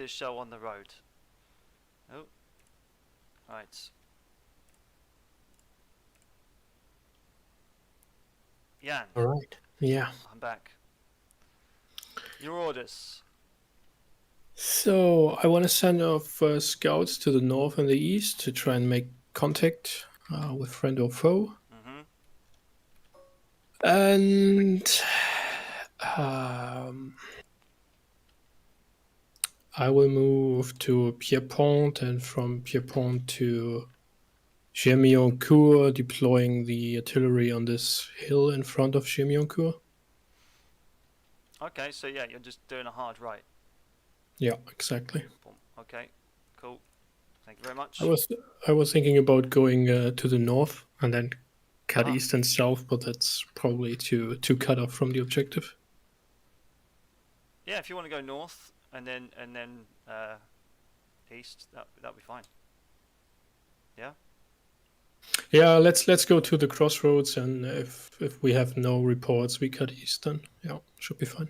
this show on the road. Oh, right. Jan, All right. Yeah. I'm back. Your orders. So I want to send off scouts to the north and the east to try and make contact with friend or foe. Mm-hmm. And um, I will move to Pierpont and from Pierpont to Germioncourt, deploying the artillery on this hill in front of Germioncourt. Okay, so yeah, you're just doing a hard right. Yeah, exactly. Boom. Okay, cool. Thank you very I much. was I was thinking about going to the north and then cut Ah, east and south, but that's probably too cut off from the objective. yeah. If you want to go north and then east, that'll be fine. Yeah. Yeah, let's go to the crossroads, and if we have no reports, we cut east. Then yeah, should be fine.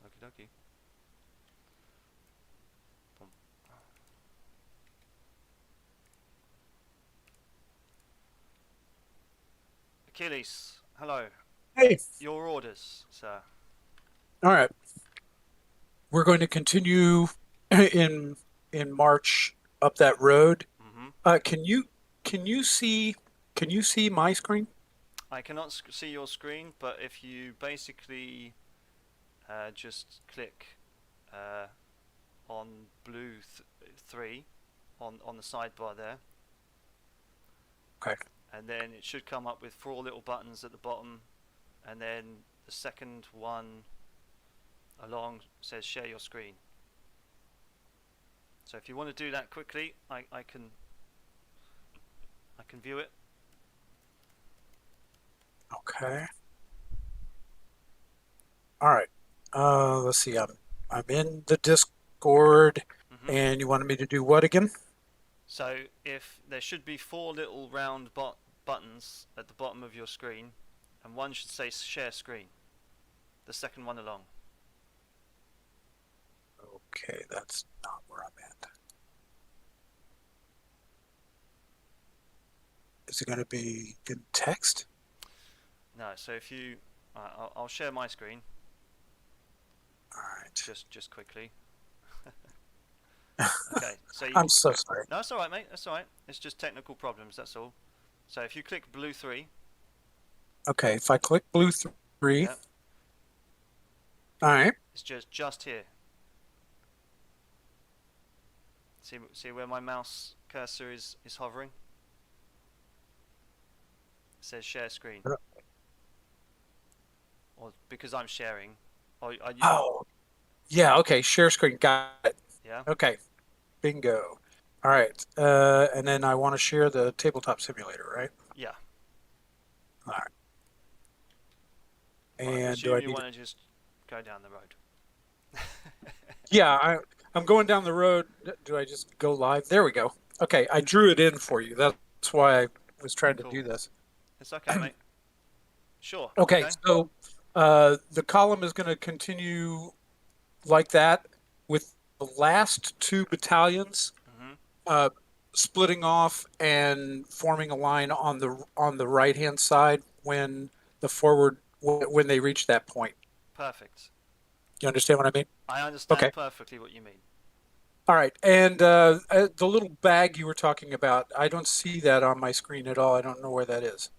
Okie dokie. Boom. Achilles, hello. Hey, Your orders, sir. all right. We're going to continue in March up that road. Mm-hmm. Can you see my screen? I cannot see your screen, but if you basically just click uh, on blue 3 on the sidebar there, Okay. and then it should come up with 4 little buttons at the bottom, and then the second one along says share your screen. So if you want to do that quickly, I can view it. Okay. All right. Let's see. I'm in the Discord, Mm-hmm. and you wanted me to do what again? So if there should be 4 little round buttons at the bottom of your screen, and one should say share screen. The second one along. Okay, that's not where I'm at. Is it going to be in text? No, so if you, I'll share my screen All right. just quickly. Okay, so you, I'm so sorry. no, that's all right, mate. That's all right. It's just technical problems. That's all. So if you click blue 3, Okay, if I click blue 3, yeah, all right. it's just here. See where my mouse cursor is hovering. It says share screen. Or because I'm sharing. Or are you? Oh, yeah. Okay, share screen. Got it. Yeah. Okay, bingo. All right, and then I want to share the tabletop simulator, right? Yeah. All right. Well, I And do assume I you need want to just go down the road. Yeah, I'm going down the road. Do I just go live? There we go. Okay, I drew it in for you. That's why I was trying to Cool. do this. It's okay, mate. Sure. Okay, Okay. so the column is going to continue like that with the last 2 battalions Mm-hmm. uh, splitting off and forming a line on the right hand side when when they reach that point. Perfect. You understand what I mean? I understand Okay. perfectly what you mean. All right. And the little bag you were talking about, I don't see that on my screen at all. I don't know where that is.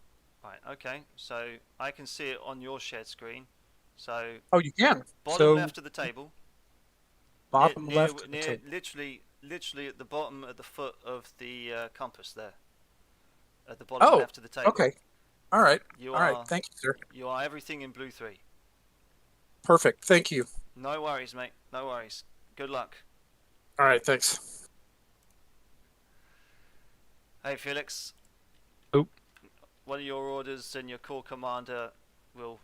Right. Okay. So I can see it on your shared screen. So Oh, you can. bottom So left of the table, bottom left of the near table. literally at the bottom, at the foot of the compass there, at the bottom Oh, left of the table. okay. All right. You All right. are Thank you, sir. you are everything in blue 3. Perfect. Thank you. No worries, mate. No worries. Good luck. All right. Thanks. Hey, Felix. Oh. What are your orders, and your corps commander will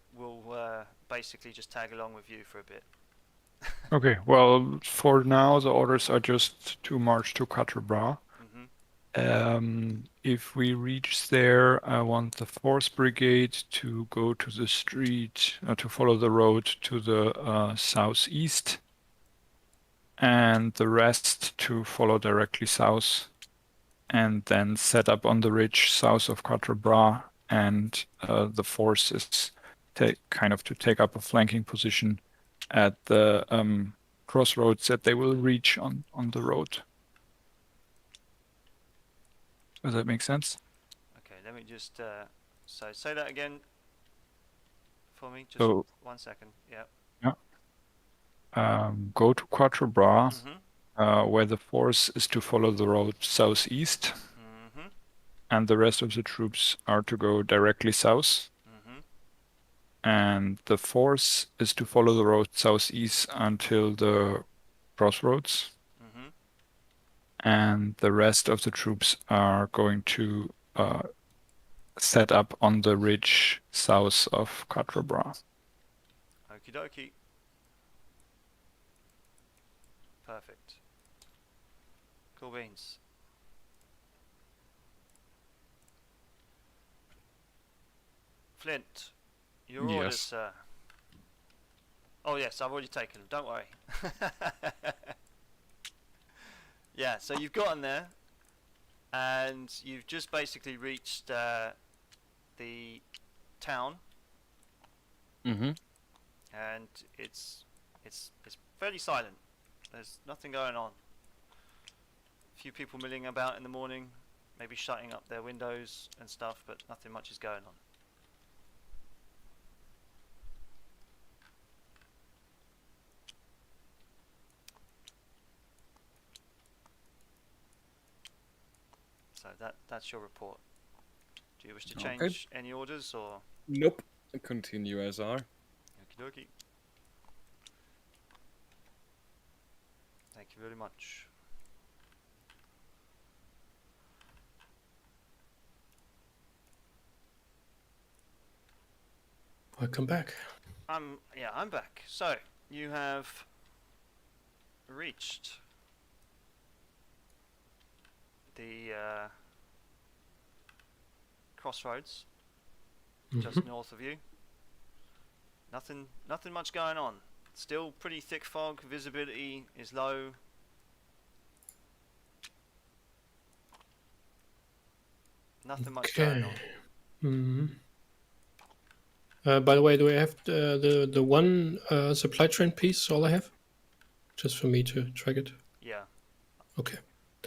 basically just tag along with you for a bit. Okay, well, for now, the orders are just to march to Quatre Bras. If we reach there, I want the 4th Brigade to go to the street, to follow the road to the southeast. and the rest to follow directly south, and then set up on the ridge south of Quatre Bras, and the force is kind of to take up a flanking position at the crossroads that they will reach on the road. Does that make sense? Okay, let me just so say that again for me. Just So 1 second. Yeah. go to Quatre Bras, Mhm. where the force is to follow the road southeast, Mhm. and the rest of the troops are to go directly south. Mhm. And the force is to follow the road southeast until the crossroads. Mhm. And the rest of the troops are going to set up on the ridge south of Quatre Bras. Okie dokie. Perfect. Cool beans. Flint, your orders, Yes. sir. Oh yes, I've already taken them. Don't worry. Yeah, so you've gotten there, and you've just basically reached the town, Mm-hmm. and it's fairly silent. There's nothing going on. A few people milling about in the morning, maybe shutting up their windows and stuff, but nothing much is going on. So that's your report. Do you wish to Okay. change any orders or? Nope. Continue as are. Okie dokie. Thank you very much. Welcome back. I'm back. So you have reached the crossroads just Mhm. north of you. Nothing much going on. Still pretty thick fog. Visibility is low. Nothing much going on. Mhm. By the way, do I have the one supply train piece? All I have, just for me to track it. Yeah, Okay.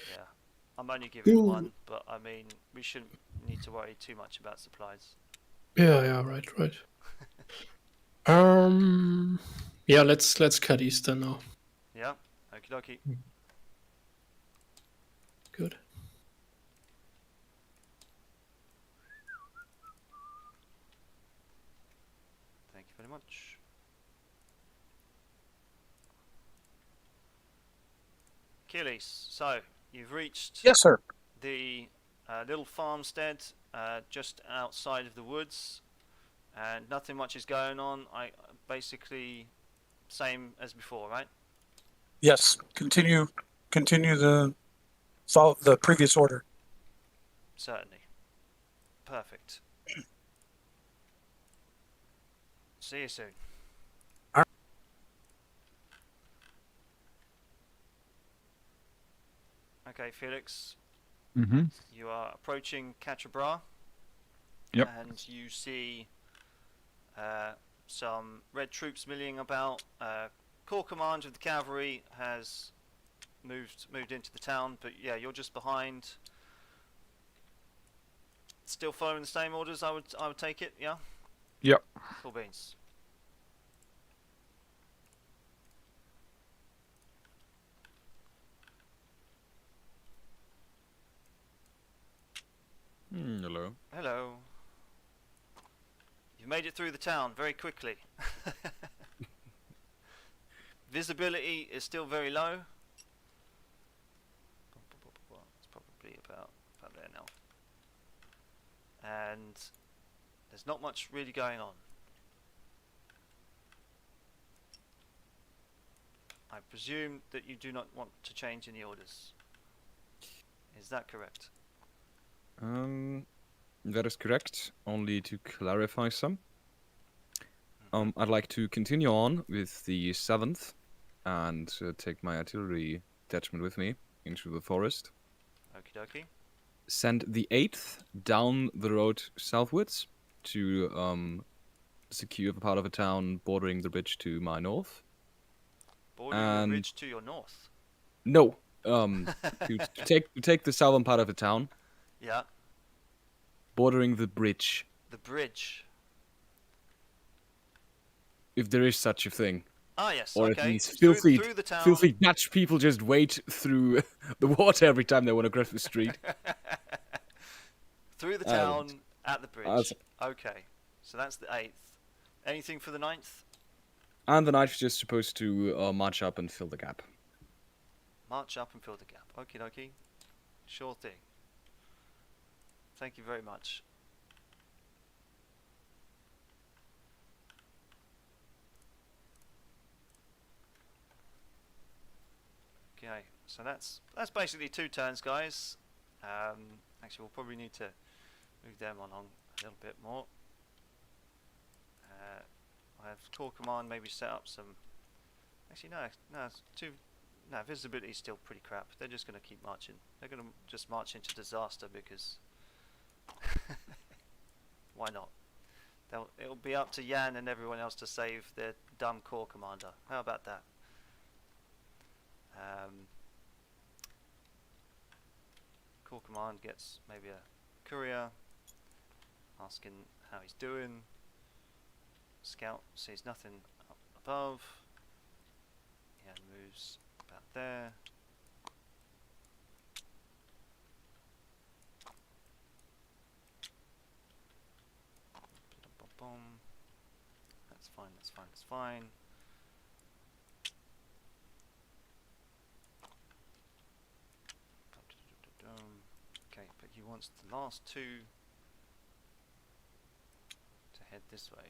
yeah. I'm only giving Ooh. one, but I mean, we shouldn't need to worry too much about supplies. Yeah. Right. Yeah. Let's cut eastern now. Yeah. Okie dokie. Good. Thank you very much. Achilles, so you've reached Yes, sir. the little farmstead just outside of the woods, and nothing much is going on. I basically same as before, right? Yes. Continue the previous order. Certainly. Perfect. See you soon. All right. Okay, Felix. Mm-hmm. You are approaching Quatre Bras. Yep. And you see some red troops milling about. Corps command of the cavalry has moved into the town, but yeah, you're just behind. Still following the same orders, I would take it, yeah? Yep. Cool beans. Hello. Hello. You've made it through the town very quickly. Visibility is still very low. It's probably about there now. And there's not much really going on. I presume that you do not want to change any orders. Is that correct? That is correct. Only to clarify some. I'd like to continue on with the 7th and take my artillery detachment with me into the forest. Okie dokie. Send the 8th down the road southwards to secure the part of a town bordering the ridge to my north. Bordering the And- ridge to your north. No, to take the southern part of the town, Yeah, bordering the bridge, the bridge. if there is such a thing. Ah, yes. Or okay. at least through the town. filthy Dutch people just wade through the water every time they want to cross the street. Through the I town don't- at the bridge. That's- Okay, so that's the 8th. Anything for the 9th? And the knife's just supposed to march up and fill the gap. March up and fill the gap. Okie dokie. Sure thing. Thank you very much. Okay, so that's basically 2 turns, guys. Actually, we'll probably need to move them along a little bit more. I have Corps Command maybe set up some. Actually, no, it's too. No, visibility is still pretty crap. They're just going to keep marching. They're going to just march into disaster because. Why not? It'll be up to Jan and everyone else to save their dumb Corps Commander. How about that? Corps Command gets maybe a courier asking how he's doing. Scout sees nothing up above. Jan moves about there. Boom. That's fine, that's fine, that's fine. Okay, but he wants the last 2 to head this way.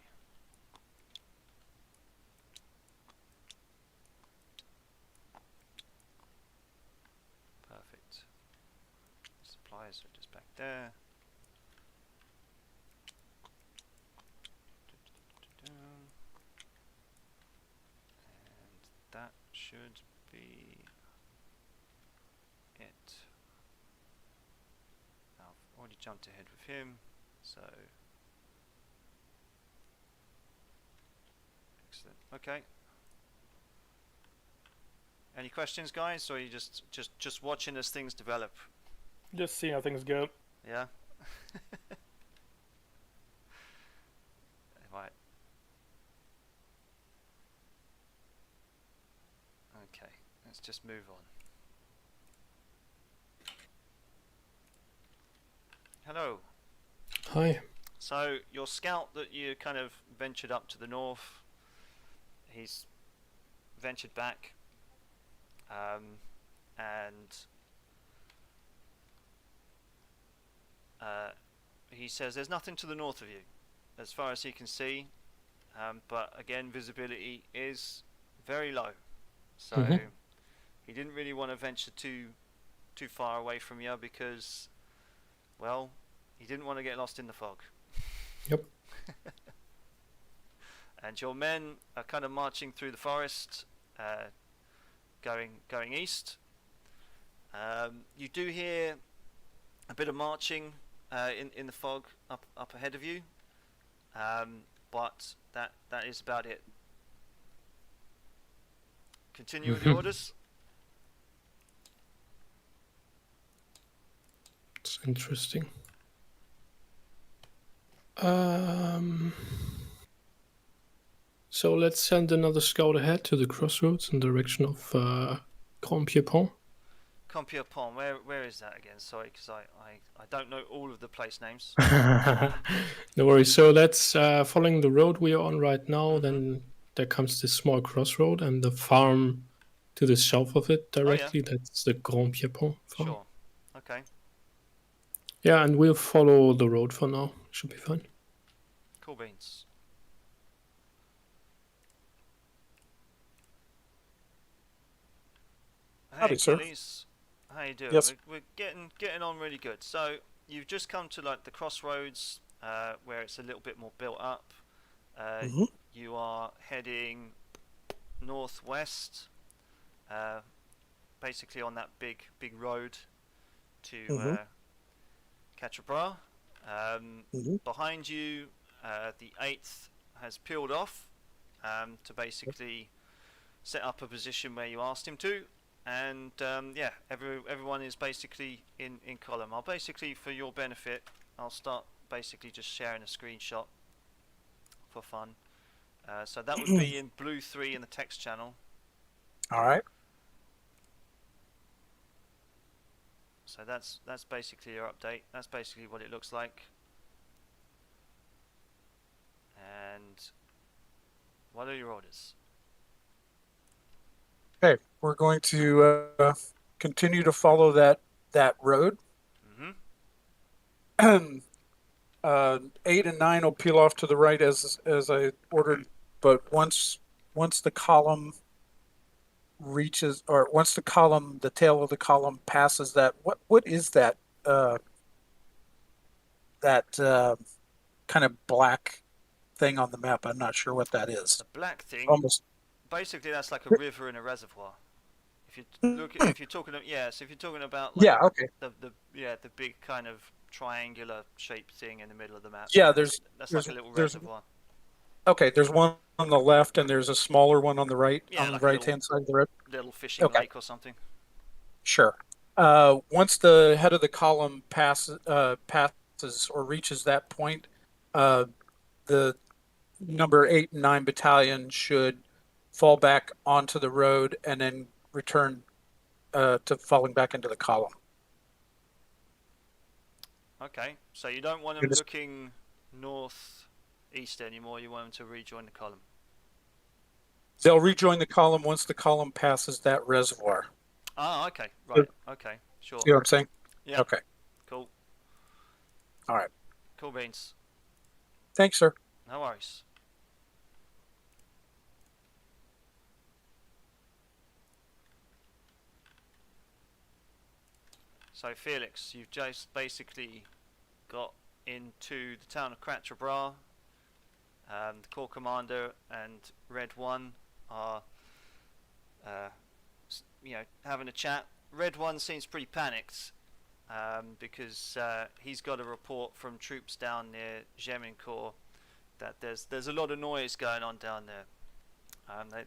Perfect. Supplies are just back there. And that should be it. Now, I've already jumped ahead with him, so excellent. Okay. Any questions, guys, or are you just watching as things develop? Just see how things go. Yeah. Right. Okay, let's just move on. Hello. Hi. So your scout that you kind of ventured up to the north, he's ventured back, and he says there's nothing to the north of you, as far as he can see, but again visibility is very low, so he didn't really want to venture too far away from you because, well, he didn't want to get lost in the fog. Yep. And your men are kind of marching through the forest, going east. You do hear a bit of marching in the fog up ahead of you, but that is about it. Continue with the orders. It's interesting. So let's send another scout ahead to the crossroads in the direction of Grand Piepont. Compiègne, where is that again? Sorry, because I don't know all of the place names. No worries. So that's following the road we are on right now. Then there comes this small crossroad and the farm to the south of it directly. That's the Grand Piepont farm. Sure. Okay. Yeah, and we'll follow the road for now. Should be fine. Cool beans. Hey, Howdy, sir. Achilles. How you doing? Yes. We're getting on really good. So you've just come to like the crossroads where it's a little bit more built up. Mhm. You are heading northwest basically on that big road to Mm-hmm. Quatre Bras. Mm-hmm. Behind you, the 8th has peeled off to basically set up a position where you asked him to, and yeah, everyone is basically in column. I'll basically, for your benefit, I'll start basically just sharing a screenshot for fun. So that would be in blue 3 in the text channel. All right. So that's basically your update. That's basically what it looks like. And what are your orders? Okay, we're going to continue to follow that road. Mm-hmm. 8 and 9 will peel off to the right as I ordered, but once the column reaches, or once the tail of the column passes that, what is that kind of black thing on the map? I'm not sure what that is. The black thing. Almost. Basically, that's like a river and a reservoir. If you if you're talking, so if you're talking about like Yeah. Okay. the big kind of triangular shaped thing in the middle of the map. Yeah. That's like a little there's reservoir. okay. There's one on the left, and there's a smaller one on the right, Yeah, on like the a right hand side of the road. little fishing Okay. lake or something. Sure. Once the head of the column passes or reaches that point, the number 8 and 9 battalion should fall back onto the road and then return to falling back into the column. Okay, so you don't want them looking northeast anymore. You want them to rejoin the column. They'll rejoin the column once the column passes that reservoir. Ah, okay, right, okay, sure. You know what I'm saying? Yeah. Okay. Cool. All right. Cool beans. Thanks, sir. No worries. So Felix, you've just basically got into the town of Quatre Bras. The Corps Commander and Red 1 are, having a chat. Red 1 seems pretty panicked because he's got a report from troops down near Gemincourt that there's a lot of noise going on down there.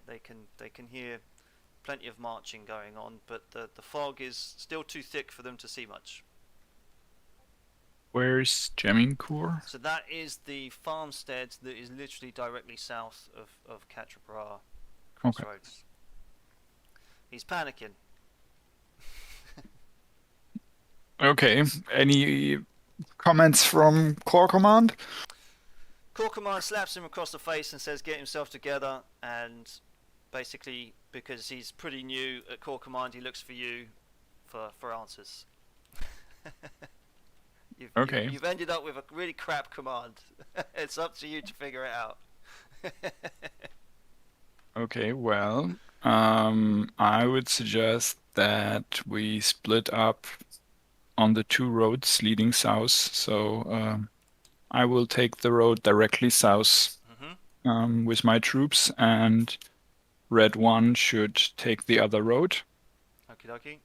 They can hear plenty of marching going on, but the fog is still too thick for them to see much. Where's Gemincourt? So that is the farmstead that is literally directly south of Quatre Bras crossroads. He's panicking. Okay. Any comments from Corps Command? Corps Command slaps him across the face and says, "Get himself together." And basically, because he's pretty new at Corps Command, he looks for you for answers. You've ended up with a really crap command. It's up to you to figure it out. Okay, well, I would suggest that we split up on the 2 roads leading south. So I will take the road directly south with my troops, and Red 1 should take the other road. Okie dokie.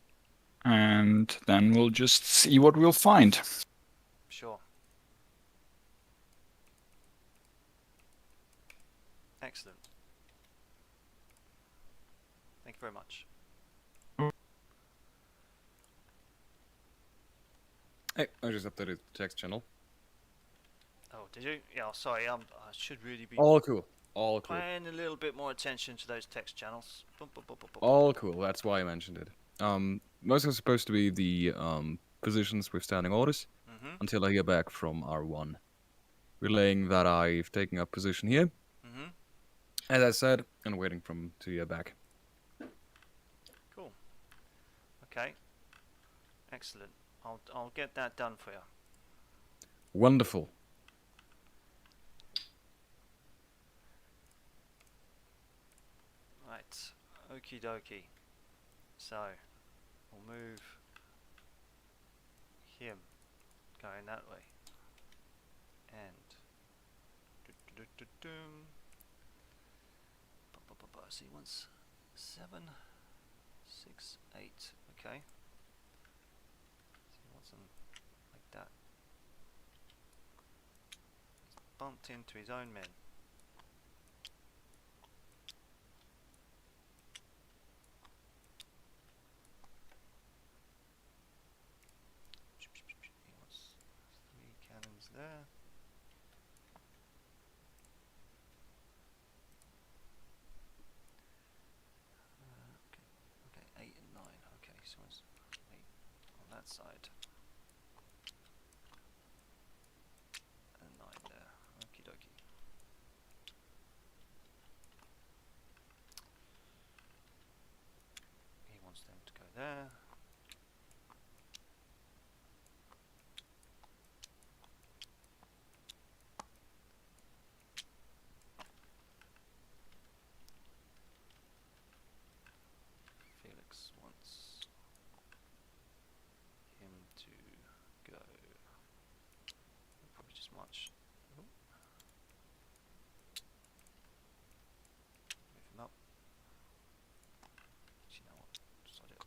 And then we'll just see what we'll find. Sure. Excellent. Thank you very much. Hey, I just updated the text channel. Oh, did you? Yeah, sorry. I should really be All cool. All cool. paying a little bit more attention to those text channels. All cool. That's why I mentioned it. Most are supposed to be the positions with standing orders until I hear back from R1. Relaying that I've taken up position here, as I said, and waiting to hear back. Cool. Okay. Excellent. I'll get that done for you. Wonderful. Right. Okie dokie. So, we'll move him going that way. And see, once 7. 6, 8. Okay. So he wants them like that. He's bumped into his own men. He wants 3 cannons there. Okay, 8 and 9. Okay, so it's 8 on that side. And 9 there. Okie dokie. He wants them to go there. Felix wants him to go. We'll probably just march. Oh. Move him up. Do you know what? Sod it.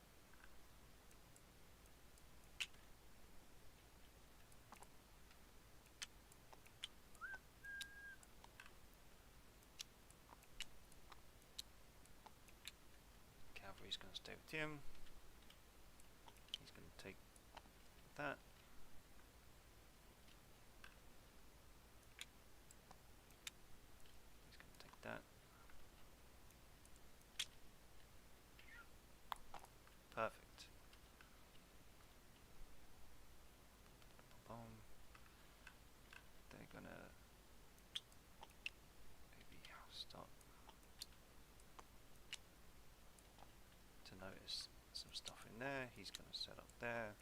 Cavalry's going to stay with him. He's going to take that. He's going to take that. Perfect. Boom. They're going to maybe start to notice some stuff in there. He's going to set up there.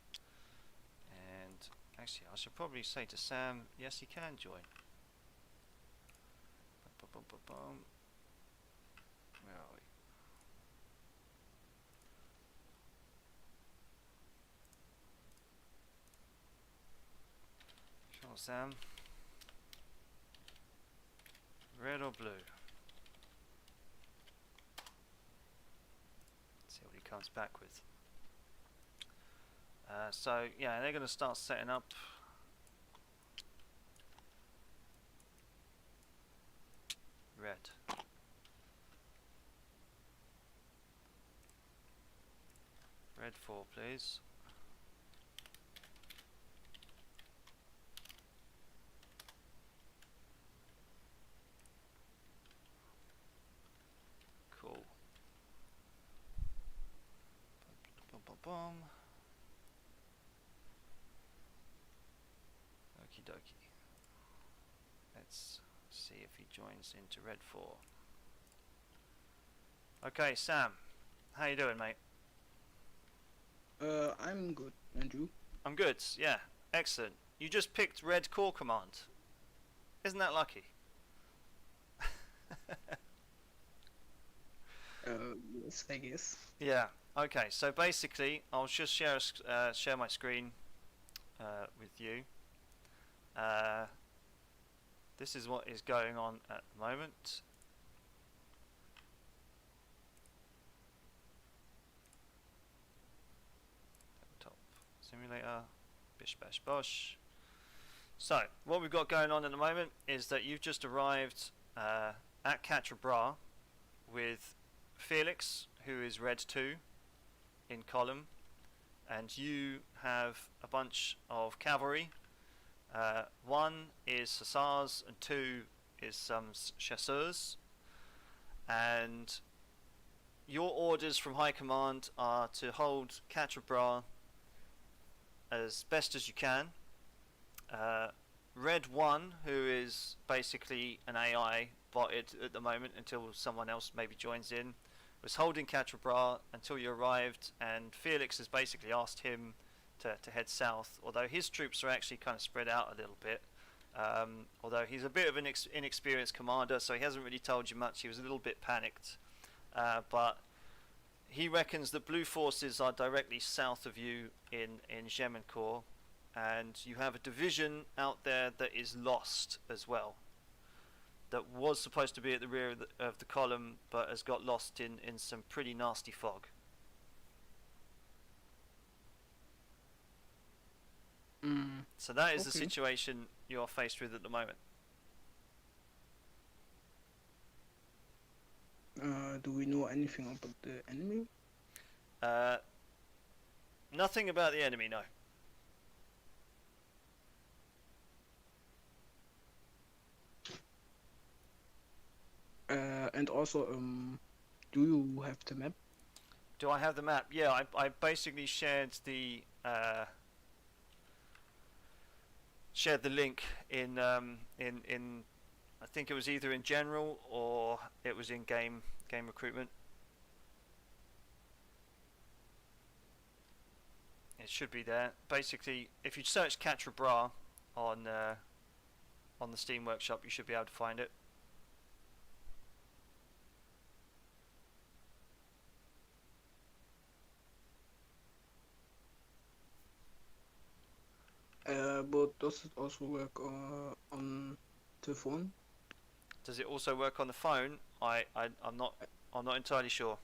And actually, I should probably say to Sam, yes, he can join. Boom. Where are we? Sure, Sam. Red or blue? See what he comes back with. So yeah, they're going to start setting up. Red. Red 4, please. Cool. Boom, boom, boom. Okie dokie. Let's see if he joins into Red 4. Okay, Sam. How you doing, mate? I'm good. And you? I'm good, yeah. Excellent. You just picked Red Corps Command. Isn't that lucky? Yes, I guess. Yeah. Okay, so basically, I'll just share my screen with you. This is what is going on at the moment. Top simulator, bish bash bosh. So, what we've got going on at the moment is that you've just arrived at Quatre Bras with Felix, who is Red 2 in column, and you have a bunch of cavalry. 1 is hussars and 2 is some chasseurs, and your orders from High Command are to hold Quatre Bras as best as you can. Red 1, who is basically an AI botted at the moment until someone else maybe joins in, was holding Quatre Bras until you arrived, and Felix has basically asked him to head south, although his troops are actually kind of spread out a little bit. Although he's a bit of an inexperienced commander, so he hasn't really told you much. He was a little bit panicked, but he reckons that blue forces are directly south of you in Gemencourt, and you have a division out there that is lost as well, that was supposed to be at the rear of the column but has got lost in some pretty nasty fog. So that is the Okay. situation you're faced with at the moment. Do we know anything about the enemy? Nothing about the enemy, no. And also, do you have the map? Do I have the map? Yeah, I basically shared the link in I think it was either in general or it was in game recruitment. It should be there. Basically, if you search Quatre Bras on the Steam Workshop, you should be able to find it. But does it also work on the phone? Does it also work on the phone? I'm not entirely sure.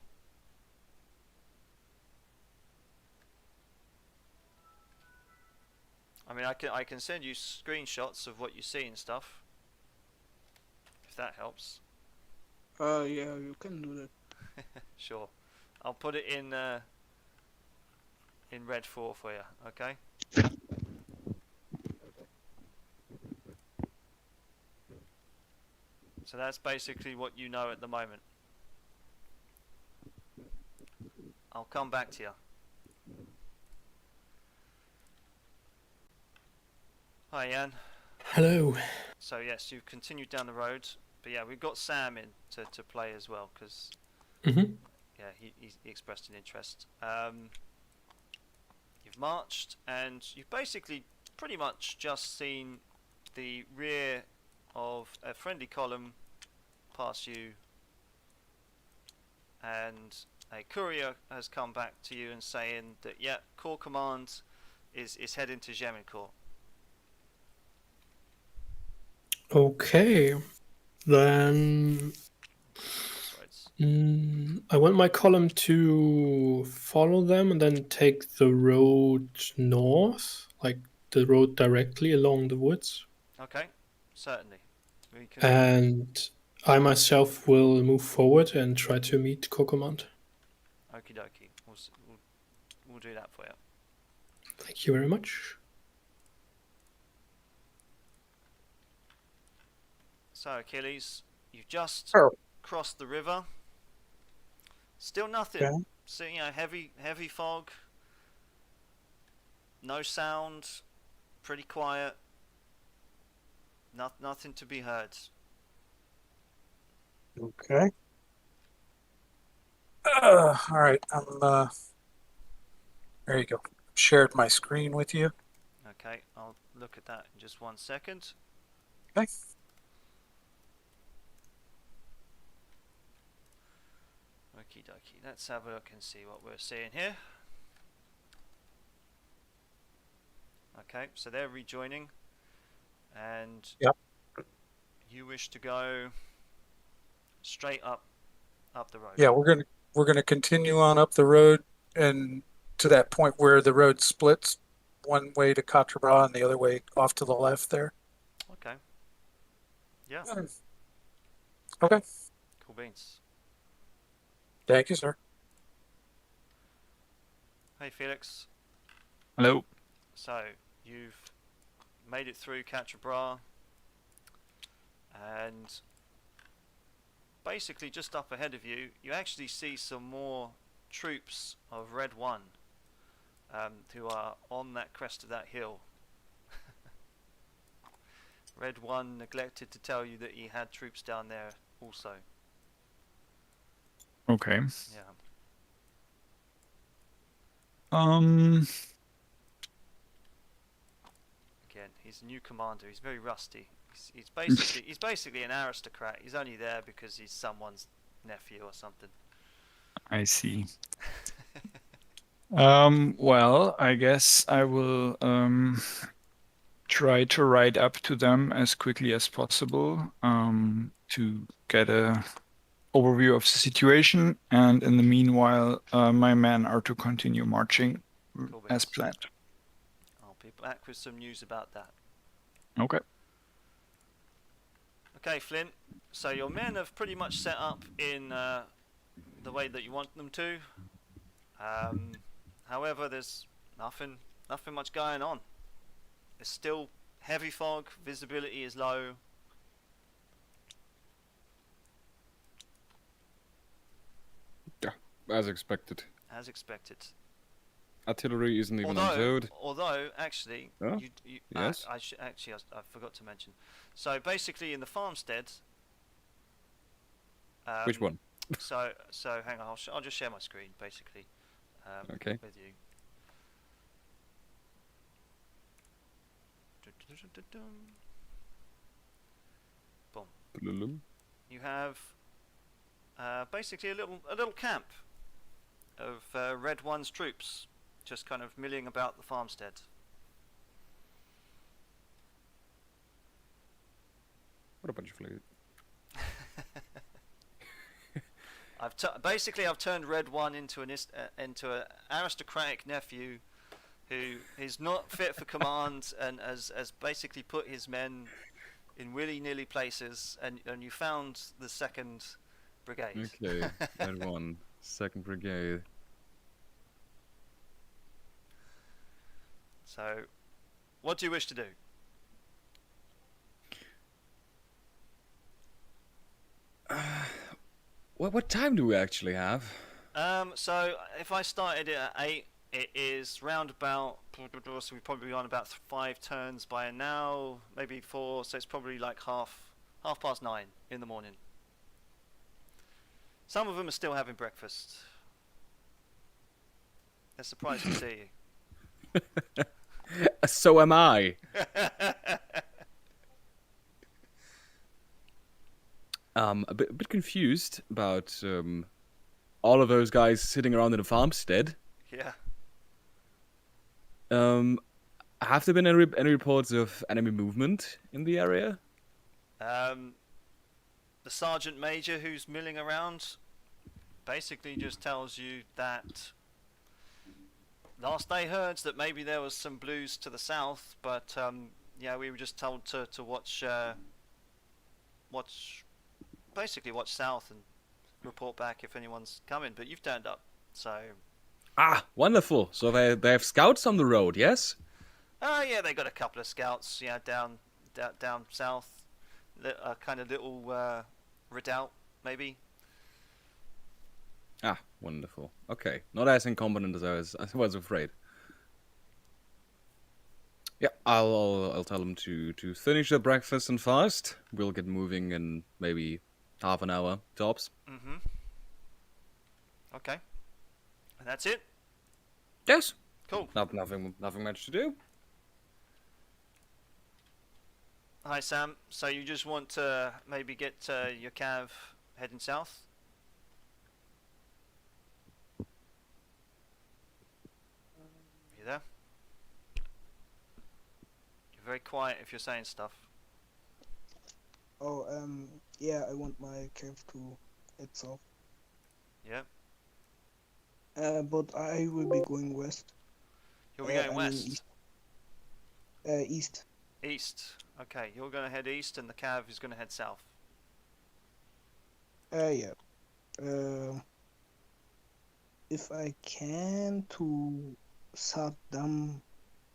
I mean, I can send you screenshots of what you see and stuff, if that helps. Yeah, you can do that. Sure, I'll put it in Red 4 for you. Okay. So that's basically what you know at the moment. I'll come back to you. Hi, Jan. Hello. So yes, you've continued down the road, but yeah, we've got Sam in to play as well because Mm-hmm. yeah, he expressed an interest. You've marched and you've basically pretty much just seen the rear of a friendly column pass you, and a courier has come back to you and saying that yeah, Corps Command is heading to Gemincourt. Okay. Then I want my column to follow them and then take the road north, like the road directly along the woods. Okay, certainly. We can. And I myself will move forward and try to meet Kokomand. Okie dokie. We'll do that for you. Thank you very much. So Achilles, you've just Oh. crossed the river. Still nothing. Okay. So heavy fog. No sound. Pretty quiet. Nothing to be heard. Okay. All right. There you go. Shared my screen with you. Okay, I'll look at that in just 1 second. Okay. Okie dokie. Let's have a look and see what we're seeing here. Okay, so they're rejoining, and Yep. you wish to go straight up the road. Yeah, we're gonna continue on up the road and to that point where the road splits, one way to Quatre Bras and the other way off to the left there. Okay. Yeah. Okay. Cool beans. Thank you, sir. Hey Felix. Hello. So you've made it through Quatre Bras, and basically just up ahead of you, you actually see some more troops of Red 1 who are on that crest of that hill. Red 1 neglected to tell you that he had troops down there also. Okay. Yeah. Again, he's a new commander. He's very rusty. He's basically an aristocrat. He's only there because he's someone's nephew or something. I see. Well, I guess I will try to ride up to them as quickly as possible to get a overview of the situation, and in the meanwhile, my men are to continue marching Cool as beans. planned. I'll be back with some news about that. Okay. Okay, Flint. So your men have pretty much set up in the way that you want them to. However, there's nothing much going on. It's still heavy fog. Visibility is low. Yeah, as expected. As expected. Artillery isn't even on zone. Although, actually, Oh, yes. I forgot to mention. So basically, in the farmstead. Which one? So hang on. I'll just share my screen basically. Okay. With you. Boom. You have basically a little camp of Red One's troops, just kind of milling about the farmstead. What a bunch of fluid. I've turned Red One into an aristocratic nephew, who is not fit for command, and has basically put his men in willy-nilly places, and you found the 2nd Brigade. Okay, Red One, 2nd Brigade. So, what do you wish to do? What time do we actually have? So if I started it at 8, it is round about. So we're probably on about 5 turns by now, maybe 4. So it's probably like half past 9 in the morning. Some of them are still having breakfast. They're surprised to see you. So am I. A bit confused about all of those guys sitting around in the farmstead. Yeah. Have there been any reports of enemy movement in the area? The sergeant major who's milling around basically just tells you that last they heard that maybe there was some blues to the south, but yeah, we were just told to watch south and report back if anyone's coming. But you've turned up, so. Ah, wonderful. So they have scouts on the road, yes? Yeah, they got a couple of scouts, yeah, down south, a kind of little redoubt, maybe. Ah, wonderful. Okay, not as incompetent as I was afraid. Yeah, I'll tell them to finish their breakfast and fast. We'll get moving in maybe half an hour tops. Mm-hmm. Okay. And that's it? Yes. Cool. Nothing much to do. Hi, Sam. So you just want to maybe get your cav heading south? You there? You're very quiet if you're saying stuff. Oh, yeah, I want my cave to head south. Yeah. But I will be going west. You'll be going I mean west? East. East. Okay, you're going to head east and the cav is going to head south. Yeah. If I can to Saddam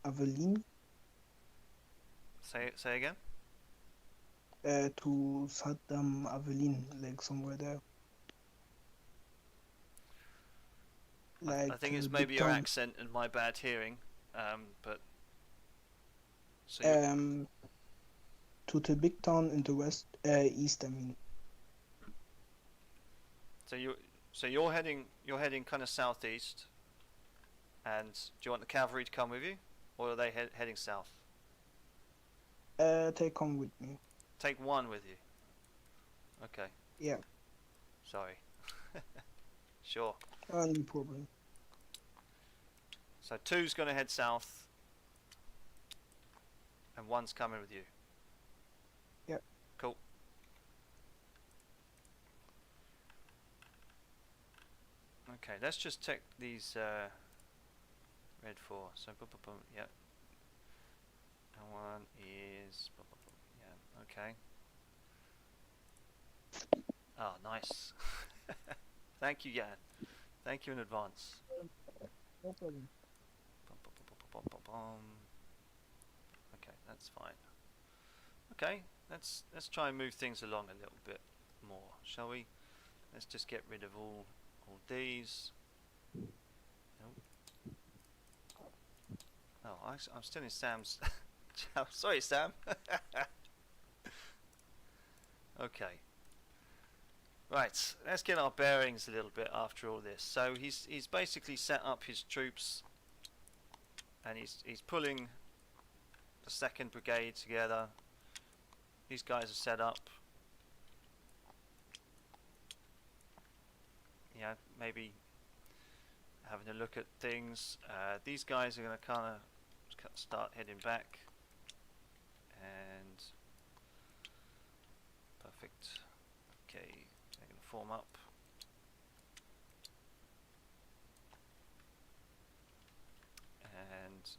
Aveline. Say again? To Saddam Aveline, like somewhere there. Like I think it's the maybe big your town. accent and my bad hearing, but. So to the big town in the west, east. I mean. So you're heading kind of southeast, and do you want the cavalry to come with you, or are they heading south? They come with me. Take one with you. Okay. Yeah. Sorry. Sure. No problem. So 2's going to head south, and 1's coming with you. Yeah. Cool. Okay, let's just check these red 4. So boom, boom, boom. Yeah. That one is... Yeah, okay. Oh, nice. Thank you, Jan. Thank you in advance. No problem. Okay, that's fine. Okay, let's try and move things along a little bit more, shall we? Let's just get rid of all these. Nope. Oh, I'm still in Sam's. Sorry, Sam. Okay. Right, let's get our bearings a little bit after all this. So he's basically set up his troops, and he's pulling the 2nd Brigade together. These guys are set up. Yeah, maybe having a look at things. These guys are going to kind of start heading back, and perfect. Okay, they're going to form up. And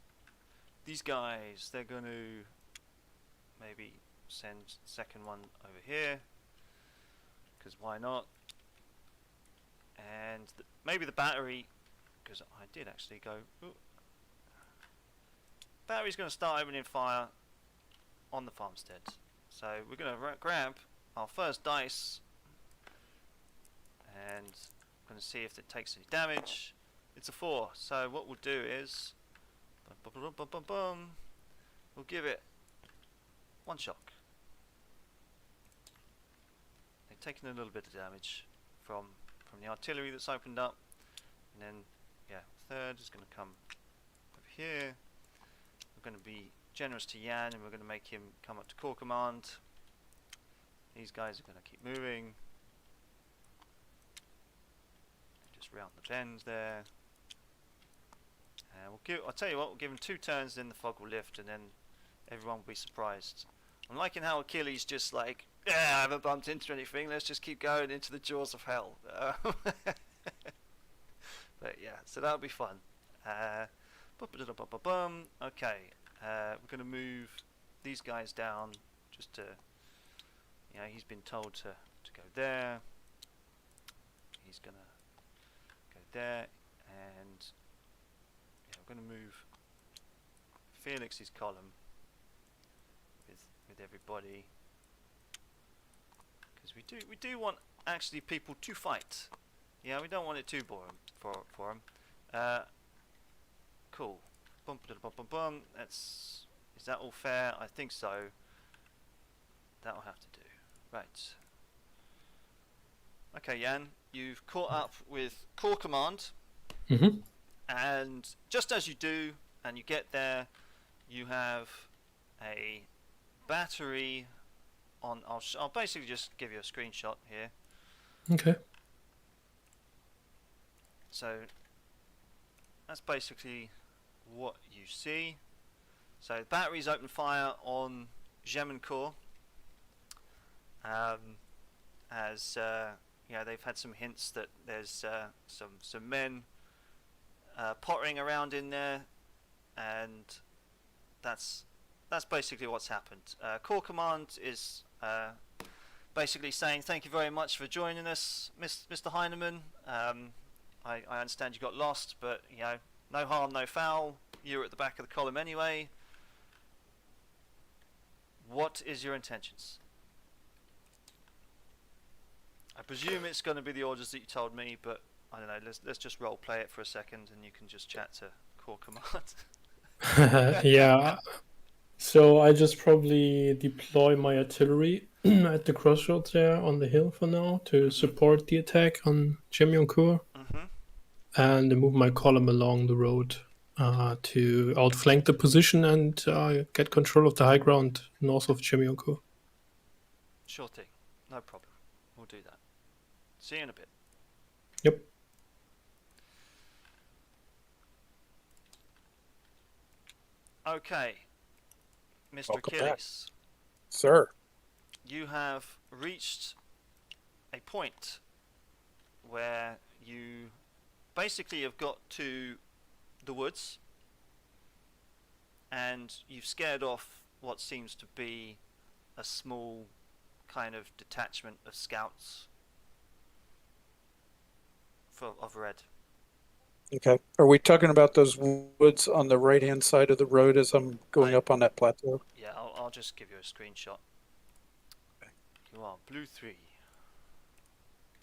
these guys, they're going to maybe send the 2nd one over here, because why not? And maybe the battery, because I did actually go. Ooh. Battery's going to start opening fire on the farmstead. So we're going to grab our first dice, and I'm going to see if it takes any damage. It's a 4. So what we'll do is, we'll give it 1 shock. They've taken a little bit of damage from the artillery that's opened up, and then yeah, 3rd is going to come over here. We're going to be generous to Jan, and we're going to make him come up to Corps Command. These guys are going to keep moving, just round the bends there. I'll tell you what, we'll give him 2 turns, then the fog will lift, and then everyone will be surprised. I'm liking how Achilles just like, yeah, I haven't bumped into anything, let's just keep going into the jaws of hell. But yeah, so that'll be fun. Okay, we're going to move these guys down just to, you know, he's been told to go there. He's going to go there, and yeah, we're going to move Felix's column with everybody, because we do want actually people to fight. Yeah, we don't want it too boring for them. Cool. Is that all fair? I think so. That'll have to do. Right. Okay, Jan, you've caught up with Corps Command, and just as you do, and you get there, you have a battery on. I'll basically just give you a screenshot here. Okay. So that's basically what you see. So batteries open fire on German Corps. As yeah, they've had some hints that there's some men pottering around in there, and that's basically what's happened. Corps Command is basically saying thank you very much for joining us, Mr. Heinemann. I understand you got lost, but you know, no harm, no foul. You're at the back of the column anyway. What is your intentions? I presume it's going to be the orders that you told me, but I don't know. Let's just role play it for a second, and you can just chat to Corps Command. Yeah. So I just probably deploy my artillery at the crossroads there on the hill for now to support the attack on Chemioncourt, and move my column along the road to outflank the position and get control of the high ground north of Chemioncourt. Sure thing. No problem. We'll do that. See you in a bit. Yep. Okay, Mr. Welcome back. Achilles, Sir. you have reached a point where you basically have got to the woods, and you've scared off what seems to be a small kind of detachment of scouts of red. Okay. Are we talking about those woods on the right-hand side of the road as I'm going up on that plateau? Yeah, I'll just give you a screenshot. Okay. You are blue 3.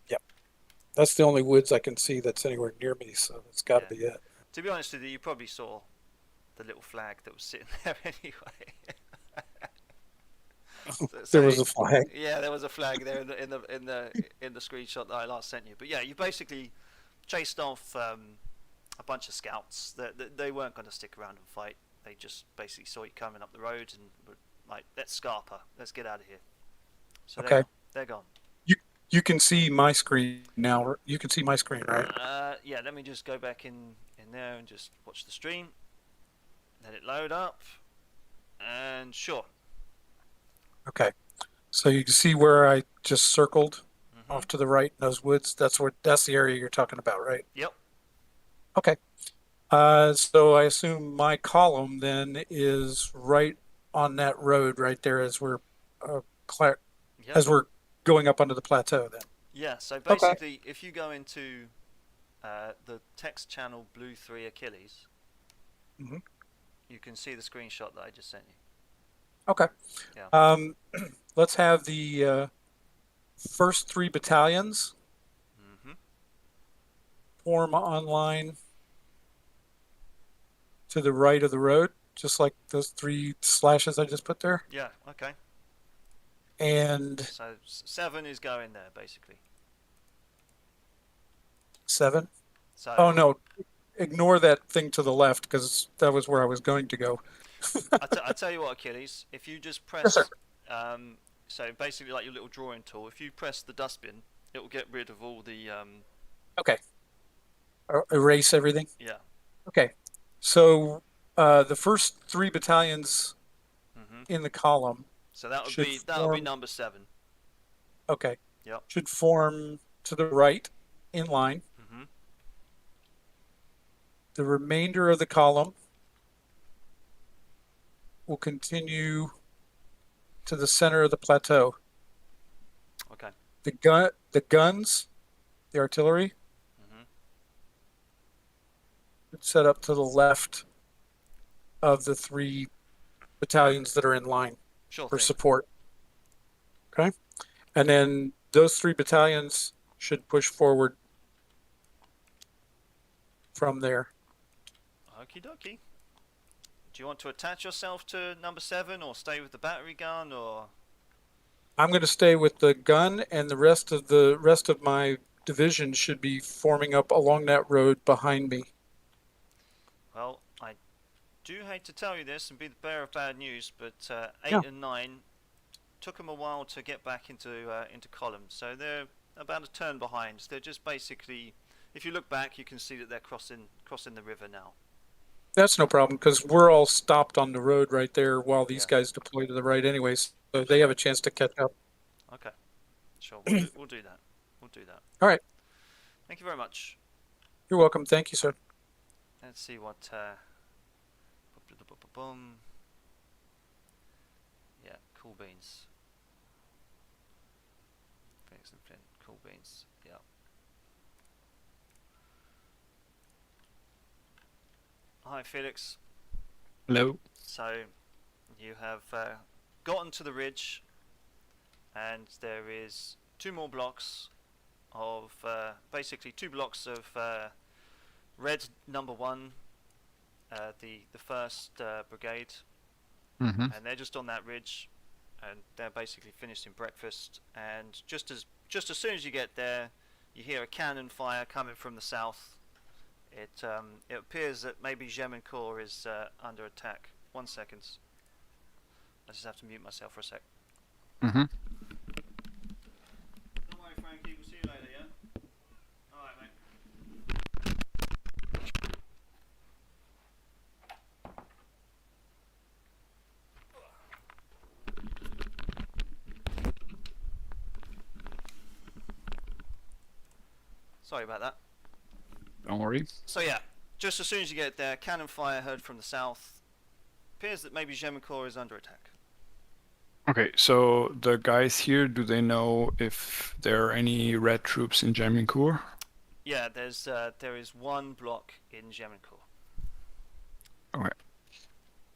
Yep. That's the only woods I can see that's anywhere near me, so that's got to be it. To be honest with you, you probably saw the little flag that was sitting there anyway. There was a flag. Yeah, there was a flag there in the screenshot that I last sent you. But yeah, you basically chased off a bunch of scouts. They weren't going to stick around and fight. They just basically saw you coming up the road and were like, "Let's scarper. Let's get out of here." So Okay. they're gone. You can see my screen now. You can see my screen, right? Yeah. Let me just go back in there and just watch the stream. Let it load up. And sure. Okay. So you can see where I just circled off to the right in those woods. That's the area you're talking about, right? Yep. Okay. So I assume my column then is right on that road right there as we're as we're going up onto the plateau then. Yeah, so basically if you go into the text channel blue 3 Achilles, you can see the screenshot that I just sent you. Okay. Yeah. Let's have the first 3 battalions form online to the right of the road, just like those 3 slashes I just put there. Yeah, okay. And so 7 is going there basically. 7? So oh no, ignore that thing to the left because that was where I was going to go. I tell you what, Achilles, if you just press so basically like your little drawing tool, if you press the dustbin, it will get rid of all the Okay. Erase everything? Yeah. Okay. So the first 3 battalions in the column. So that would be number 7. Okay. Yep. Should form to the right in line. The remainder of the column will continue to the center of the plateau. Okay. The guns, the artillery, set up to the left of the 3 battalions that are in line for support. Okay. And then those 3 battalions should push forward from there. Okie dokie. Do you want to attach yourself to number 7 or stay with the battery gun, or? I'm going to stay with the gun, and the rest of my division should be forming up along that road behind me. Well, I do hate to tell you this and be the bearer of bad news, but 8 and 9 took them a while to get back into columns, so they're about a turn behind. They're just basically, if you look back, you can see that they're crossing the river now. That's no problem because we're all stopped on the road right there while these guys deploy to the right anyways, so they have a chance to catch up. Okay, sure, we'll do that. We'll do that. All right. Thank you very much. You're welcome. Thank you, sir. Let's see what. Yeah, cool beans. Phoenix and Flint, cool beans. Yeah. Hi, Felix. Hello. So, you have gotten to the ridge, and there is 2 more blocks of basically 2 blocks of red number 1, the first brigade, and they're just on that ridge, and they're basically finishing breakfast. And just as soon as you get there, you hear a cannon fire coming from the south. It appears that maybe Gemincourt is under attack. 1 second. I just have to mute myself for a sec. Don't worry, Frankie. We'll see you later, yeah? Alright, mate. Sorry about that. Don't worry. So yeah, just as soon as you get there, cannon fire heard from the south. appears that maybe Gemincourt is under attack. Okay, so the guys here, do they know if there are any red troops in Gemincourt? Yeah, there is one block in Gemincourt. Okay.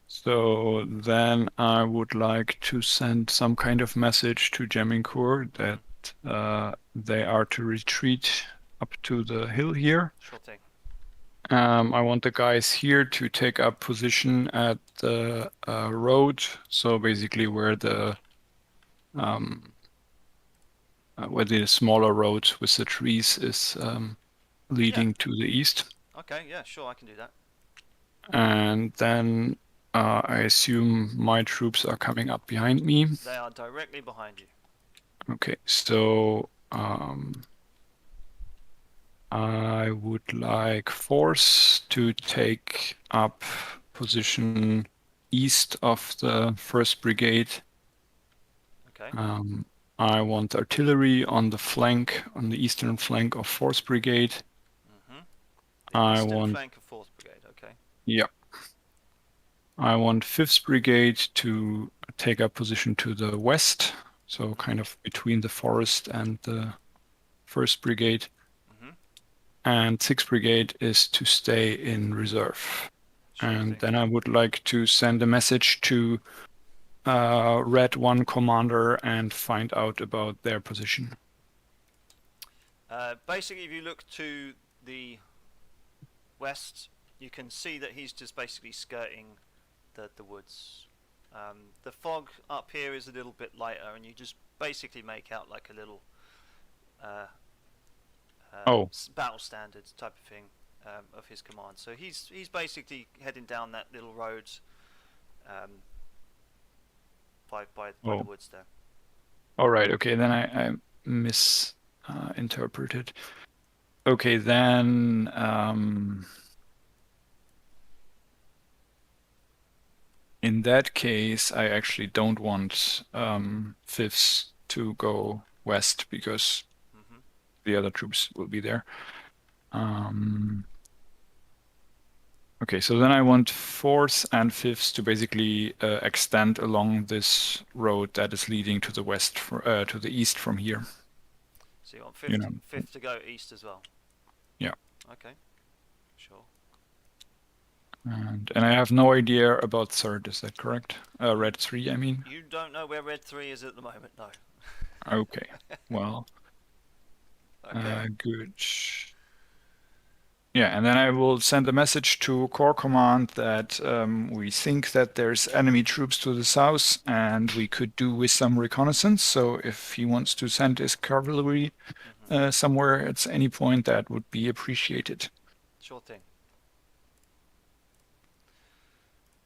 So then I would like to send some kind of message to Gemincourt that they are to retreat up to the hill here. Sure thing. I want the guys here to take up position at the road, so basically where the smaller road with the trees is leading to the east. Okay, yeah, sure, I can do that. And then I assume my troops are coming up behind me. They are directly behind you. Okay, so I would like force to take up position east of the 1st Brigade. Okay. I want artillery on the flank, on the eastern flank of 4th Brigade. The eastern flank of 4th Brigade, okay. Yeah. I want 5th Brigade to take up position to the west, so kind of between the forest and the 1st Brigade. And 6th Brigade is to stay in reserve. Sure and thing. then I would like to send a message to Red 1 commander and find out about their position. Basically, if you look to the west, you can see that he's just basically skirting the woods. The fog up here is a little bit lighter, and you just basically make out like a little battle standards type of thing of his command. So he's basically heading down that little road by the woods there. All right. Okay. Then I misinterpreted. Okay. Then in that case, I actually don't want fifths to go west because the other troops will be there. Okay, so then I want 4th and 5th to basically extend along this road that is leading to the west, to the east from here. So you want 5th to go east as well? Yeah. Okay, sure. And I have no idea about 3rd, is that correct? Red 3, I mean? You don't know where Red 3 is at the moment, no. Okay, well, okay. good. Yeah, and then I will send a message to Corps Command that we think that there's enemy troops to the south and we could do with some reconnaissance. So if he wants to send his cavalry somewhere at any point, that would be appreciated. Sure thing.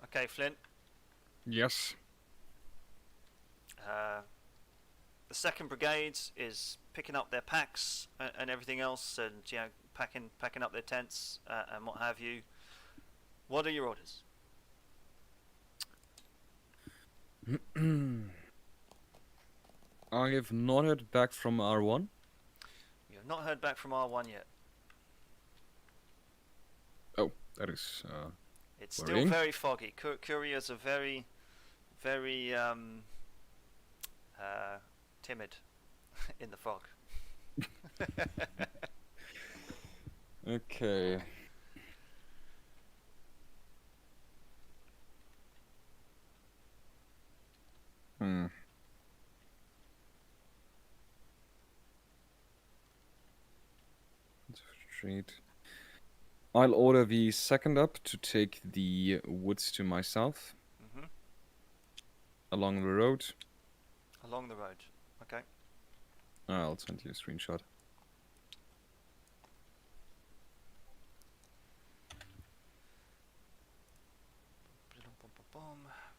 Okay, Flint. Yes. The 2nd Brigade is picking up their packs and everything else, and packing up their tents and what have you. What are your orders? I have not heard back from R1. You have not heard back from R1 yet. Oh, that is it's worrying. Still very foggy. Couriers are very, very timid in the fog. Okay. Retreat. I'll order the 2nd up to take the woods to my south. Along the road. Along the road. Okay. I'll send you a screenshot.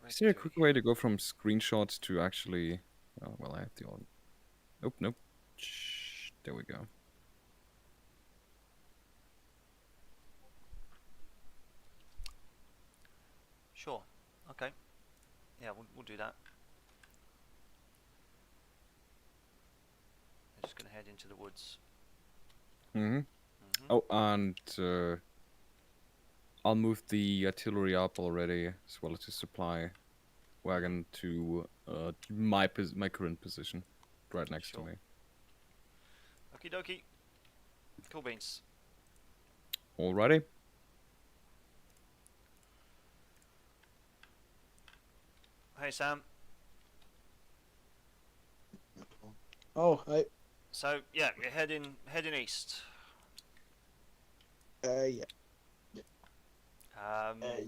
Is there a quick way to go from screenshot to actually... Oh, well, I have the order. Nope. There we go. Sure. Okay. Yeah, we'll do that. I'm just going to head into the woods. Oh, and I'll move the artillery up already, as well as the supply wagon to my current position, right next to me. Okie dokie. Cool beans. Alrighty. Hey Sam. Oh, hi. So yeah, you're heading east. Yeah. Yeah. Yeah.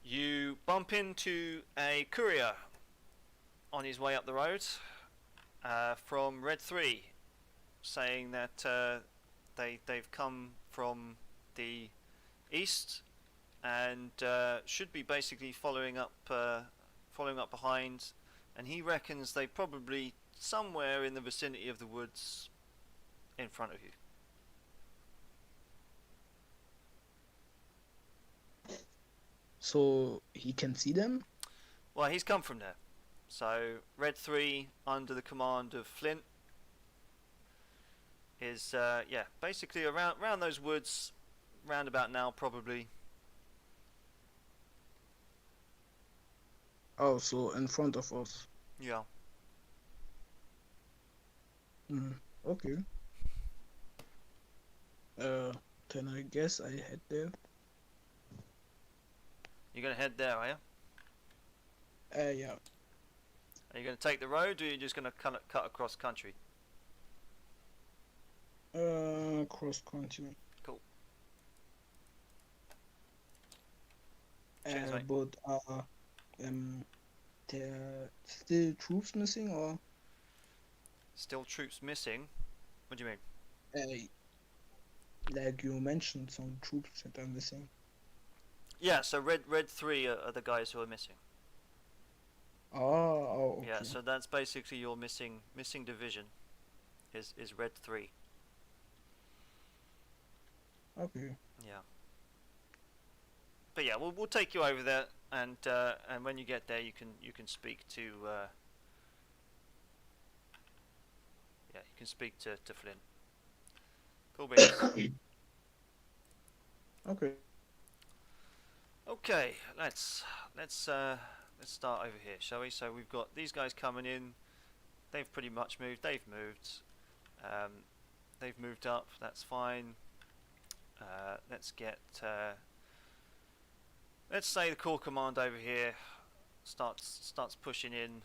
You bump into a courier on his way up the road from Red 3, saying that they've come from the east and should be basically following up behind, and he reckons they probably somewhere in the vicinity of the woods in front of you. So he can see them? Well, he's come from there. So Red 3 under the command of Flint is yeah, basically around those woods, round about now probably. Oh, so in front of us. Yeah. Okay. Can I guess I head there? You're gonna head there, are you? Yeah. Are you gonna take the road, or are you just gonna cut across country? Cross country. Cool. Cheers, mate. But there still troops missing, or Still troops missing? What do you mean? like you mentioned, some troops that are missing. Yeah, so Red 3 are the guys who are missing. Oh, okay. Yeah, so that's basically your missing division. Is Red 3. Okay. Yeah. But yeah, we'll take you over there, and when you get there, you can speak to yeah, you can speak to Flynn. Cool beans. Okay. Okay, let's start over here, shall we? So we've got these guys coming in. They've pretty much moved. They've moved up. That's fine. Let's get. Let's say the Corps Command over here starts pushing in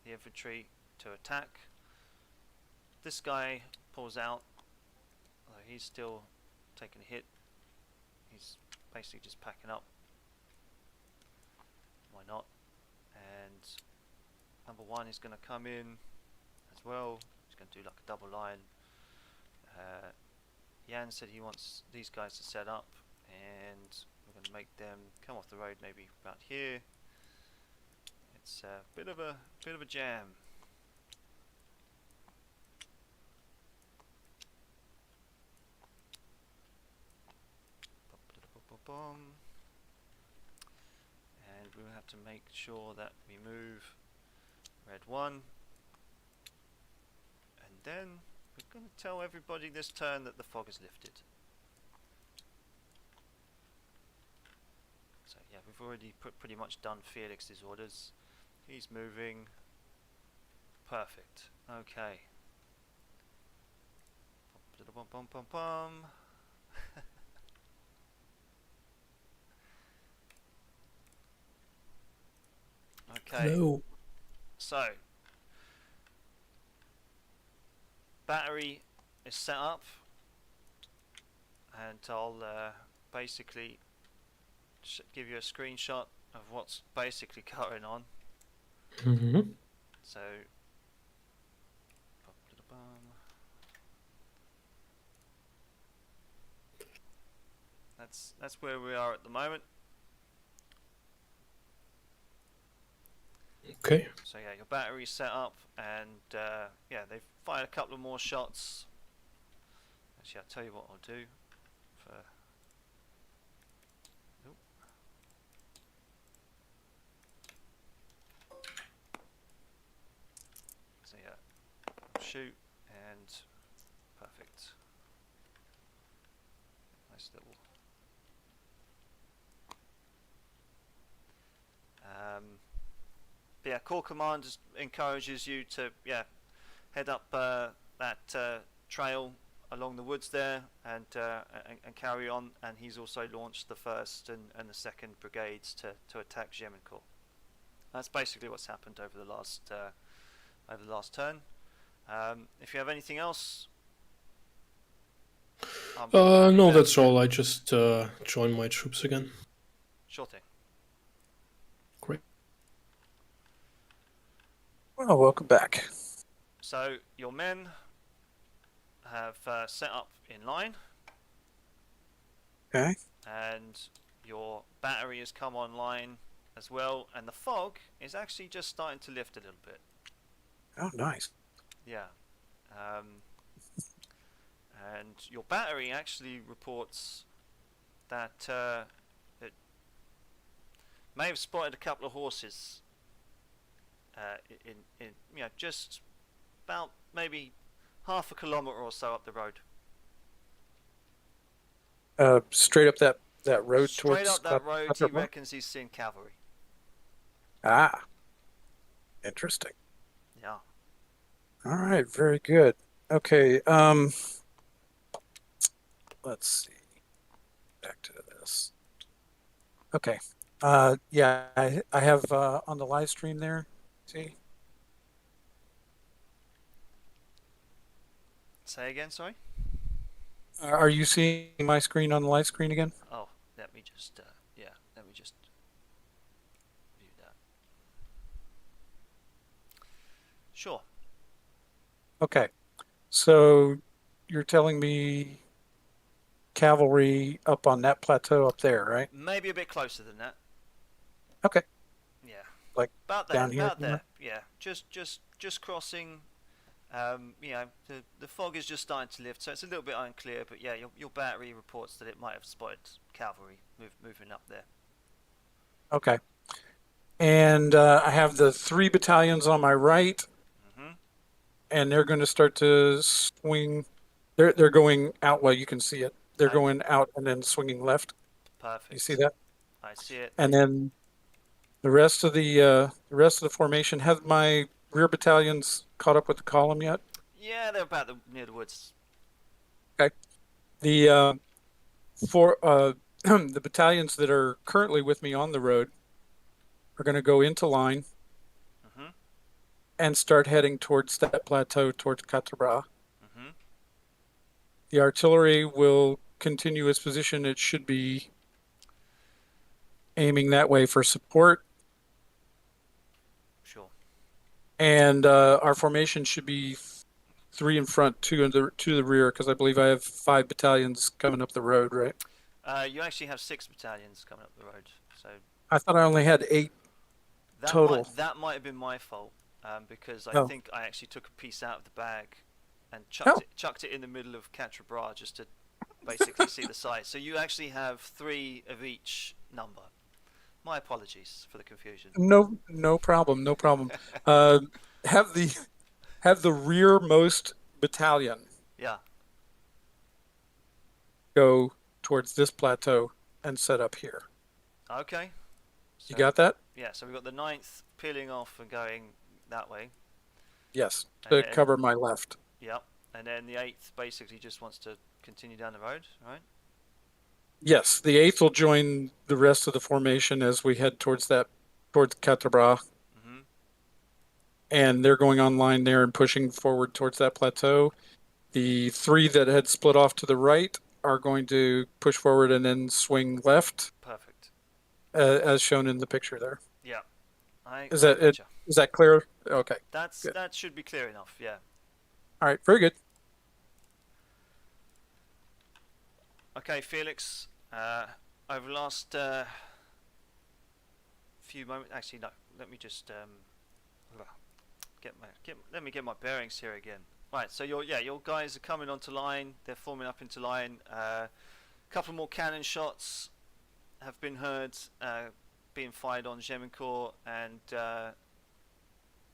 the infantry to attack. This guy pulls out. Although he's still taking a hit. He's basically just packing up. Why not? And number 1 is going to come in as well. He's going to do like a double line. Jan said he wants these guys to set up, and we're going to make them come off the road maybe about here. It's a bit of a jam. And we'll have to make sure that we move Red 1, and then we're going to tell everybody this turn that the fog is lifted. So yeah, we've already pretty much done Felix's orders. He's moving. Perfect. Okay. Bum bum bum bum. Okay. Hello. So battery is set up, and I'll basically give you a screenshot of what's basically going on. Mm-hmm. So that's where we are at the moment. Okay. So yeah, your battery's set up, and yeah, they've fired a couple of more shots. Actually, I'll tell you what I'll do for. Nope. So yeah, shoot, and perfect. Nice little. But yeah, Corps Command just encourages you to head up that trail along the woods there and carry on. And he's also launched the 1st and the 2nd brigades to attack Gemencourt. That's basically what's happened over the last turn. If you have anything else. No, that's all. I just joined my troops again. Sure thing. Great. Well, welcome back. So your men have set up in line. Okay. And your battery has come online as well, and the fog is actually just starting to lift a little bit. Oh, nice. Yeah. And your battery actually reports that it may have spotted a couple of horses in just about maybe half a kilometre or so up the road. Straight up that road Straight towards up that road, he Quatre Bras? reckons he's seen cavalry. Ah, interesting. Yeah. All right, very good. Okay, let's see. Back to this. Okay. Yeah, I have on the live stream there. See? Say again, sorry? Are you seeing my screen on the live screen again? Oh, let me just view that. Sure. Okay. So you're telling me cavalry up on that plateau up there, right? Maybe a bit closer than that. Okay. Yeah. Like about there, down here about there. somewhere? Yeah. Just crossing. The fog is just starting to lift, so it's a little bit unclear. But yeah, your battery reports that it might have spotted cavalry moving up there. Okay. And I have the 3 battalions on my right, and they're going to start to swing. They're going out. Well, you can see it. They're going out and then swinging left. Perfect. You see that? I see it. And then the rest of the formation. Have my rear battalions caught up with the column yet? Yeah, they're about near the woods. Okay. The the battalions that are currently with me on the road are going to go into line and start heading towards that plateau, towards Quatre Bras. The artillery will continue its position. It should be aiming that way for support. Sure. And our formation should be 3 in front, 2 in the rear, because I believe I have 5 battalions coming up the road, right? You actually have 6 battalions coming up the road. So I thought I only had 8 total. That might have been my fault, because I think I actually took a piece out of the bag and chucked it in the middle of Quatre Bras just to basically see the size. So you actually have 3 of each number. My apologies for the confusion. No problem. No problem. Have the rearmost battalion go towards this plateau and set up here. Okay. So, you got that? Yeah, so we've got the 9th peeling off and going that way. Yes, to cover my left. Yep, and then the 8th basically just wants to continue down the road, right? Yes, the 8th will join the rest of the formation as we head towards Quatre Bras. And they're going online there and pushing forward towards that plateau. The 3 that had split off to the right are going to push forward and then swing left. Perfect. As shown in the picture there. Yeah. Is that clear? Okay. That should be clear enough, yeah. All right, very good. Okay, Felix, over the last few moments, actually no, let me just let me get my bearings here again. Right, so your guys are coming onto line. They're forming up into line. A couple more cannon shots have been heard being fired on Gemencourt, and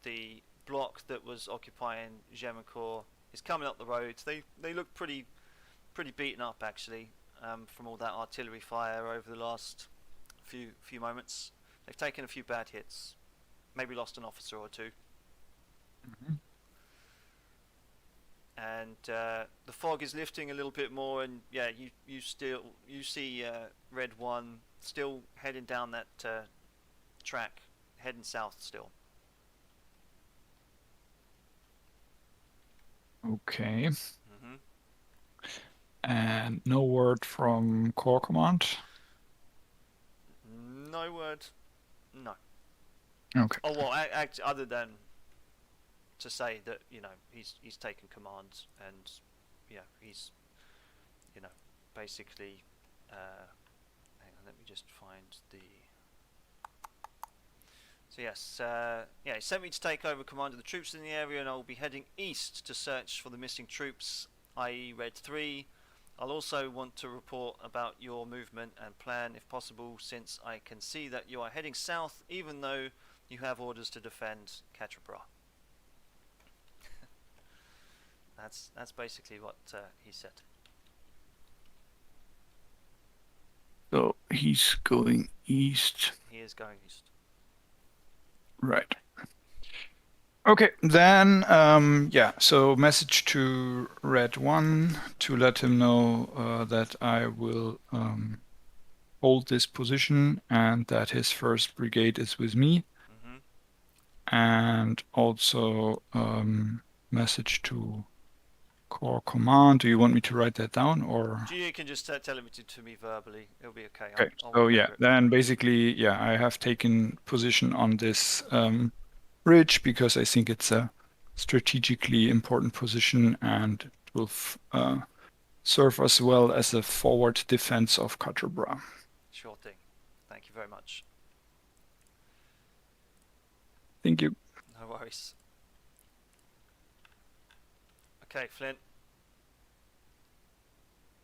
the block that was occupying Gemencourt is coming up the road. They look pretty beaten up actually. from all that artillery fire over the last few moments. They've taken a few bad hits, maybe lost an officer or two. And the fog is lifting a little bit more, and yeah, you see Red 1 still heading down that track, heading south still. Okay. And no word from Corps Command? No word. No. Okay. Oh well, other than to say that he's taken command, and he's basically hang on, let me just find the. So yes, he sent me to take over command of the troops in the area, and I'll be heading east to search for the missing troops, i.e. Red 3. I'll also want to report about your movement and plan if possible, since I can see that you are heading south, even though you have orders to defend Quatre Bras. That's basically what he said. So he's going east. He is going east. Right. Okay, then, so message to Red 1 to let him know that I will hold this position and that his 1st Brigade is with me. And also message to Corps Command. Do you want me to write that down, or? You can just tell him to me verbally. It'll be okay. Okay, so yeah, then basically, I have taken position on this ridge because I think it's a strategically important position, and it will serve us well as a forward defense of Quatre Bras. Sure thing. Thank you very much. Thank you. No worries. Okay, Flint.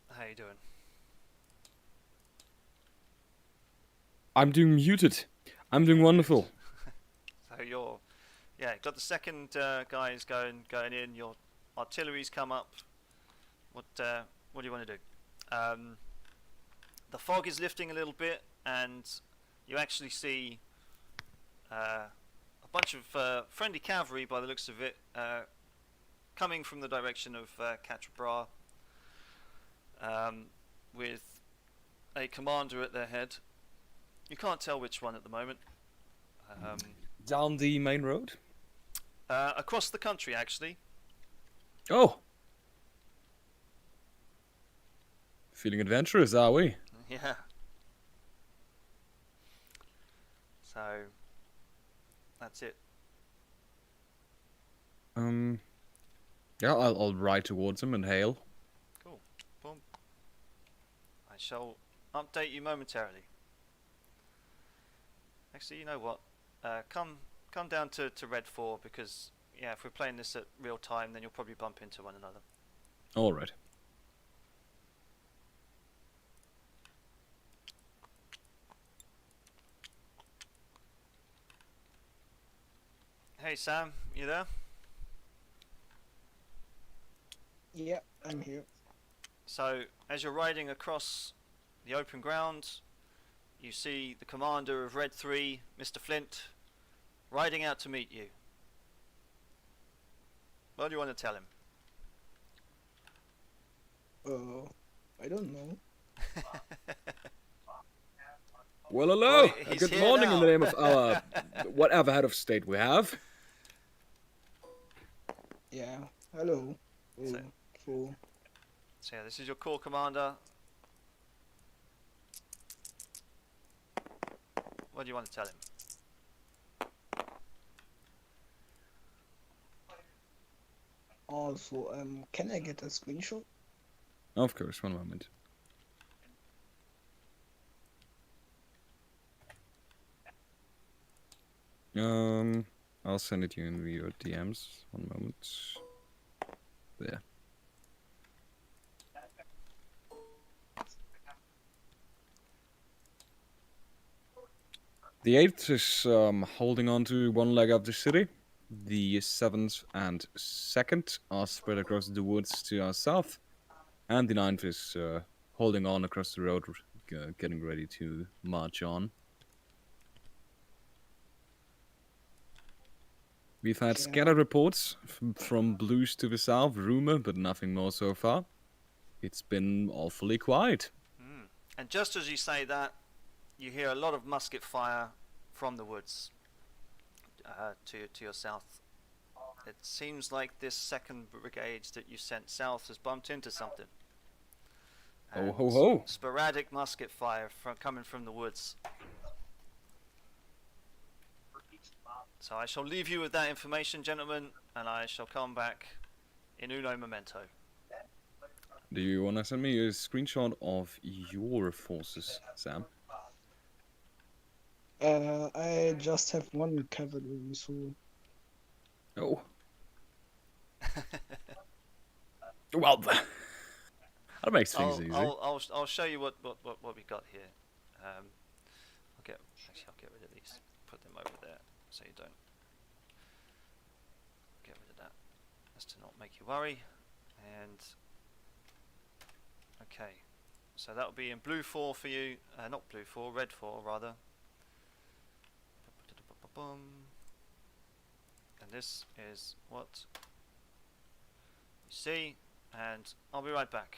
How you doing? I'm doing muted. I'm doing wonderful. So you're, got the second guys going in. Your artillery's come up. What do you want to do? The fog is lifting a little bit, and you actually see a bunch of friendly cavalry, by the looks of it, coming from the direction of Quatre Bras, with a commander at their head. You can't tell which one at the moment. Down the main road? Across the country, actually. Oh! Feeling adventurous, are we? Yeah. So, that's it. Yeah, I'll ride towards him and hail. Cool. Boom. I shall update you momentarily. Actually, you know what? Come down to Red 4, because if we're playing this at real time, then you'll probably bump into one another. All right. Hey Sam, you there? Yeah, I'm here. So, as you're riding across the open ground, you see the commander of Red 3, Mr. Flint, riding out to meet you. What do you want to tell him? I don't know. Well, hello. Well, he's Good here morning now. in the name of our whatever head of state we have. Yeah, hello. So yeah, this is your corps commander. What do you want to tell him? Also, can I get a screenshot? Of course, one moment. I'll send it to you in your DMs. One moment. There. The 8th is holding on to one leg of the city. The 7th and 2nd are spread across the woods to our south. And the 9th is holding on across the road, getting ready to march on. We've had Yeah. scattered reports from blues to the south, rumor, but nothing more so far. It's been awfully quiet. And just as you say that, you hear a lot of musket fire from the woods to your south. It seems like this second brigade that you sent south has bumped into something. Ho, ho, ho. Sporadic musket fire coming from the woods. So I shall leave you with that information, gentlemen, and I shall come back in uno momento. Do you want to send me a screenshot of your forces, Sam? I just have one cavalry, so Oh. Well, that makes things easy. I'll show you what we got here. I'll get rid of these. Put them over there so you don't get rid of that. Just to not make you worry. And okay, so that'll be in blue 4 for you. Not blue 4, red 4 rather. And this is what you see, and I'll be right back.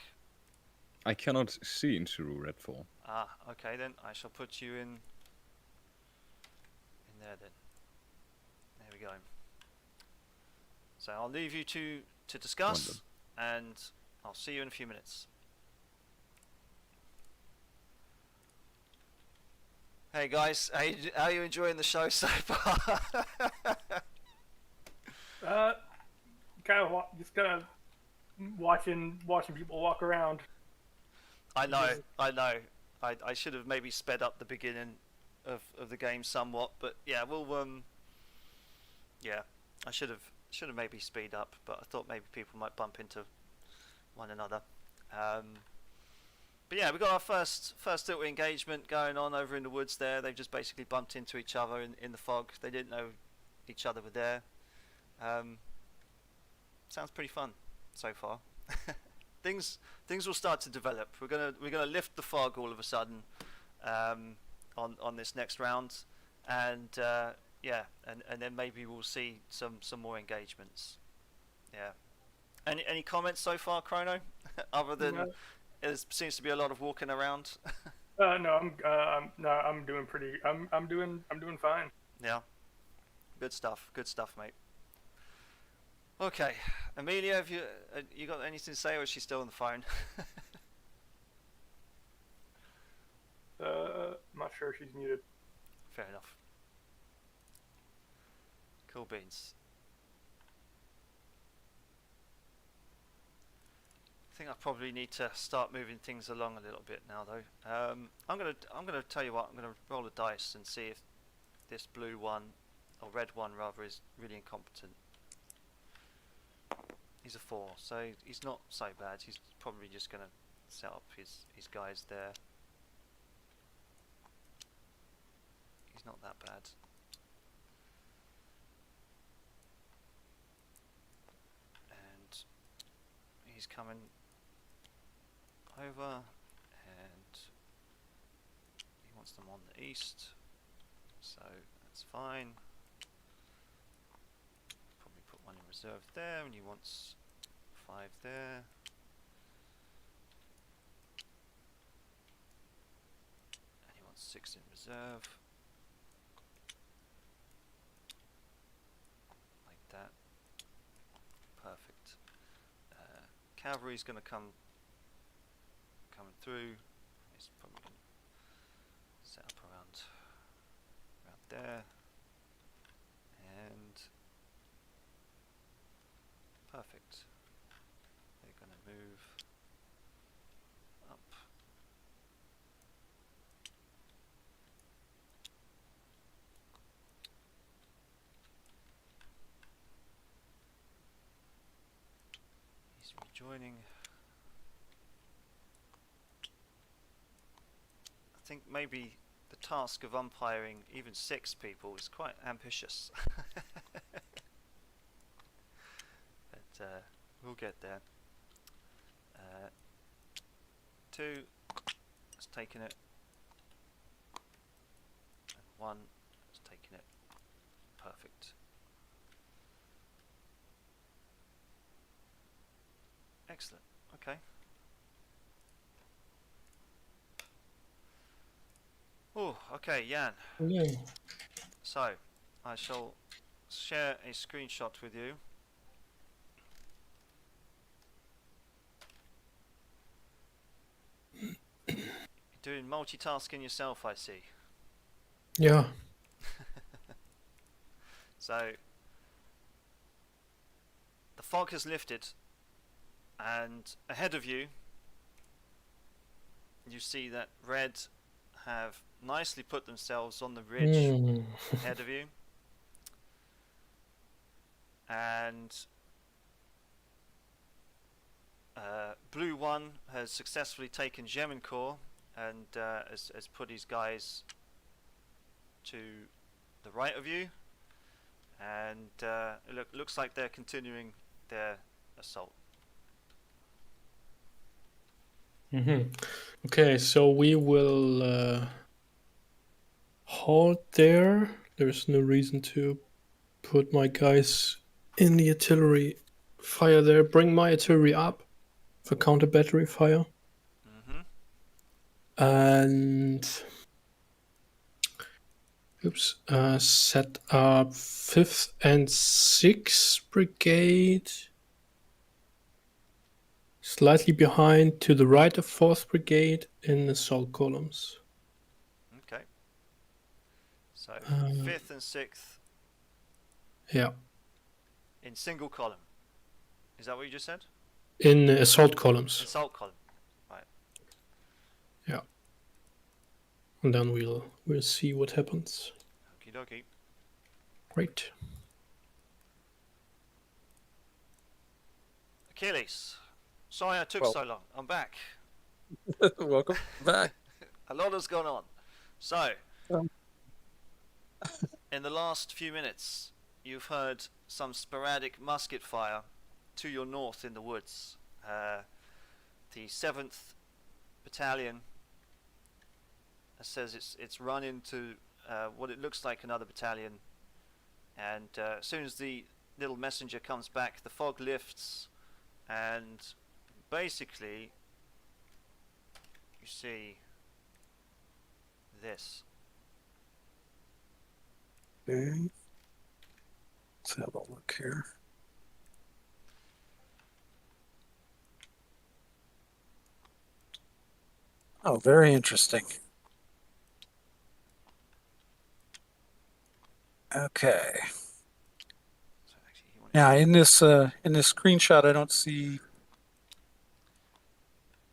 I cannot see into red 4. Ah, okay then, I shall put you in there then. There we go. So I'll leave you to discuss, and I'll see you in a few minutes. Hey guys, how are you enjoying the show so far? Just kind of watching people walk around. I know. I should have maybe sped up the beginning of the game somewhat, but yeah, we'll yeah, I should have maybe speed up, but I thought maybe people might bump into one another. But yeah, we got our first little engagement going on over in the woods there. They've just basically bumped into each other in the fog. They didn't know each other were there. Sounds pretty fun so far. Things will start to develop. We're gonna lift the fog all of a sudden on this next round, and yeah, and then maybe we'll see some more engagements. Yeah. Any comments so far, Chrono? Other than there seems to be a lot of walking around. No, I'm doing pretty. I'm doing fine. Yeah. Good stuff, mate. Okay, Amelia, have you got anything to say, or is she still on the phone? I'm not sure, she's muted. Fair enough. Cool beans. I think I probably need to start moving things along a little bit now, though. I'm gonna tell you what. I'm gonna roll a dice and see if this blue one, or red one rather, is really incompetent. He's a 4, so he's not so bad. He's probably just gonna set up his guys there. He's not that bad. And he's coming over, and he wants them on the east, so that's fine. Probably put one in reserve there, and he wants 5 there. And he wants 6 in reserve. Like that. Perfect. Cavalry's going to coming through. He's probably going to set up around there, and perfect. They're going to move up. He's rejoining. I think maybe the task of umpiring even 6 people is quite ambitious. But we'll get there. 2 has taken it. And 1 has taken it. Perfect. Excellent. Okay. Oh, okay, Jan. Yeah. So, I shall share a screenshot with you. You're doing multitasking yourself, I see. Yeah. So, the fog has lifted, and ahead of you, you see that red have nicely put themselves on the ridge ahead of you, and blue 1 has successfully taken Gemincourt and has put his guys to the right of you, and it looks like they're continuing their assault. Okay, so we will halt there. There's no reason to put my guys in the artillery fire there. Bring my artillery up for counter battery fire. And set up 5th and 6th Brigade. Slightly behind to the right of 4th Brigade in assault columns. Okay. So 5th and 6th. Yeah. In single column. Is that what you just said? In assault columns. Assault column. Right. Yeah. And then we'll see what happens. Okie dokie. Great. Achilles. Sorry I took so long. I'm back. Welcome back. A lot has gone on. So, in the last few minutes, you've heard some sporadic musket fire to your north in the woods. The 7th Battalion says it's run into what it looks like another battalion, and as soon as the little messenger comes back, the fog lifts, and basically you see this. Okay. Let's have a look here. Oh, very interesting. Okay. So actually, Now, in this screenshot, I don't see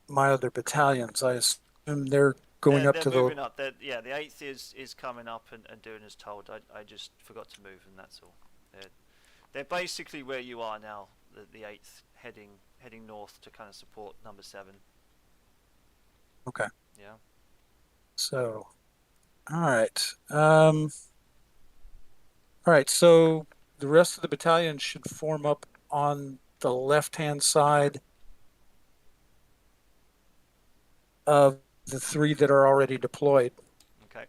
my other battalions. I assume they're going up to moving the. up. Yeah, the 8th is coming up and doing as told. I just forgot to move, and that's all. They're basically where you are now. The 8th heading north to kind of support number 7. Okay. Yeah. So, all right. All right. So the rest of the battalion should form up on the left-hand side of the 3 that are already deployed. Okay.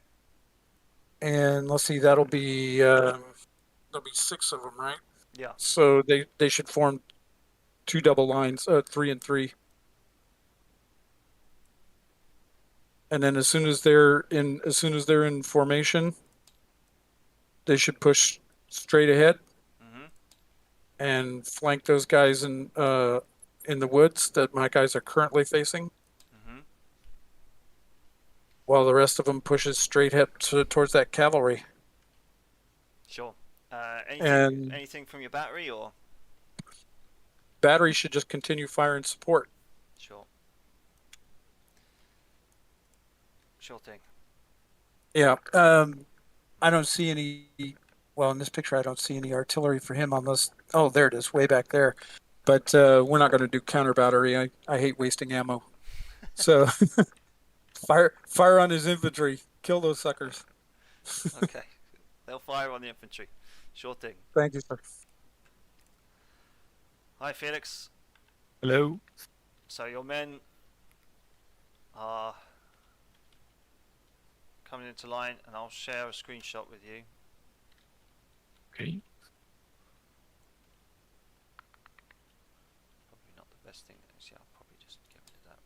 And let's see, there'll be 6 of them, right? Yeah. So they should form 2 double lines, 3 and 3. And then as soon as they're in formation, they should push straight ahead and flank those guys in the woods that my guys are currently facing. While the rest of them pushes straight ahead towards that cavalry. Sure. And anything from your battery or? Battery should just continue firing support. Sure. Sure thing. Yeah. I don't see any. Well, in this picture, I don't see any artillery for him unless. Oh, there it is, way back there. But we're not going to do counter battery. I hate wasting ammo. So fire on his infantry. Kill those suckers. Okay. They'll fire on the infantry. Sure thing. Thank you, sir. Hi, Felix. Hello. So your men coming into line, and I'll share a screenshot with you. Okay. Probably not the best thing. Actually, I'll probably just get rid of that.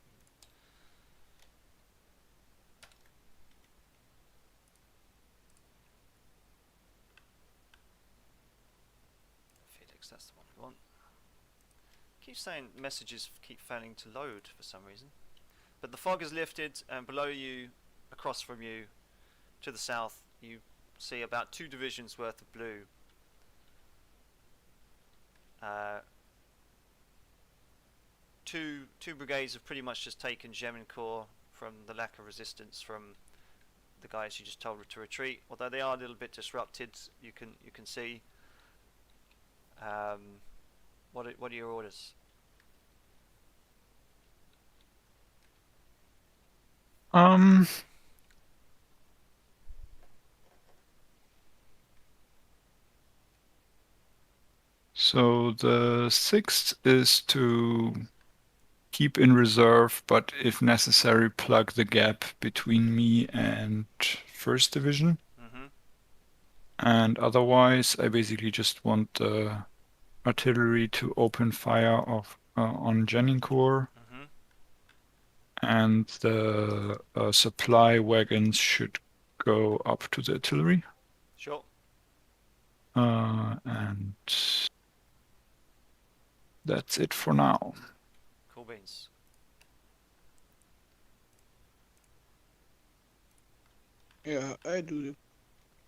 Felix, that's the one we want. Keep saying messages keep failing to load for some reason. But the fog is lifted, and below you, across from you, to the south, you see about 2 divisions worth of blue. Two brigades have pretty much just taken Gemincourt from the lack of resistance from the guys you just told to retreat. Although they are a little bit disrupted, you can see. What are your orders? So the 6th is to keep in reserve, but if necessary, plug the gap between me and 1st Division. Mm-hmm. And otherwise, I basically just want the artillery to open fire on Gemincourt. Mm-hmm. And the supply wagons should go up to the artillery. Sure. And that's it for now. Cool beans. Yeah, I do.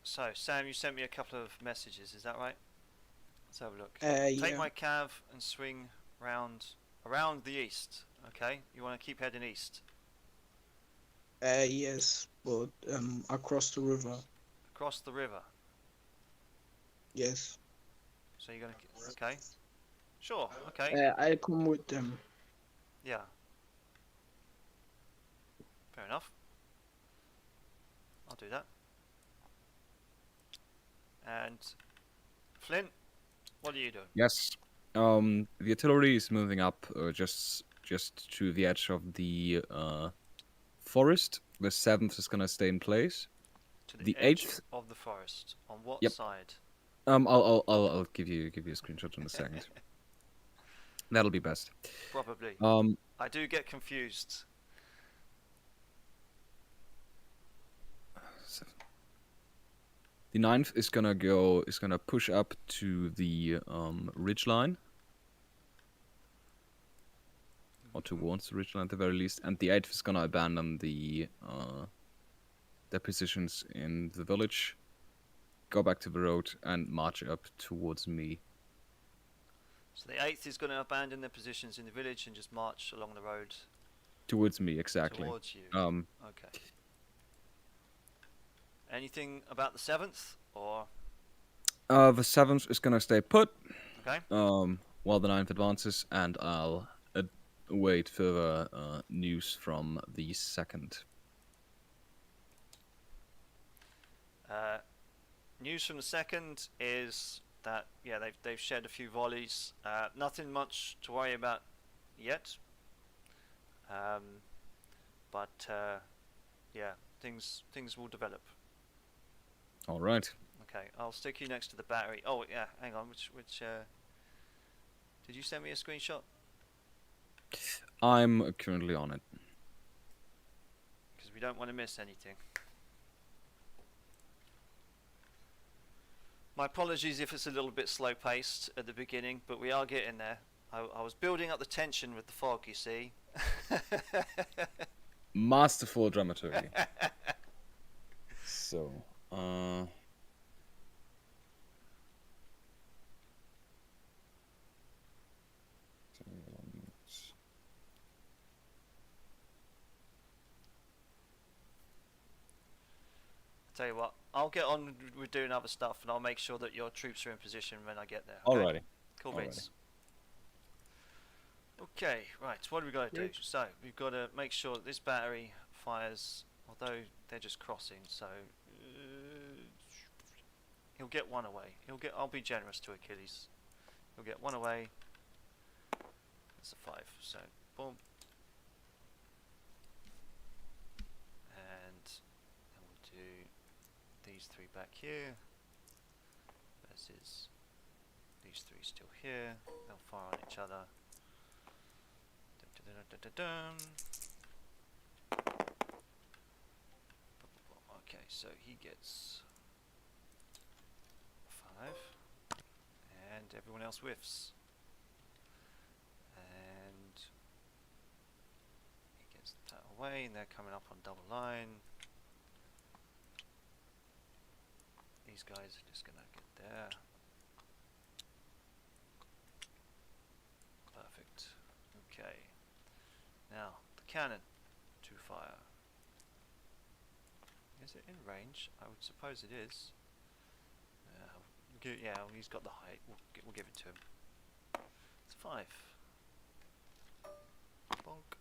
So, Sam, you sent me a couple of messages, is that right? Let's have a look. Yeah. Take my cav and swing around the east, okay? You want to keep heading east. Yes, but across the river. Across the river. Yes. So you're gonna, okay. Sure, okay. I come with them. Yeah. Fair enough. I'll do that. And Flint, what are you doing? Yes. The artillery is moving up just to the edge of the forest. The 7th is gonna stay in place. To the The edge 8th of the forest. On what Yep. side? I'll give you a screenshot in a second. That'll be best. Probably. I do get confused. The 9th is gonna push up to the ridge line. Or towards the ridge line at the very least. And the 8th is gonna abandon their positions in the village, go back to the road and march up towards me. So the 8th is going to abandon their positions in the village and just march along the road Towards me, exactly. towards you. Okay. Anything about the 7th, or? The 7th is gonna stay put. Okay. While the 9th advances, and I'll await further news from the 2nd. News from the 2nd is that they've shed a few volleys. Nothing much to worry about yet. But things will develop. All right. Okay, I'll stick you next to the battery. Oh yeah, hang on. Which did you send me a screenshot? I'm currently on it. Because we don't want to miss anything. My apologies if it's a little bit slow paced at the beginning, but we are getting there. I was building up the tension with the fog, you see. Masterful dramaturgy. So, Tell you what, I'll get on with doing other stuff, and I'll make sure that your troops are in position when I get there. Okay? alrighty. Cool beans. Okay, right. What do we got to do? So we've got to make sure that this battery fires. Although they're just crossing, so he'll get one away. I'll be generous to Achilles. He'll get one away. That's a 5. So boom. And then we'll do these three back here. Versus these three still here. They'll fire on each other. Okay, so he gets 5, and everyone else whiffs. And he gets that away, and they're coming up on double line. These guys are just gonna get there. Perfect. Okay. Now, the cannon to fire. Is it in range? I would suppose it is. Yeah, he's got the height. We'll give it to him. It's 5. Bonk.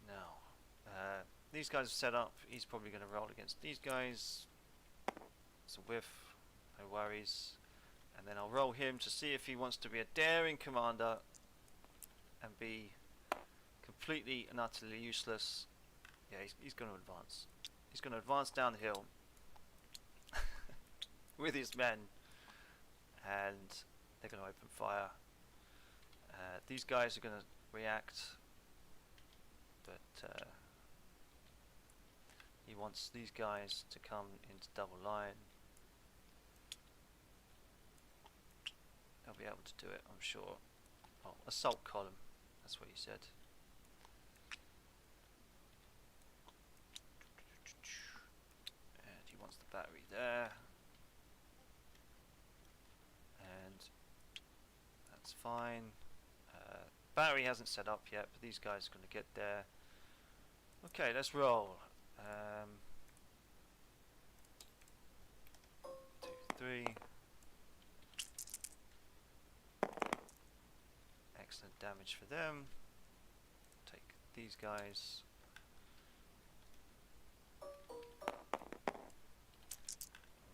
Now, these guys are set up. He's probably going to roll against these guys. It's a whiff. No worries. And then I'll roll him to see if he wants to be a daring commander and be completely and utterly useless. Yeah, he's going to advance. He's going to advance down the hill with his men, and they're going to open fire. These guys are going to react, but he wants these guys to come into double line. They'll be able to do it, I'm sure. Oh, assault column, that's what he said. And he wants the battery there. And that's fine. Battery hasn't set up yet, but these guys are going to get there. Okay, let's roll. 2, 3. Excellent damage for them. Take these guys.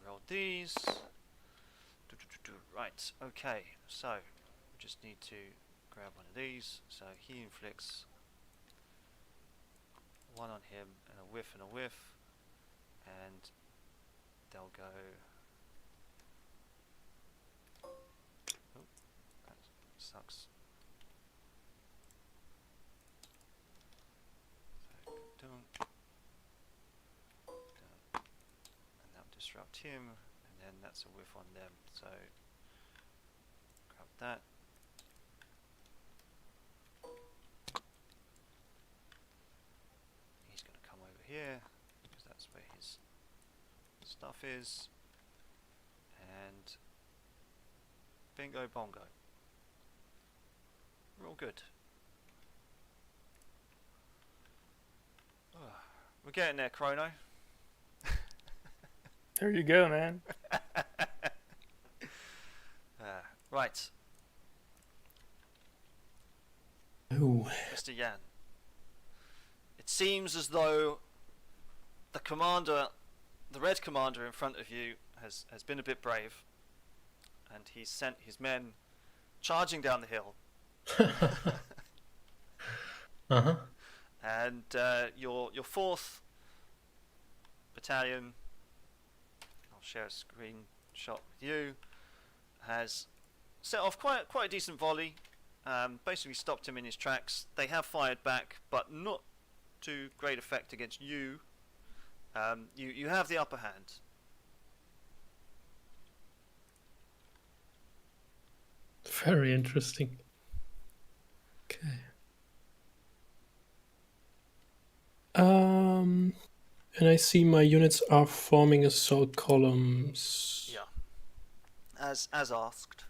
Roll these. Right, okay, so we just need to grab one of these. So he inflicts 1 on him, and a whiff, and they'll go. Oh, that sucks. So dun, and that'll disrupt him, and then that's a whiff on them. So grab that. He's going to come over here because that's where his stuff is, and bingo bongo. We're all good. We're getting there, Chrono. There you go, man. Right. Ooh. Mr. Yan. It seems as though the commander, the red commander in front of you, has been a bit brave, and he's sent his men charging down the hill. Uh-huh. And your 4th battalion, I'll share a screenshot with you, has set off quite a decent volley. Basically stopped him in his tracks. They have fired back, but not to great effect against you. You have the upper hand. Very interesting. Okay. And I see my units are forming assault columns. Yeah. As asked.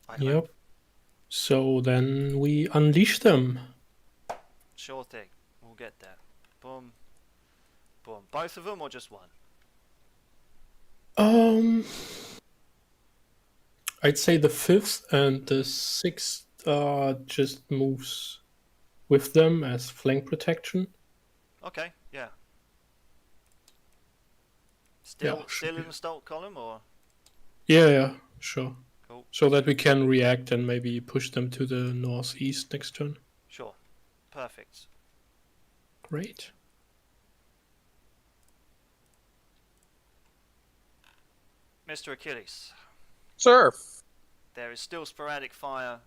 I Yep. hope. So then we unleash them. Sure thing. We'll get there. Boom. Boom. Both of them or just one? I'd say the 5th and the 6th just moves with them as flank protection. Okay, yeah. Still Yeah, should in be. the assault column, or? Yeah, sure. Cool. So that we can react and maybe push them to the northeast next turn. Sure. Perfect. Great. Mr. Achilles, Sir. there is still sporadic fire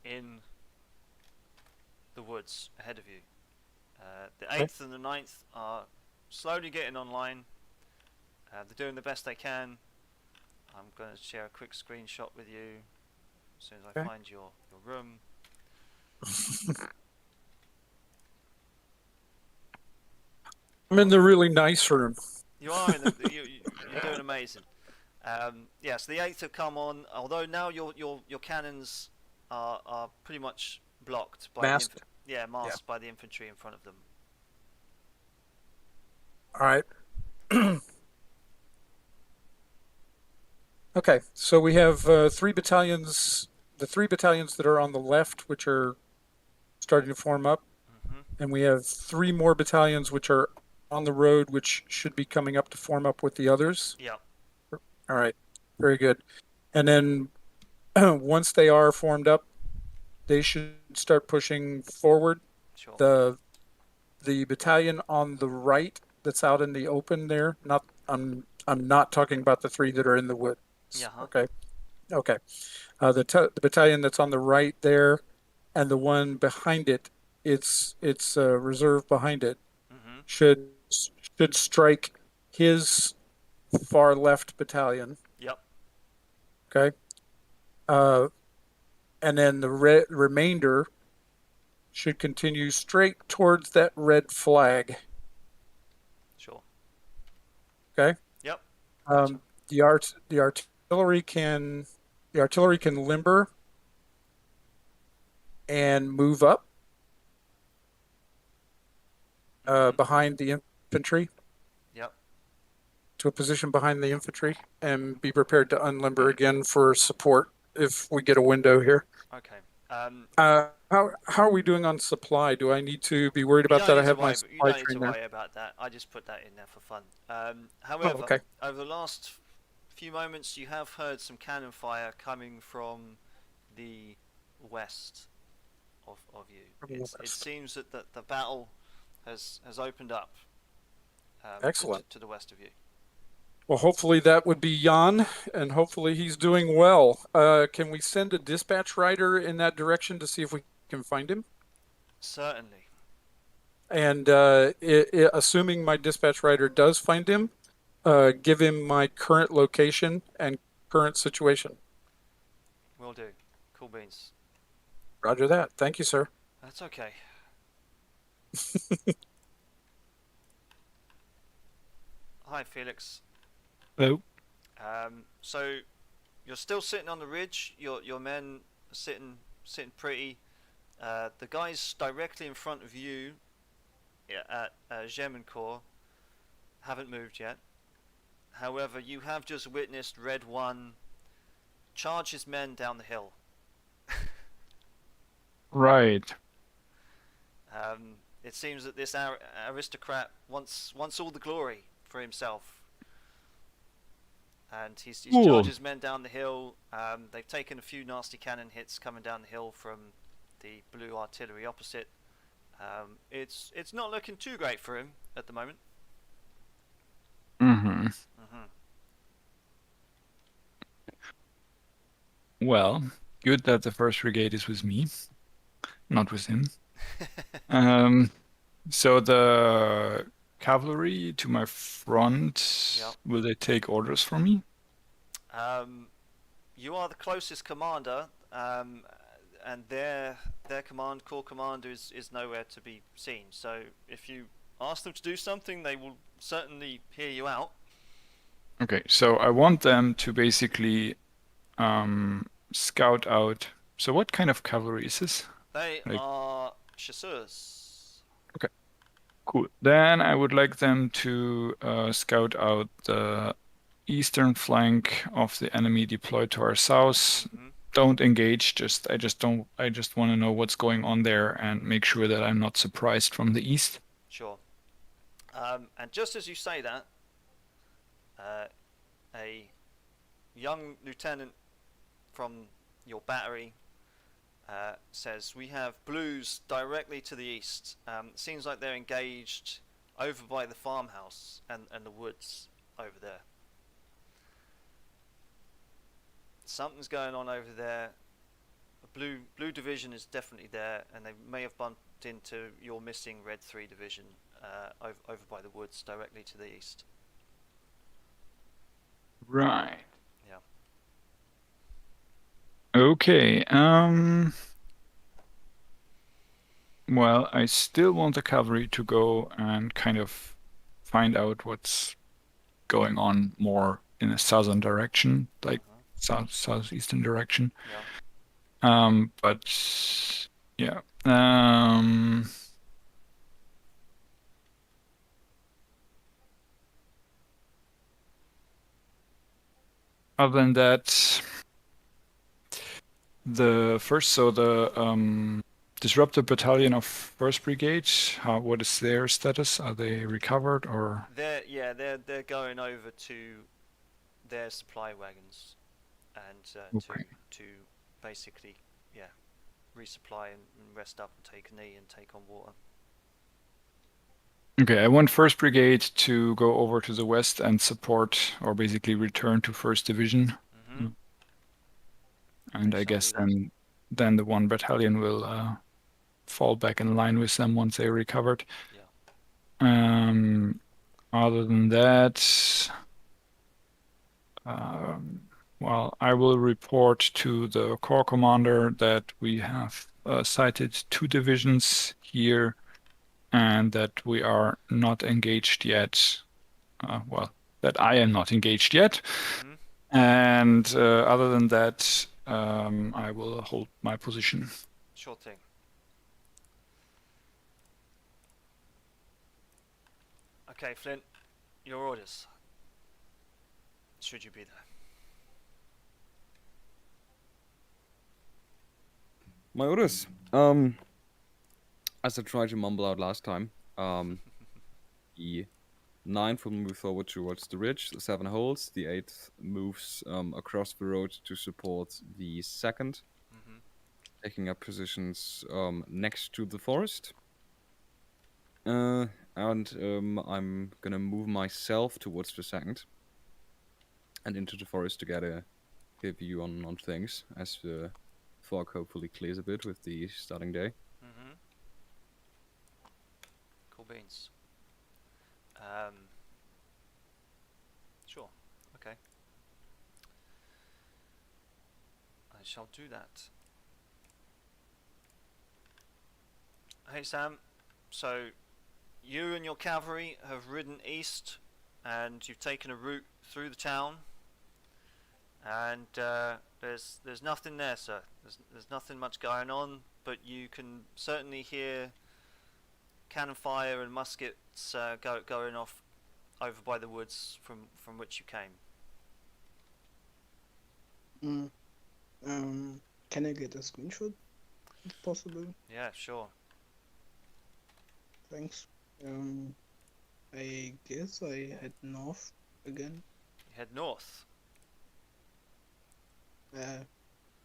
in the woods ahead of you. The 8th and the 9th are slowly getting online. They're doing the best they can. I'm going to share a quick screenshot with you as soon as I find your room. I'm in the really nice room. You are in the, you're doing amazing. Yes, the 8th have come on. Although now your cannons are pretty much blocked by Masked? masked by the infantry in front of them. All right. Okay, so we have 3 battalions. The 3 battalions that are on the left, which are starting to form up, and we have 3 more battalions which are on the road, which should be coming up to form up with the others. Yeah. All right, very good. And then once they are formed up, they should start pushing forward. Sure. The battalion on the right that's out in the open there. I'm not talking about the 3 that are in the woods. Yeah. Okay. The battalion that's on the right there, and the one behind it, it's reserve behind it, should strike his far left battalion. Yep. Okay. And then the remainder should continue straight towards that red flag. Sure. Okay. Yep. The artillery can limber and move up behind the infantry. Yep. To a position behind the infantry, and be prepared to unlimber again for support if we get a window here. Okay. How are we doing on supply? Do I need to be worried about that? I have my supply You don't need train to there. worry about that. I just put that in there for fun. However, over the last few moments, you have heard some cannon fire coming from the west of you. It seems that the battle has opened up. Excellent. To the west of you. Well, hopefully that would be Jan, and hopefully he's doing well. Can we send a dispatch rider in that direction to see if we can find him? Certainly. And assuming my dispatch rider does find him, give him my current location and current situation. Will do. Cool beans. Roger that. Thank you, sir. That's okay. Hi, Felix. Hello. So you're still sitting on the ridge. Your men are sitting pretty. The guys directly in front of you at Gemencourt haven't moved yet. However, you have just witnessed Red 1 charge his men down the hill. Right. It seems that this aristocrat wants all the glory for himself. And he's charged his men down the hill. They've taken a few nasty cannon hits coming down the hill from the blue artillery opposite. It's not looking too great for him at the moment. Well, good that the first brigade is with me, not with him. So the cavalry to my front, will they take orders from me? You are the closest commander, and their corps commander is nowhere to be seen. So if you ask them to do something, they will certainly hear you out. Okay, so I want them to basically scout out. So what kind of cavalry is this? They are chasseurs. Okay, cool. Then I would like them to scout out the eastern flank of the enemy deployed to our south. Don't engage. I just want to know what's going on there and make sure that I'm not surprised from the east. Sure. And just as you say that, a young lieutenant from your battery says, "We have blues directly to the east. Seems like they're engaged over by the farmhouse and the woods over there." something's going on over there. The blue division is definitely there, and they may have bumped into your missing red 3 division over by the woods directly to the east. Right. Yeah. Okay. Well, I still want the cavalry to go and kind of find out what's going on more in a southern direction, like southeastern direction. Yeah. But yeah. Other than that, the disruptor battalion of 1st Brigade, what is their status? Are they recovered or? They're going over to their supply wagons and Okay. to basically resupply and rest up and take a knee and take on water. Okay, I want 1st Brigade to go over to the west and support, or basically return to 1st Division. Mm-hmm. And They I shall guess do that. then the 1 battalion will fall back in line with them once they're recovered. Yeah. Other than that, well, I will report to the corps commander that we have sighted 2 divisions here and that we are not engaged yet. Well, that I am not engaged yet. Mm-hmm. And other than that, I will hold my position. Sure thing. Okay, Flint, your orders. Should you be there? My orders. As I tried to mumble out last time, the 9th will move forward towards the ridge, the 7 holds, the 8th moves across the road to support the 2nd, Mm-hmm. taking up positions next to the forest. And I'm gonna move myself towards the 2nd and into the forest to get a view on things as the fog hopefully clears a bit with the starting day. Mm-hmm. Cool beans. Sure. Okay. I shall do that. Hey Sam, so you and your cavalry have ridden east and you've taken a route through the town, and there's nothing there, sir. There's nothing much going on, but you can certainly hear cannon fire and muskets going off over by the woods from which you came. Can I get a screenshot if possible? Yeah, sure. Thanks. I guess I head north again. You head north.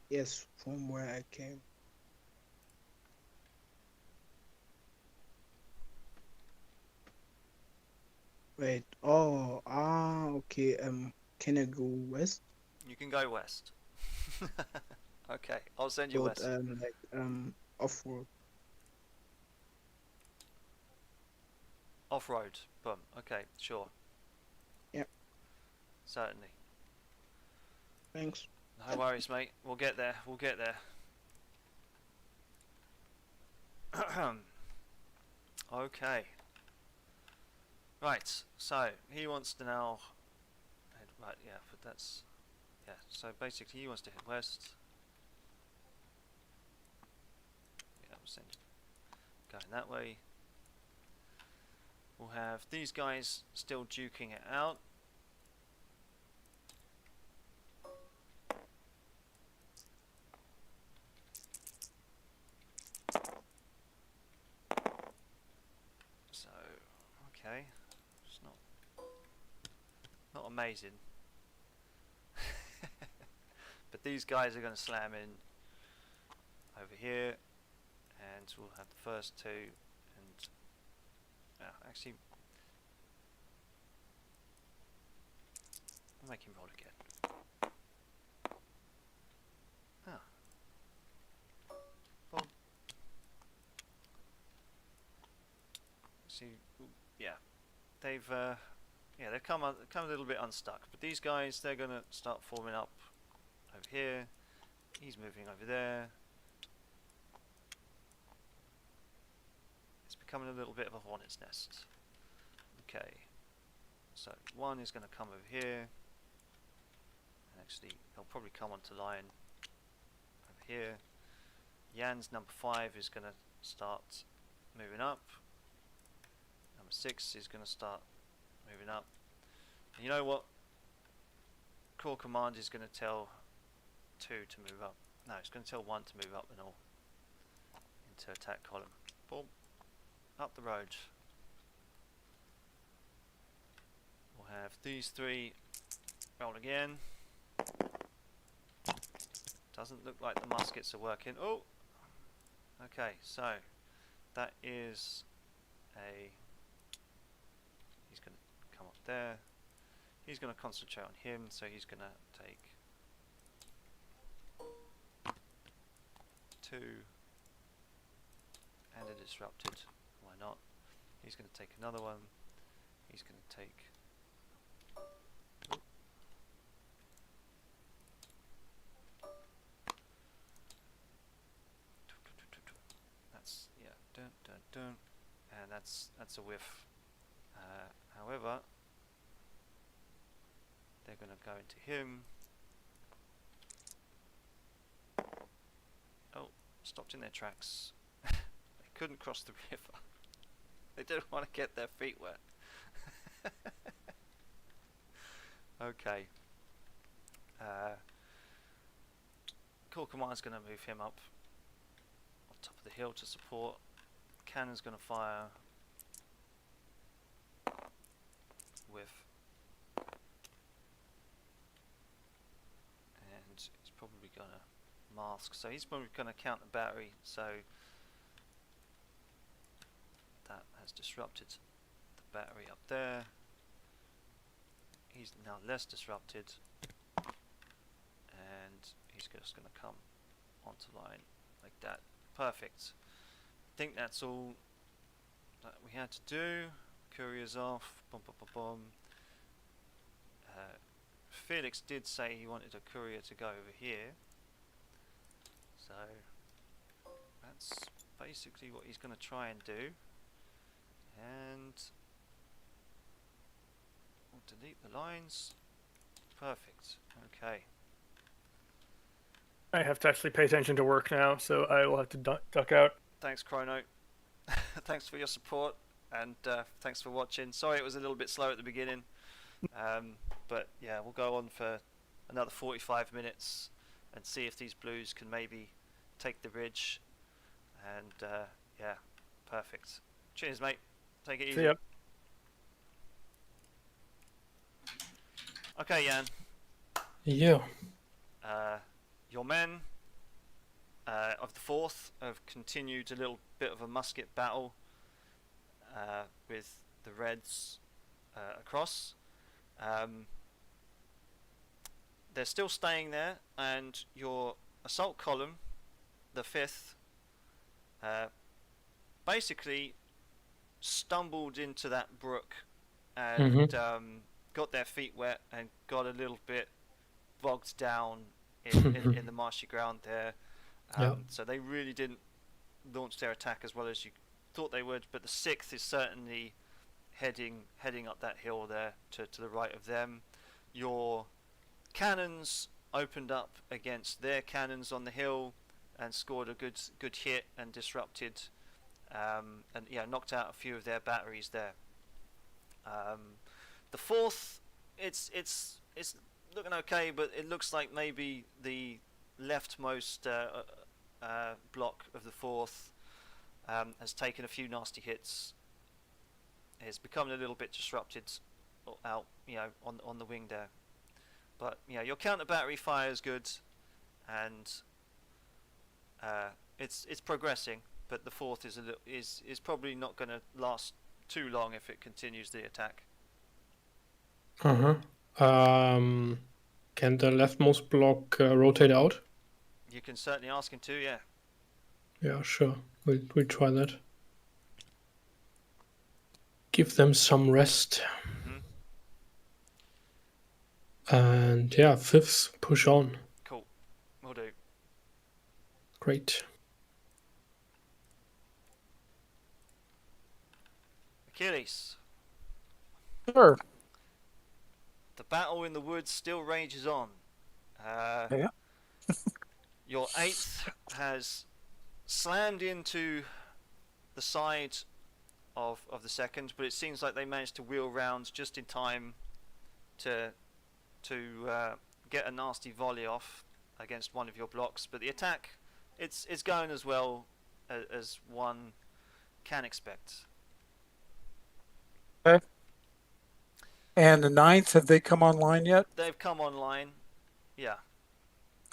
Yes, from where I came. Wait, okay, can I go west? You can go west. Okay, I'll send you west. Off-road. Off-road, boom. Okay, sure. Yep. Certainly. Thanks. No worries, mate. We'll get there. We'll get there. Okay. Right, so he wants to now head right, yeah, but that's so basically he wants to head west. Yeah, we'll send going that way. We'll have these guys still duking it out. So, okay, it's not amazing, but these guys are going to slam in over here, and we'll have the first 2, and actually, I'll make him roll again. see, yeah, they've come a little bit unstuck. But these guys, they're gonna start forming up over here. He's moving over there. It's becoming a little bit of a hornet's nest. Okay, so one is going to come over here. Actually, they'll probably come onto line over here. Jan's number 5 is going to start moving up. Number 6 is going to start moving up. And you know what? Core command is going to tell 2 to move up. No, it's going to tell 1 to move up and all into attack column. Boom. Up the road. We'll have these 3 roll again. Doesn't look like the muskets are working. Oh! Okay, so that is a... He's going to come up there. He's going to concentrate on him, so he's going to take 2 and a disrupted. Why not? He's going to take another one. He's going to take... That's, yeah, dun dun dun, and that's a whiff. However, they're going to go into him. Oh, stopped in their tracks. They couldn't cross the river. They didn't want to get their feet wet. Okay. Core Command's going to move him up on top of the hill to support. Cannon's going to fire with, and he's probably going to mask. So he's probably going to count the battery. So that has disrupted the battery up there. He's now less disrupted, and he's just going to come onto line like that. Perfect. I think that's all that we had to do. Courier's off. Boom, boom, boom, boom. Felix did say he wanted a courier to go over here, so that's basically what he's going to try and do. And we'll delete the lines. Perfect. Okay. I have to actually pay attention to work now, so I will have to duck out. Thanks, Chrono. Thanks for your support, and thanks for watching. Sorry it was a little bit slow at the beginning, but yeah, we'll go on for another 45 minutes and see if these blues can maybe take the ridge. And yeah, perfect. Cheers, mate. Take it easy. See ya. Okay, Jan. Yeah. Your men of the 4th have continued a little bit of a musket battle with the Reds across. They're still staying there, and your assault column, the 5th, basically stumbled into that brook and got their feet wet and got a little bit bogged down in the marshy ground there. So they really didn't launch their attack as well as you thought they would, but the 6th is certainly heading up that hill there to the right of them. Your cannons opened up against their cannons on the hill and scored a good hit and disrupted and yeah, knocked out a few of their batteries there. The 4th, it's looking okay, but it looks like maybe the leftmost block of the 4th has taken a few nasty hits. It's become a little bit disrupted out, you know, on the wing there. But yeah, your counter battery fire is good, and it's progressing. But the 4th is probably not going to last too long if it continues the attack. Can the leftmost block rotate out? You can certainly ask him to, yeah. Yeah, sure. We'll try that. give them some rest. And yeah, 5th, push on. Cool. Will do. Great. Achilles. Sure. The battle in the woods still rages on. Yeah. Your 8th has slammed into the side of the 2nd, but it seems like they managed to wheel round just in time to get a nasty volley off against one of your blocks. But the attack, it's going as well as one can expect. Okay. And the 9th, have they come online yet? They've come online. Yeah.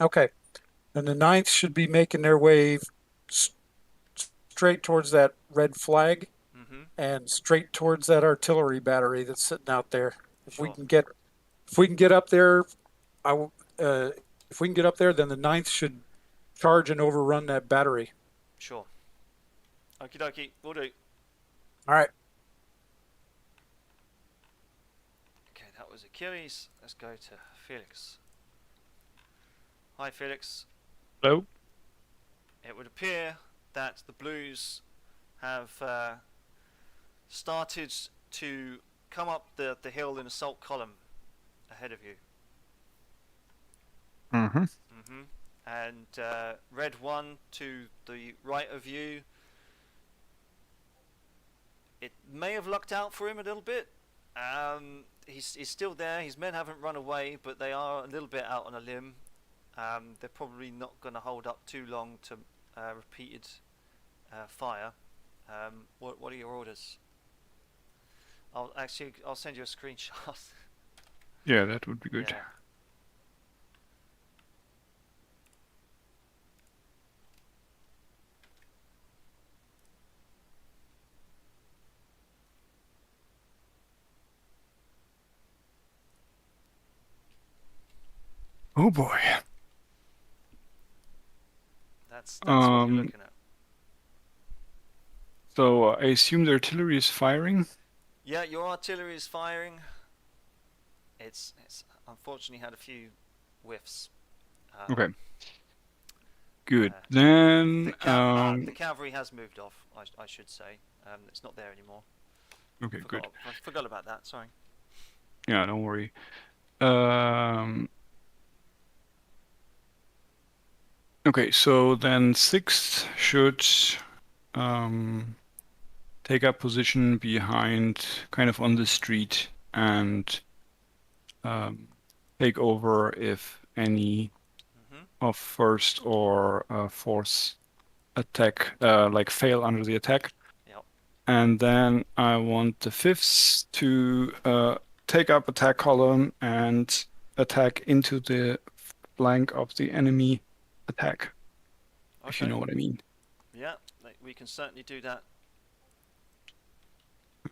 Okay. And the 9th should be making their way straight towards that red flag and straight towards that artillery battery that's sitting out there. If we can get up there, if we can get up there, then the 9th should charge and overrun that battery. Sure. Okie dokie, will do. All right. Okay, that was Achilles. Let's go to Felix. Hi, Felix. Hello. It would appear that the Blues have started to come up the hill in assault column ahead of you. And Red 1 to the right of you. It may have lucked out for him a little bit. He's still there. His men haven't run away, but they are a little bit out on a limb. They're probably not going to hold up too long to repeated fire. What are your orders? I'll send you a screenshot. Yeah, that would be good. Yeah. Oh boy. That's what you're looking at. So I assume the artillery is firing? Yeah, your artillery is firing. It's unfortunately had a few whiffs. Okay. Good. Then the cavalry has moved off. I should say. It's not there anymore. Okay, good. I forgot about that. Sorry. Yeah, don't worry. Okay, so then 6th should take up position behind, kind of on the street, and take over if any of 1st or 4th attack fail under the attack. Yep. And then I want the 5th to take up attack column and attack into the flank of the enemy attack. Okay. If you know what I mean. Yeah, we can certainly do that.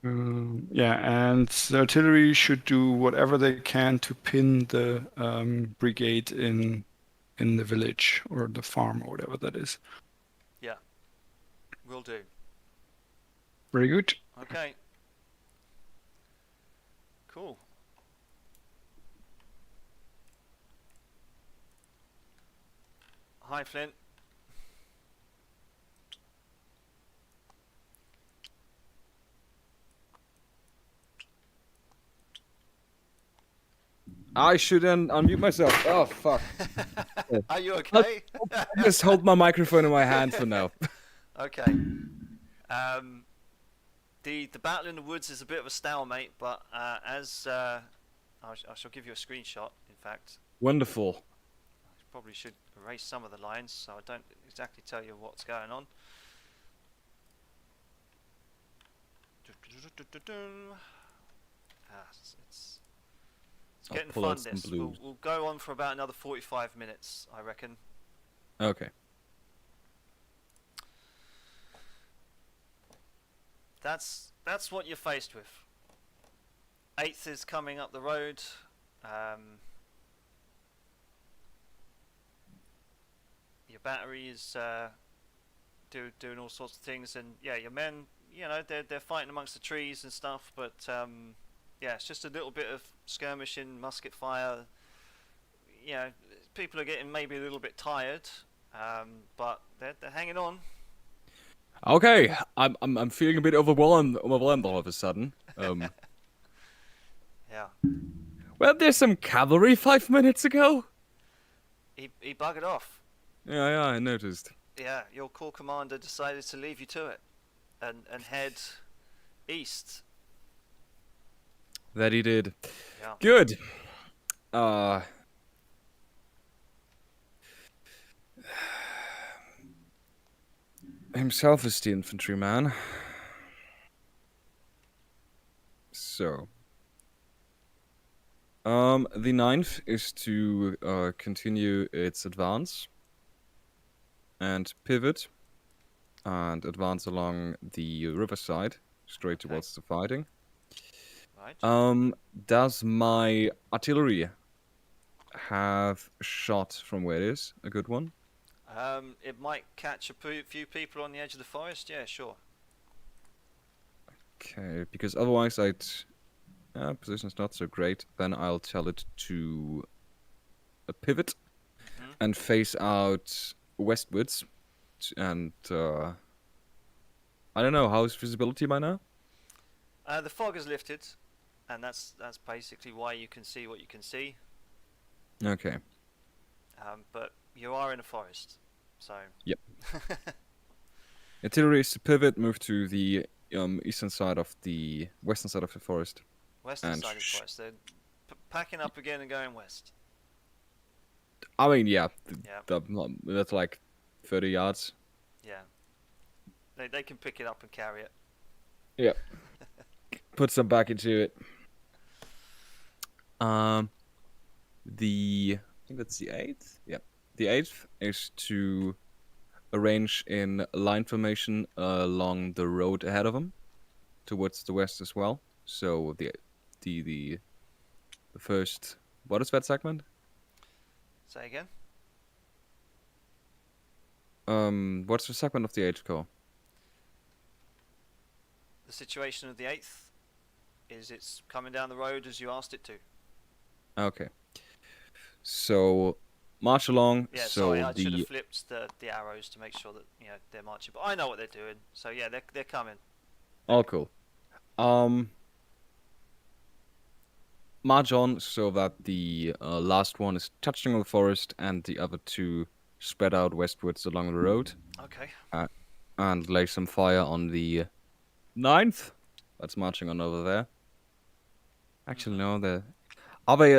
Yeah, and the artillery should do whatever they can to pin the brigade in the village or the farm or whatever that is. Yeah, will do. Very good. Okay. Cool. Hi, Flint. I shouldn't unmute myself. Oh, fuck. Are you okay? Just hold my microphone in my hand for now. Okay. The battle in the woods is a bit of a stalemate, but I shall give you a screenshot. In fact, Wonderful. I probably should erase some of the lines so I don't exactly tell you what's going on. It's getting fun. This we'll go on for about another 45 minutes, I reckon. Okay. That's what you're faced with. 8th is coming up the road. Your battery is doing all sorts of things, and yeah, your men, you know, they're fighting amongst the trees and stuff, but yeah, it's just a little bit of skirmishing, musket fire. You know, people are getting maybe a little bit tired, but they're hanging on. Okay, I'm feeling a bit overwhelmed all of a sudden. Yeah. Well, there's some cavalry 5 minutes ago. He buggered off. Yeah, I noticed. Yeah, your corps commander decided to leave you to it, and head east. That he did. Yeah. Good. Himself is the infantryman. So. The 9th is to continue its advance and pivot and advance along the riverside straight towards the fighting. Right. Does my artillery have a shot from where it is? A good one? It might catch a few people on the edge of the forest. Yeah, sure. Okay, because otherwise position's not so great. Then I'll tell it to pivot and face out westwards. And I don't know, how's visibility by now? The fog is lifted, and that's basically why you can see what you can see. Okay. But you are in a forest, so. Yep. Artillery is to pivot, move to the western side of the forest. Western side of the forest. They're packing up again and going west. I mean, yeah. Yeah. That's like 30 yards. Yeah. They can pick it up and carry it. Yeah. Put some back into it. I think that's the 8th. Yeah. The 8th is to arrange in line formation along the road ahead of them, towards the west as well. So the first, what is that segment? Say again. What's the segment of the 8th Corps? The situation of the 8th is it's coming down the road as you asked it to. Okay. So march along. Yeah, so sorry, I should have flipped the arrows to make sure that they're marching. But I know what they're doing. So yeah, they're coming. All cool. March on so that the last one is touching on the forest and the other two spread out westwards along the road. Okay. And lay some fire on the 9th. That's marching on over there. Actually, no, are they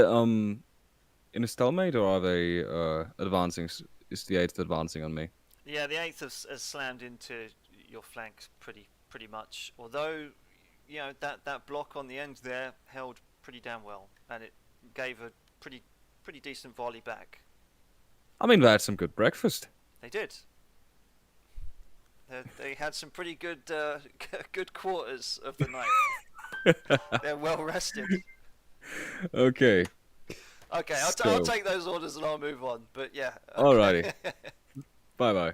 in a stalemate or are they advancing? Is the 8th advancing on me? Yeah, the 8th has slammed into your flank pretty much. Although, that block on the end there held pretty damn well, and it gave a pretty decent volley back. I mean, they had some good breakfast. They did. They had some pretty good good quarters of the night. They're well rested. Okay. Okay, I'll take those orders and I'll move on. But yeah. Okay. Alrighty. Bye.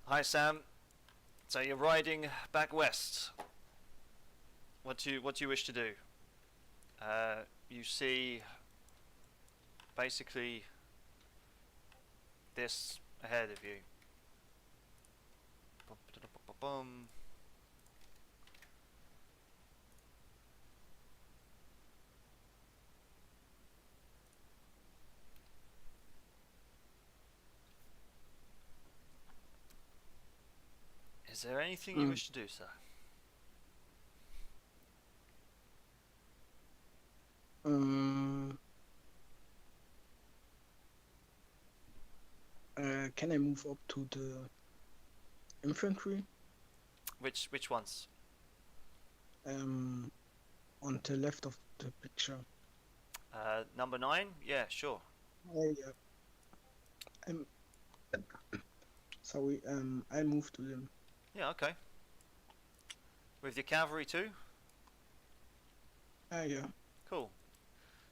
Hi Sam. So you're riding back west. What do you wish to do? You see basically this ahead of you. Is there anything you wish to do, sir? Can I move up to the infantry? Which ones? On the left of the picture. Number 9? Yeah, sure. Yeah. Sorry. I move to them. Yeah, okay. With your cavalry too? Yeah. Cool.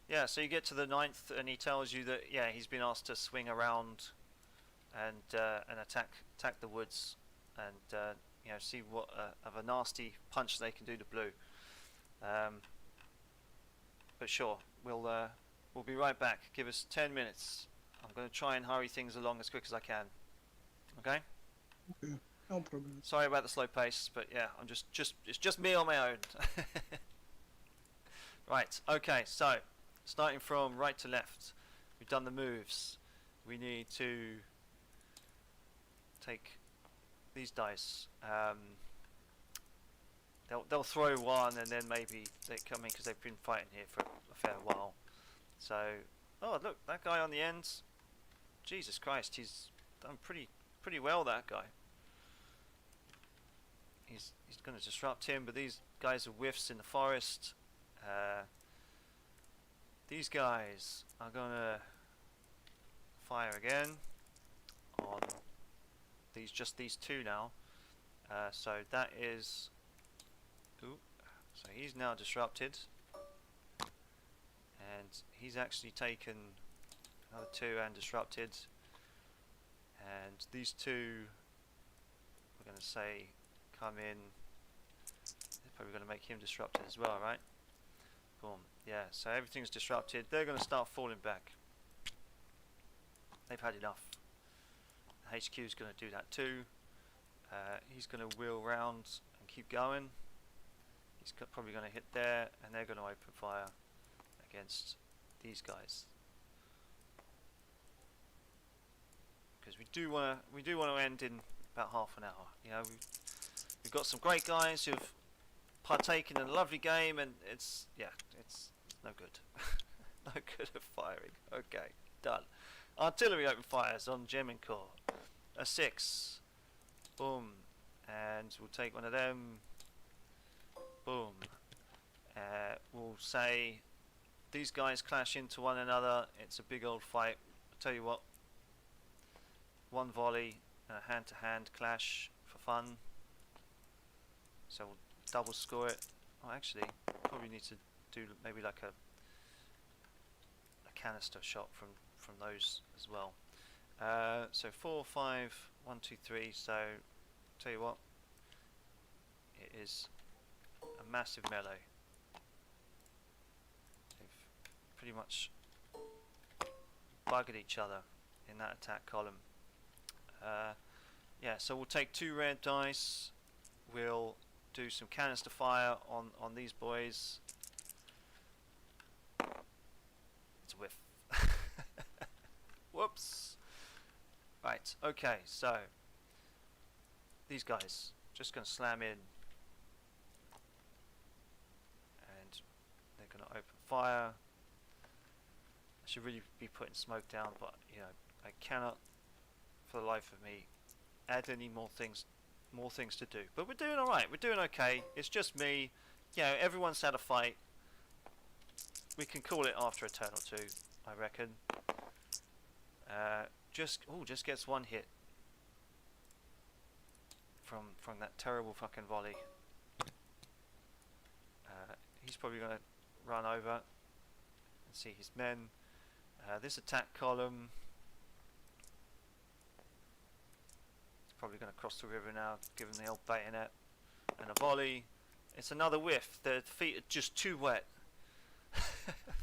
Yeah, so you get to the 9th and he tells you that he's been asked to swing around and attack the woods and you know, see what of a nasty punch they can do to blue. But sure, we'll be right back. Give us 10 minutes. I'm going to try and hurry things along as quick as I can. Okay? Okay, no problem. Sorry about the slow pace, but yeah, it's just me on my own. Right, okay, so starting from right to left, we've done the moves. We need to take these dice. They'll throw one, and then maybe they come in because they've been fighting here for a fair while. So, oh look, that guy on the end. Jesus Christ, he's done pretty well. That guy. He's going to disrupt him, but these guys are whiffs in the forest. These guys are going to fire again on these two now. So that is. Ooh, so he's now disrupted, and he's actually taken another two and disrupted. And these two, we're going to say, come in. They're probably going to make him disrupted as well, right? Boom. Yeah, so everything's disrupted. They're going to start falling back. They've had enough. HQ is going to do that too. He's going to wheel round and keep going. He's probably going to hit there, and they're going to open fire against these guys. Because we do want to end in about half an hour. You know, we've got some great guys who've partaken in a lovely game, and it's no good. No good at firing. Okay, done. Artillery open fires on German Corps. A 6. Boom. And we'll take one of them. Boom. We'll say these guys clash into one another. It's a big old fight. I'll tell you what. One volley and a hand-to-hand clash for fun. So we'll double score it. Oh, actually, probably need to do maybe like a canister shot from those as well. So 4, 5, 1, 2, 3. So tell you what, it is a massive melee. They've pretty much buggered each other in that attack column. Yeah, so we'll take 2 red dice. We'll do some canister fire on these boys. It's a whiff. Whoops. Right, okay, so these guys just going to slam in, and they're going to open fire. I should really be putting smoke down, but you know, I cannot for the life of me add any more things to do. But we're doing alright, we're doing okay. It's just me. You know, everyone's had a fight. We can call it after a turn or two, I reckon. Just gets one hit from that terrible fucking volley. He's probably going to run over and see his men. This attack column, it's probably going to cross the river now, give him the old bayonet and a volley. It's another whiff. Their feet are just too wet.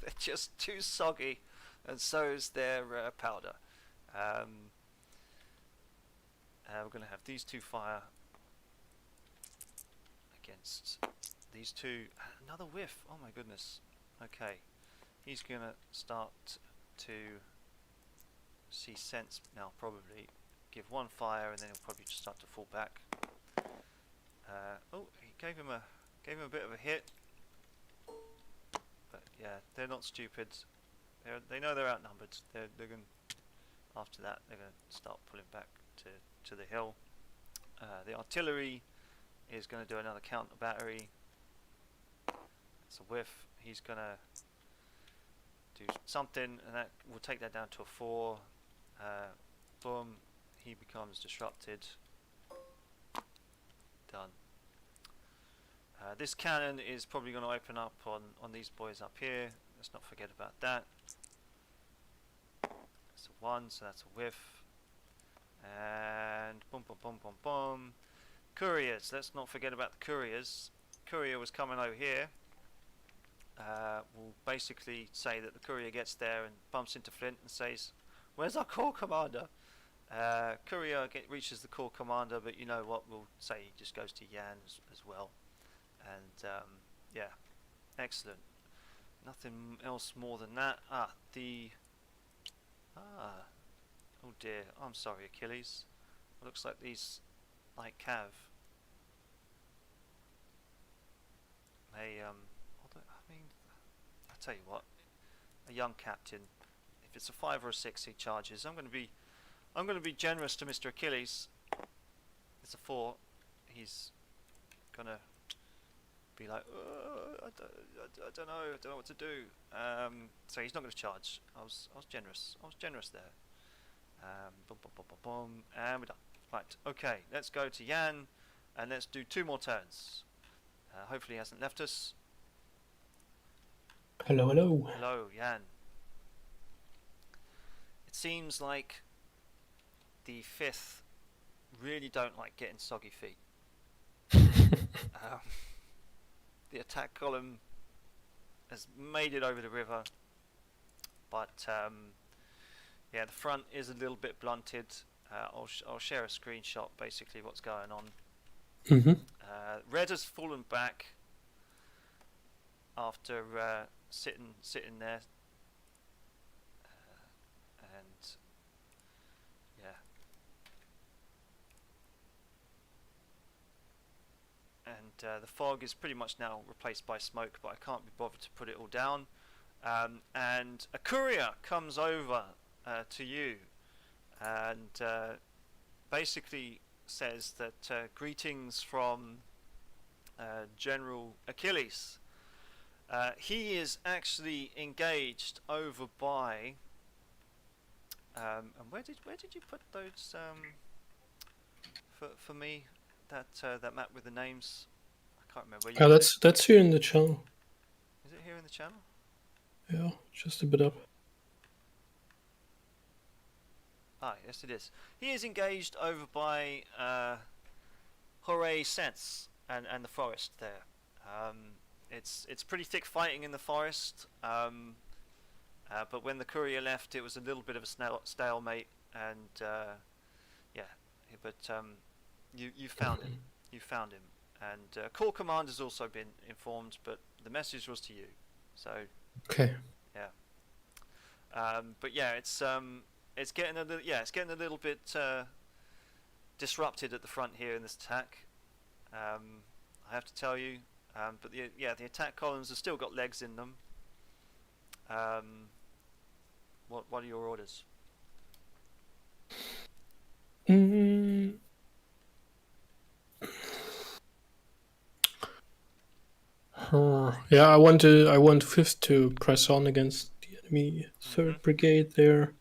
They're just too soggy, and so is their powder. We're going to have these two fire against these two. Another whiff. Oh my goodness. Okay. He's going to start to see sense now, probably. Give one fire, and then he'll probably just start to fall back. Oh, he gave him a bit of a hit. But yeah, they're not stupid. They know they're outnumbered. They're going. After that, they're going to start pulling back to the hill. The artillery is going to do another counter battery. It's a whiff. He's going to do something, and that will take that down to a 4. Boom. He becomes disrupted. Done. This cannon is probably going to open up on these boys up here. Let's not forget about that. That's a 1, so that's a whiff. And boom. Boom, boom, boom, boom, boom. Couriers. Let's not forget about the couriers. Courier was coming over here. We'll basically say that the courier gets there and bumps into Flint and says, "Where's our corps commander?" Courier reaches the corps commander, but you know what? We'll say he just goes to Yan as well. And yeah, excellent. Nothing else more than that. Oh dear. I'm sorry, Achilles. Looks like these light cav. They I mean, I tell you what, a young captain. If it's a 5 or a 6 he charges, I'm going to be generous to Mr. Achilles. It's a 4. He's gonna be like, I don't know what to do. So he's not going to charge. I was generous. I was generous there. Boom, boom, boom, boom, boom, and we're done. Right. Okay. Let's go to Yan, and let's do 2 more turns. Hopefully he hasn't left us. Hello, hello. Hello, Yan. It seems like the 5th really don't like getting soggy feet. The attack column has made it over the river, but yeah, the front is a little bit blunted. I'll share a screenshot, basically what's going on. Red has fallen back after sitting there, and yeah, and the fog is pretty much now replaced by smoke, but I can't be bothered to put it all down. And a courier comes over to you and basically says that greetings from General Achilles. He is actually engaged over by and where did you put those for me, that map with the names? I can't remember. Yeah, that's here in the channel. Is it here in the channel? Yeah, just a bit up. Ah, yes it is. He is engaged over by Horay Sense and the forest there. It's pretty thick fighting in the forest, but when the courier left it was a little bit of a stalemate, and yeah, but you found him. You found him, and Corps Commander's also been informed, but the message was to you. So okay. Yeah. But yeah, it's getting a little bit disrupted at the front here in this attack. I have to tell you, but the attack columns have still got legs in them. What are your orders? Yeah, I want 5th to press on against the enemy 3rd Brigade there.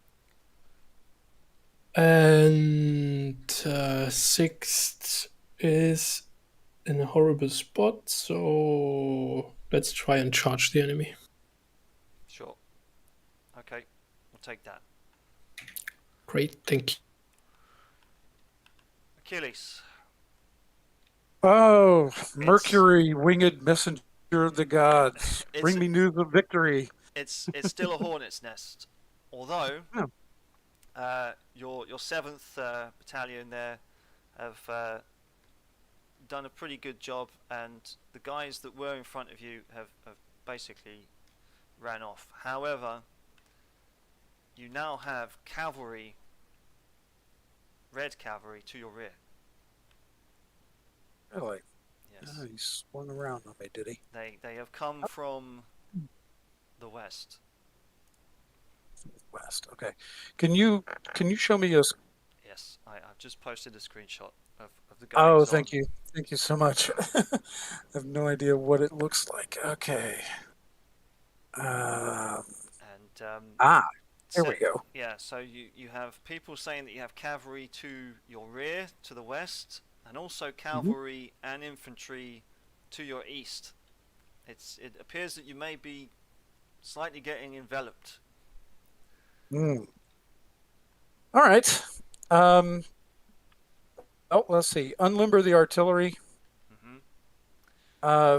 And 6th is in a horrible spot, so let's try and charge the enemy. Sure. Okay, we'll take that. Great, thank you. Achilles. Oh, Mercury, winged messenger of the gods, bring me news of victory. It's still a hornet's nest, although your 7th battalion there have done a pretty good job, and the guys that were in front of you have basically ran off. However, you now have cavalry, red cavalry, to your rear. Really? Yes. Oh, he swung around on me, did he? They have come from the west. West. Okay. Can you show me a? Yes, I've just posted a screenshot of the guy. Oh, thank you so much. I have no idea what it looks like. Okay. And there we go. Yeah, so you have people saying that you have cavalry to your rear, to the west, and also cavalry and infantry to your east. It appears that you may be slightly getting enveloped. All right. Oh, let's see. Unlimber the artillery.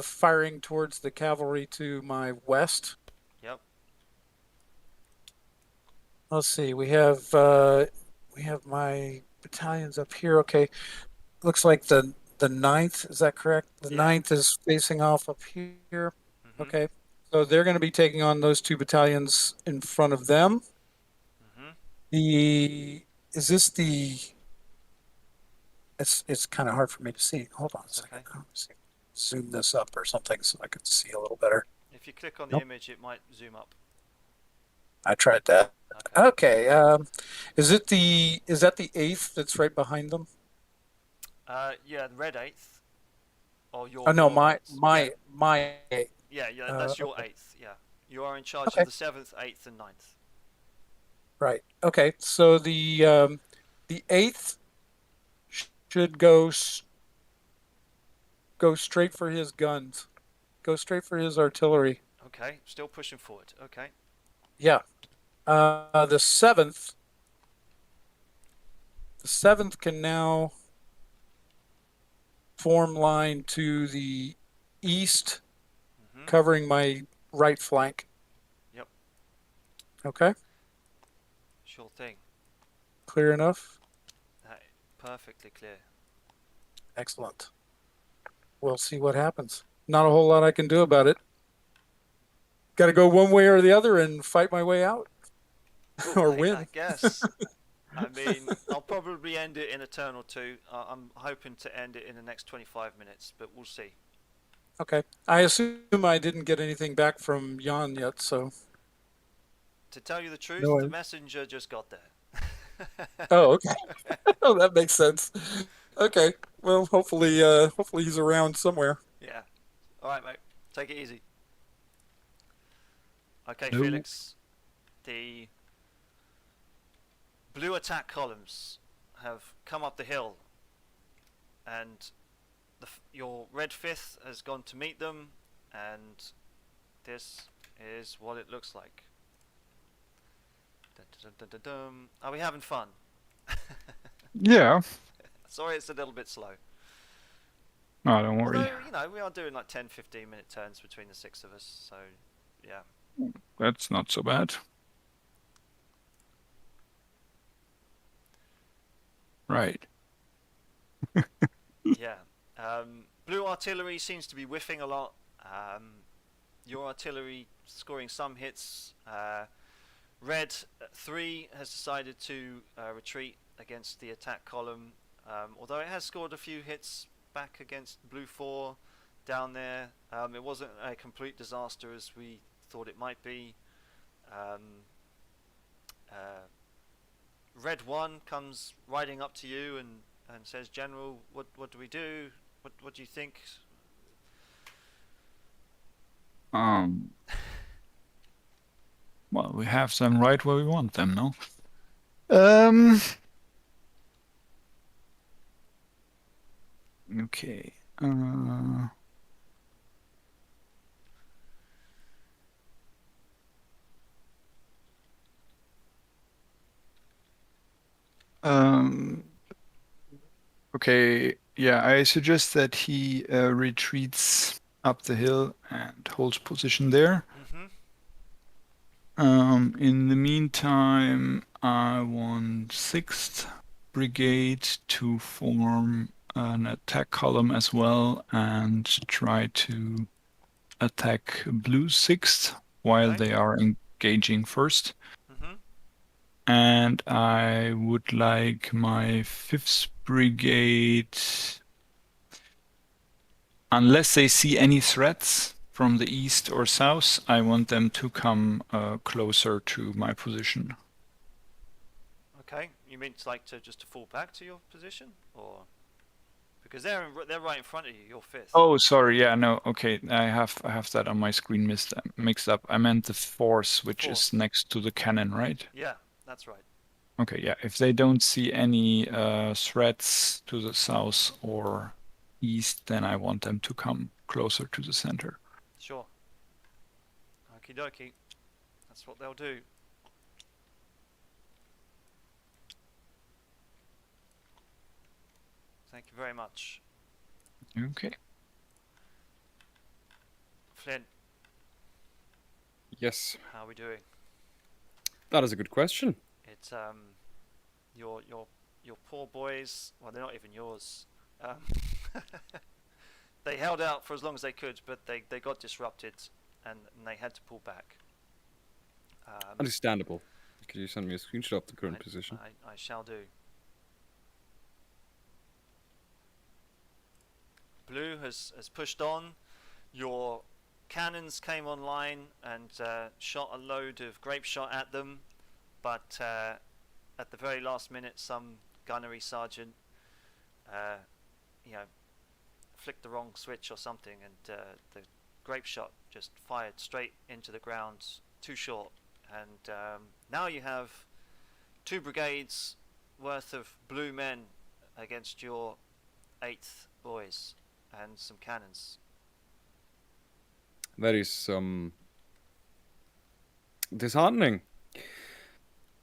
Firing towards the cavalry to my west. Yep. Let's see. We have my battalions up here. Okay. Looks like the ninth. Is that correct? The ninth is facing off up here. Okay. So they're going to be taking on those two battalions in front of them. Is this the? It's kind of hard for me to see. Hold on a second. Okay. Zoom this up or something so I can see a little better. If you click on the image, it might zoom up. I tried that. Okay. Is that the 8th that's right behind them? Yeah, the red 8th. Or your. Oh no, your my 8th. Yeah, that's your 8th. Yeah, you are in charge of the 7th, 8th, and 9th. Right. Okay. So the 8th should go straight for his guns. Go straight for his artillery. Okay, still pushing forward. Okay. Yeah. The 7th can now form line to the east, covering my right flank. Yep. Okay. Sure thing. Clear enough? Perfectly clear. Excellent. We'll see what happens. Not a whole lot I can do about it. Got to go one way or the other and fight my way out. Or win. I guess. I mean, I'll probably end it in a turn or two. I'm hoping to end it in the next 25 minutes, but we'll see. Okay. I assume I didn't get anything back from Jan yet, so... To tell you the truth, No, the messenger just got there. Oh, okay. Oh, that makes sense. Okay. Well, hopefully he's around somewhere. Yeah. All right, mate. Take it easy. Okay, No. Felix. The blue attack columns have come up the hill, and your red 5th has gone to meet them, and this is what it looks like. Dun, dun, dun, dun, dun. Are we having fun? Yeah. Sorry, it's a little bit slow. Oh, don't worry. Although, we are doing like 10-15 minute turns between the 6 of us, so yeah. That's not so bad. Right. Yeah. Blue artillery seems to be whiffing a lot. Your artillery scoring some hits. Red 3 has decided to retreat against the attack column, although it has scored a few hits back against blue 4 down there. It wasn't a complete disaster as we thought it might be. Red 1 comes riding up to you and says, General, what do we do? What do you think? Well, we have them right where we want them, no? Okay. Okay, yeah, I suggest that he retreats up the hill and holds position there. In the meantime, I want 6th Brigade to form an attack column as well and try to attack blue 6th while they are engaging first. And I would like my 5th Brigade, unless they see any threats from the east or south, I want them to come closer to my position. Okay, you mean to just to fall back to your position, or because they're right in front of you, your 5th. Oh, sorry. Yeah, no. Okay, I have that on my screen mixed up. I meant the 4th, which is next to the cannon, right? Yeah, that's right. Okay, yeah. If they don't see any threats to the south or east, then I want them to come closer to the center. Sure. Okie dokie. That's what they'll do. Thank you very much. Okay. Flynn, Yes, how are we doing? that is a good question. It's your poor boys. Well, they're not even yours. They held out for as long as they could, but they got disrupted, and they had to pull back. Understandable. Could you send me a screenshot of the current position? I shall do. Blue has pushed on. Your cannons came online and shot a load of grape shot at them, but at the very last minute, some gunnery sergeant, flicked the wrong switch or something, and the grape shot just fired straight into the ground, too short. And now you have 2 brigades worth of blue men against your 8th boys and some cannons. That is disheartening.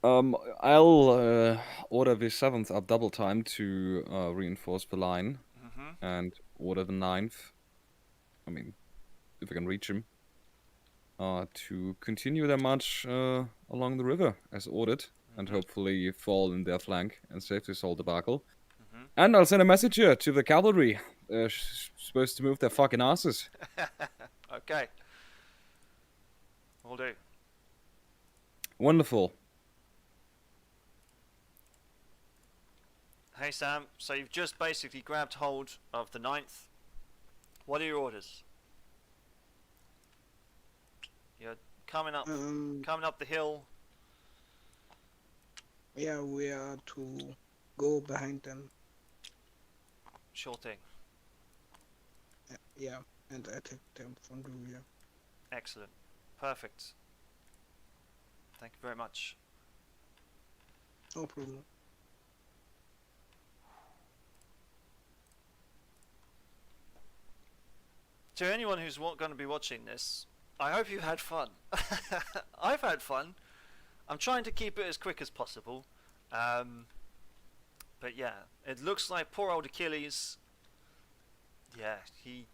I'll order the 7th up double time to reinforce the line, and order the 9th. I mean, if I can reach him, to continue their march along the river as ordered, and hopefully fall in their flank and save this whole debacle. And I'll send a message here to the cavalry. Supposed to move their fucking asses. Okay. Will do. Wonderful. Hey Sam, so you've just basically grabbed hold of the 9th. What are your orders? You're coming up the hill. Yeah, we are to go behind them. Sure thing. Yeah, and attack them from the rear. Excellent. Perfect. Thank you very much. No problem. To anyone who's going to be watching this, I hope you had fun. I've had fun. I'm trying to keep it as quick as possible. But yeah, it looks like poor old Achilles, yeah, he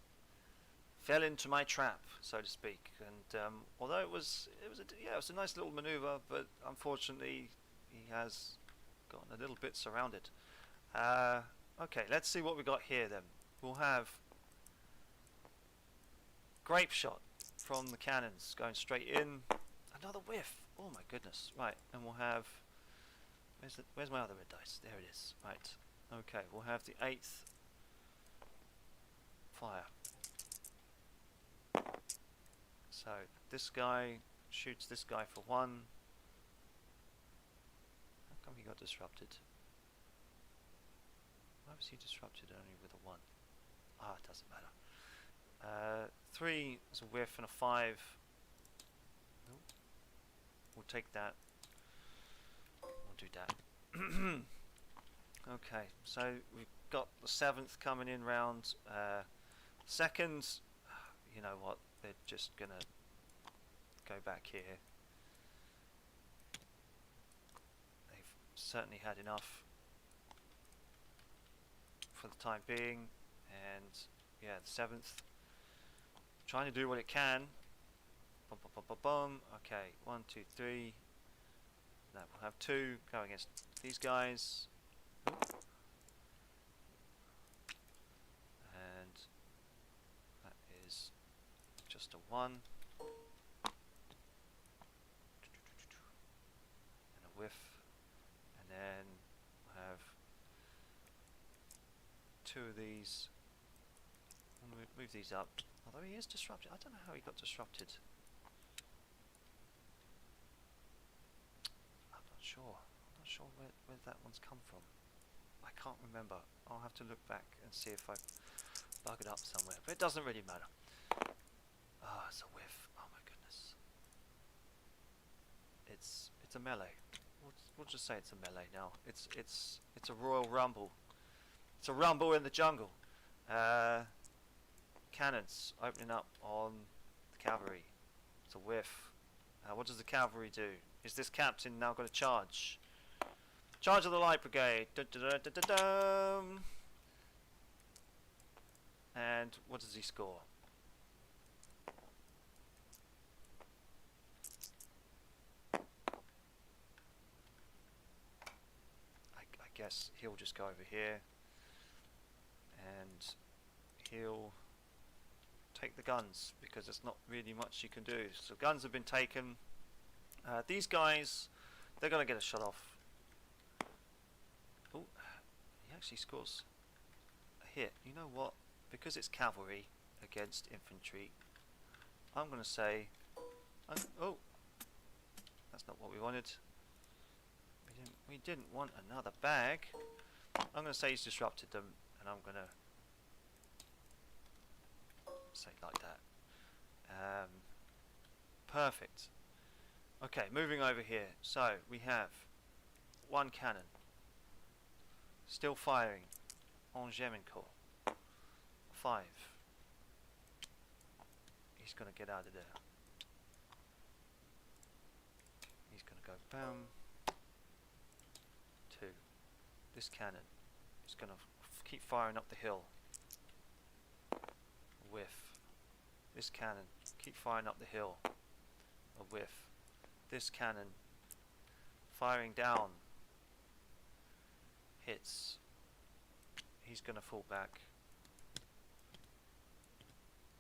fell into my trap, so to speak. And although it was a nice little maneuver, but unfortunately he has gotten a little bit surrounded. Okay, let's see what we got here then. We'll have grape shot from the cannons going straight in. Another whiff. Oh my goodness. Right, and we'll have, where's my other red dice? There it is. Right. Okay, we'll have the 8th fire. So this guy shoots this guy for 1. How come he got disrupted? Why was he disrupted only with a 1? Ah, it doesn't matter. 3 is a whiff and a 5. Nope. We'll take that. We'll do that. Okay, so we've got the 7th coming in round. 2nd, you know what? They're just gonna go back here. They've certainly had enough for the time being, and yeah, the 7th trying to do what it can. Bum, bum, bum, bum, bum. Okay, 1, 2, 3. No, we'll have 2 go against these guys. And that is just a 1. And a whiff. And then we'll have 2 of these. We'll move these up. Although he is disrupted. I don't know how he got disrupted. I'm not sure. I'm not sure where that one's come from. I can't remember. I'll have to look back and see if I bug it up somewhere. But it doesn't really matter. Ah, it's a whiff. Oh my goodness. It's a melee. We'll just say it's a melee now. It's a royal rumble. It's a rumble in the jungle. Cannons opening up on the cavalry. It's a whiff. What does the cavalry do? Is this captain now going to charge? Charge of the light brigade. Dun, dun, dun, dun, dun, dun. And what does he score? I guess he'll just go over here and he'll take the guns, because there's not really much you can do. So guns have been taken. These guys, they're going to get a shot off. Oh, he actually scores a hit. You know what? Because it's cavalry against infantry, I'm going to say... oh, that's not what we wanted. We didn't want another bag. I'm going to say he's disrupted them, and I'm going to say it like that. Perfect. Okay, moving over here. So we have one cannon still firing on Gemincourt. 5. He's going to get out of there. He's going to go bam. 2. This cannon is going to keep firing up the hill. A whiff. This cannon, keep firing up the hill. A whiff. This cannon, firing down. Hits. He's going to fall back.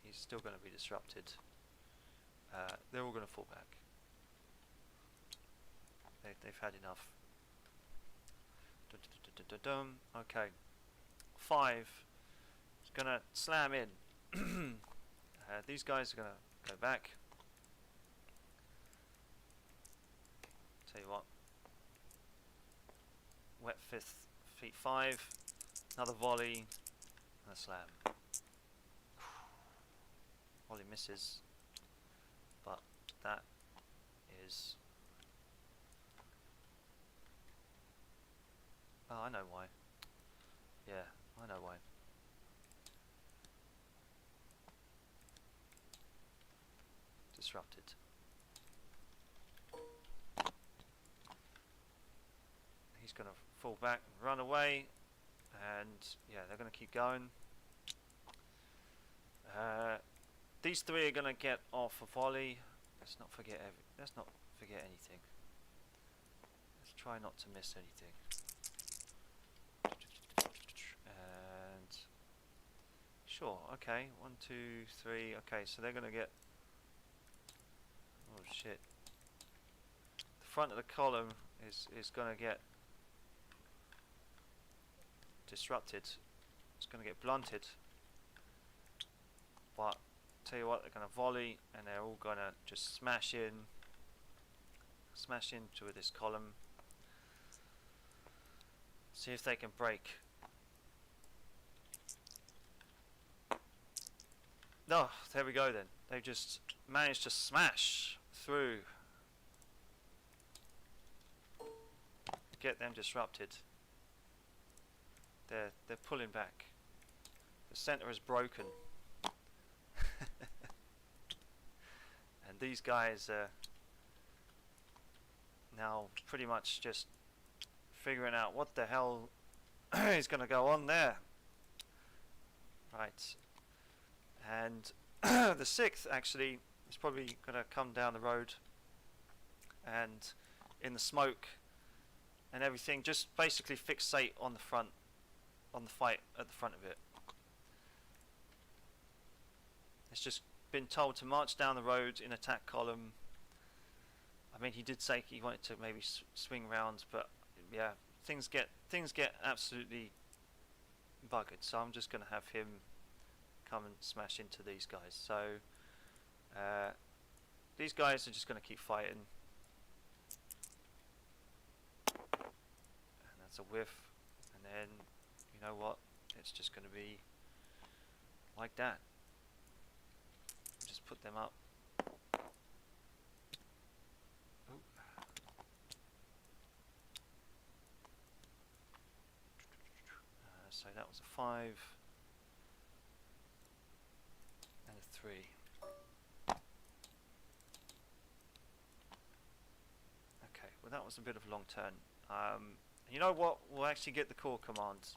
He's still going to be disrupted. They're all going to fall back. They've had enough. Okay. 5 is going to slam in. These guys are going to go back. Tell you what. Wet 5th, feet 5. Another volley. And a slam. Volley misses. But that is... oh, I know why. Yeah, I know why. Disrupted. He's going to fall back and run away, and yeah, they're going to keep going. These 3 are going to get off a volley. Let's not forget anything. Let's try not to miss anything. And sure, okay, 1, 2, 3. Okay, so they're going to get... oh shit! The front of the column is going to get disrupted. It's going to get blunted. But tell you what, they're going to volley, and they're all going to just smash into this column. See if they can break. No, there we go then. They've just managed to smash through. Get them disrupted. They're pulling back. The center is broken. And these guys are now pretty much just figuring out what the hell is going to go on there. Right. And the 6th actually is probably going to come down the road, and in the smoke and everything, just basically fixate on the front, on the fight at the front of it. It's just been told to march down the road in attack column. I mean, he did say he wanted to maybe swing round, but yeah, things get absolutely buggered. So I'm just going to have him come and smash into these guys. So these guys are just going to keep fighting, and that's a whiff. And then you know what? It's just going to be like that. Just put them up. So that was a 5 and a 3. Okay, well that was a bit of a long turn. You know what? We'll actually get the core command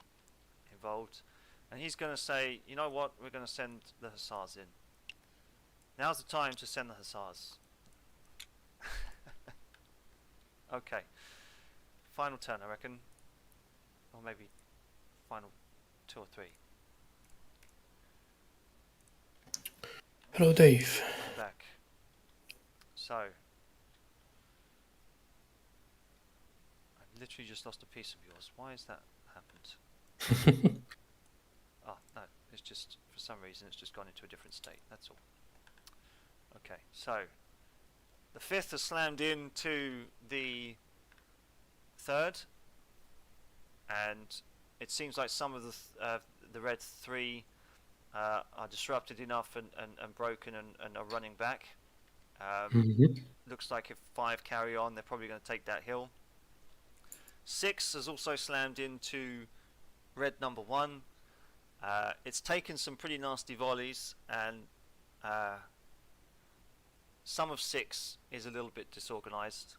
involved. And he's going to say, you know what, we're going to send the hussars in. Now's the time to send the hussars. Okay. Final turn, I reckon. Or maybe final 2 or 3. Hello, Dave. I'm back. So. I literally just lost a piece of yours. Why has that happened? Oh, no. It's just, for some reason, it's just gone into a different state. That's all. Okay, so. The 5th has slammed into the 3rd. And it seems like some of the red 3 are disrupted enough and broken and are running back. Looks like if 5 carry on, they're probably going to take that hill. 6 has also slammed into red number 1. It's taken some pretty nasty volleys, and some of 6 is a little bit disorganized.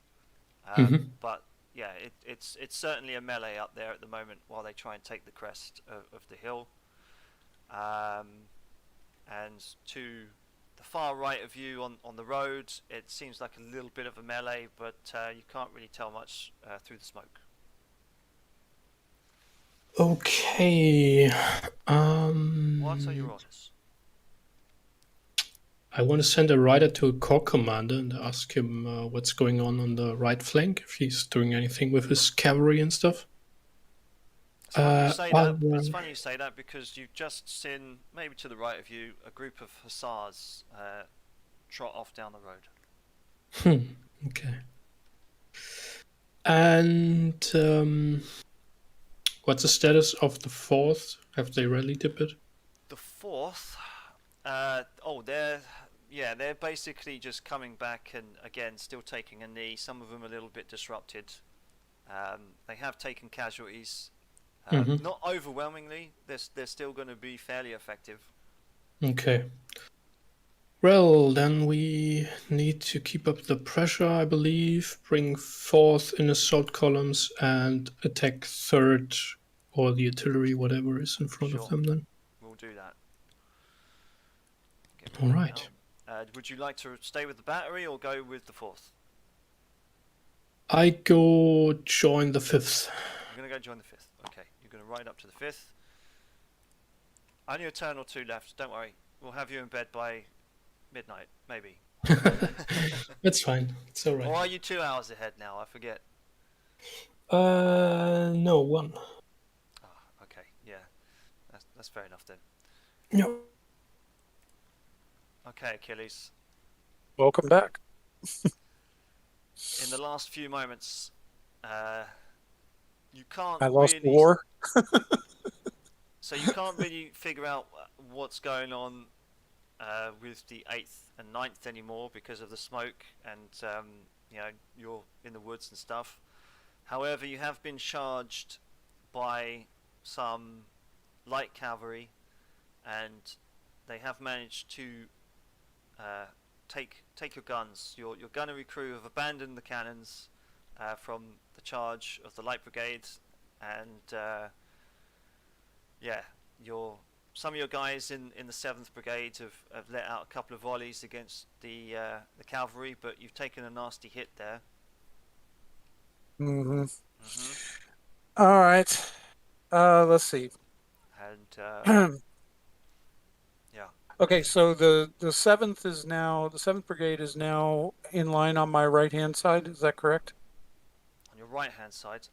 But yeah, it's certainly a melee up there at the moment while they try and take the crest of the hill. And to the far right of you on the road, it seems like a little bit of a melee, but you can't really tell much through the smoke. Okay. What are your orders? I want to send a rider to a corps commander and ask him what's going on the right flank, if he's doing anything with his cavalry and stuff. It's funny you say that because you've just seen, maybe to the right of you, a group of hussars trot off down the road. Okay. And what's the status of the 4th? Have they rallied a bit? The 4th, they're basically just coming back and again still taking a knee. Some of them a little bit disrupted. They have taken casualties, not overwhelmingly. They're still going to be fairly effective. Okay. Well, then we need to keep up the pressure, I believe. Bring 4th in assault columns and attack 3rd or the artillery, whatever is in front of them then. We'll do that. All right. Would you like to stay with the battery or go with the 4th? I go join the 5th. You're going to go join the 5th. Okay, you're going to ride up to the 5th. Only a turn or 2 left, don't worry. We'll have you in bed by midnight, maybe. That's fine. It's all right. Or are you 2 hours ahead now? I forget. No, 1. Oh, okay, yeah. That's fair enough then. No. Okay, Achilles. Welcome back. In the last few moments, you can't. I lost really, war. So you can't really figure out what's going on with the 8th and 9th anymore because of the smoke and you're in the woods and stuff. However, you have been charged by some light cavalry, and they have managed to take your guns. Your gunnery crew have abandoned the cannons from the charge of the light brigade, and some of your guys in the 7th brigade have let out a couple of volleys against the cavalry, but you've taken a nasty hit there. All right. Let's see. And yeah. Okay, so the 7th brigade is now in line on my right hand side. Is that correct? On your right hand side,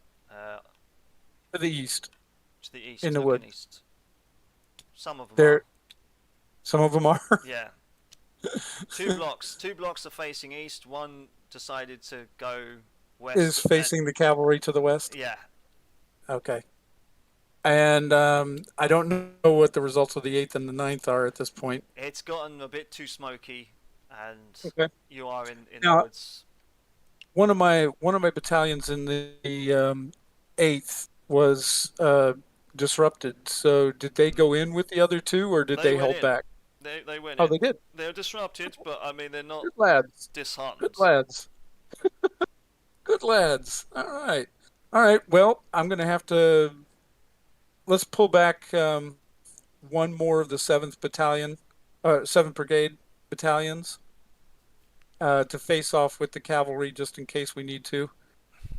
To the east. to the east, In the looking wood. east. Some of them There. are. Some of them are. Yeah. Two blocks are facing east. One decided to go west. Is facing the cavalry to the west. Yeah. Okay. And I don't know what the results of the 8th and the 9th are at this point. It's gotten a bit too smoky, and Okay. you are in Now, the woods. One of my battalions in the 8th was disrupted. So did they go in with the other 2, or did they went hold in. back? They went Oh, in. they did. They're disrupted, but I mean they're not Good lads. disheartened. Good lads. Good lads. All right. All right. Well, I'm going to have to. Let's pull back. one more of the 7th Battalion, 7th Brigade battalions to face off with the cavalry just in case we need to.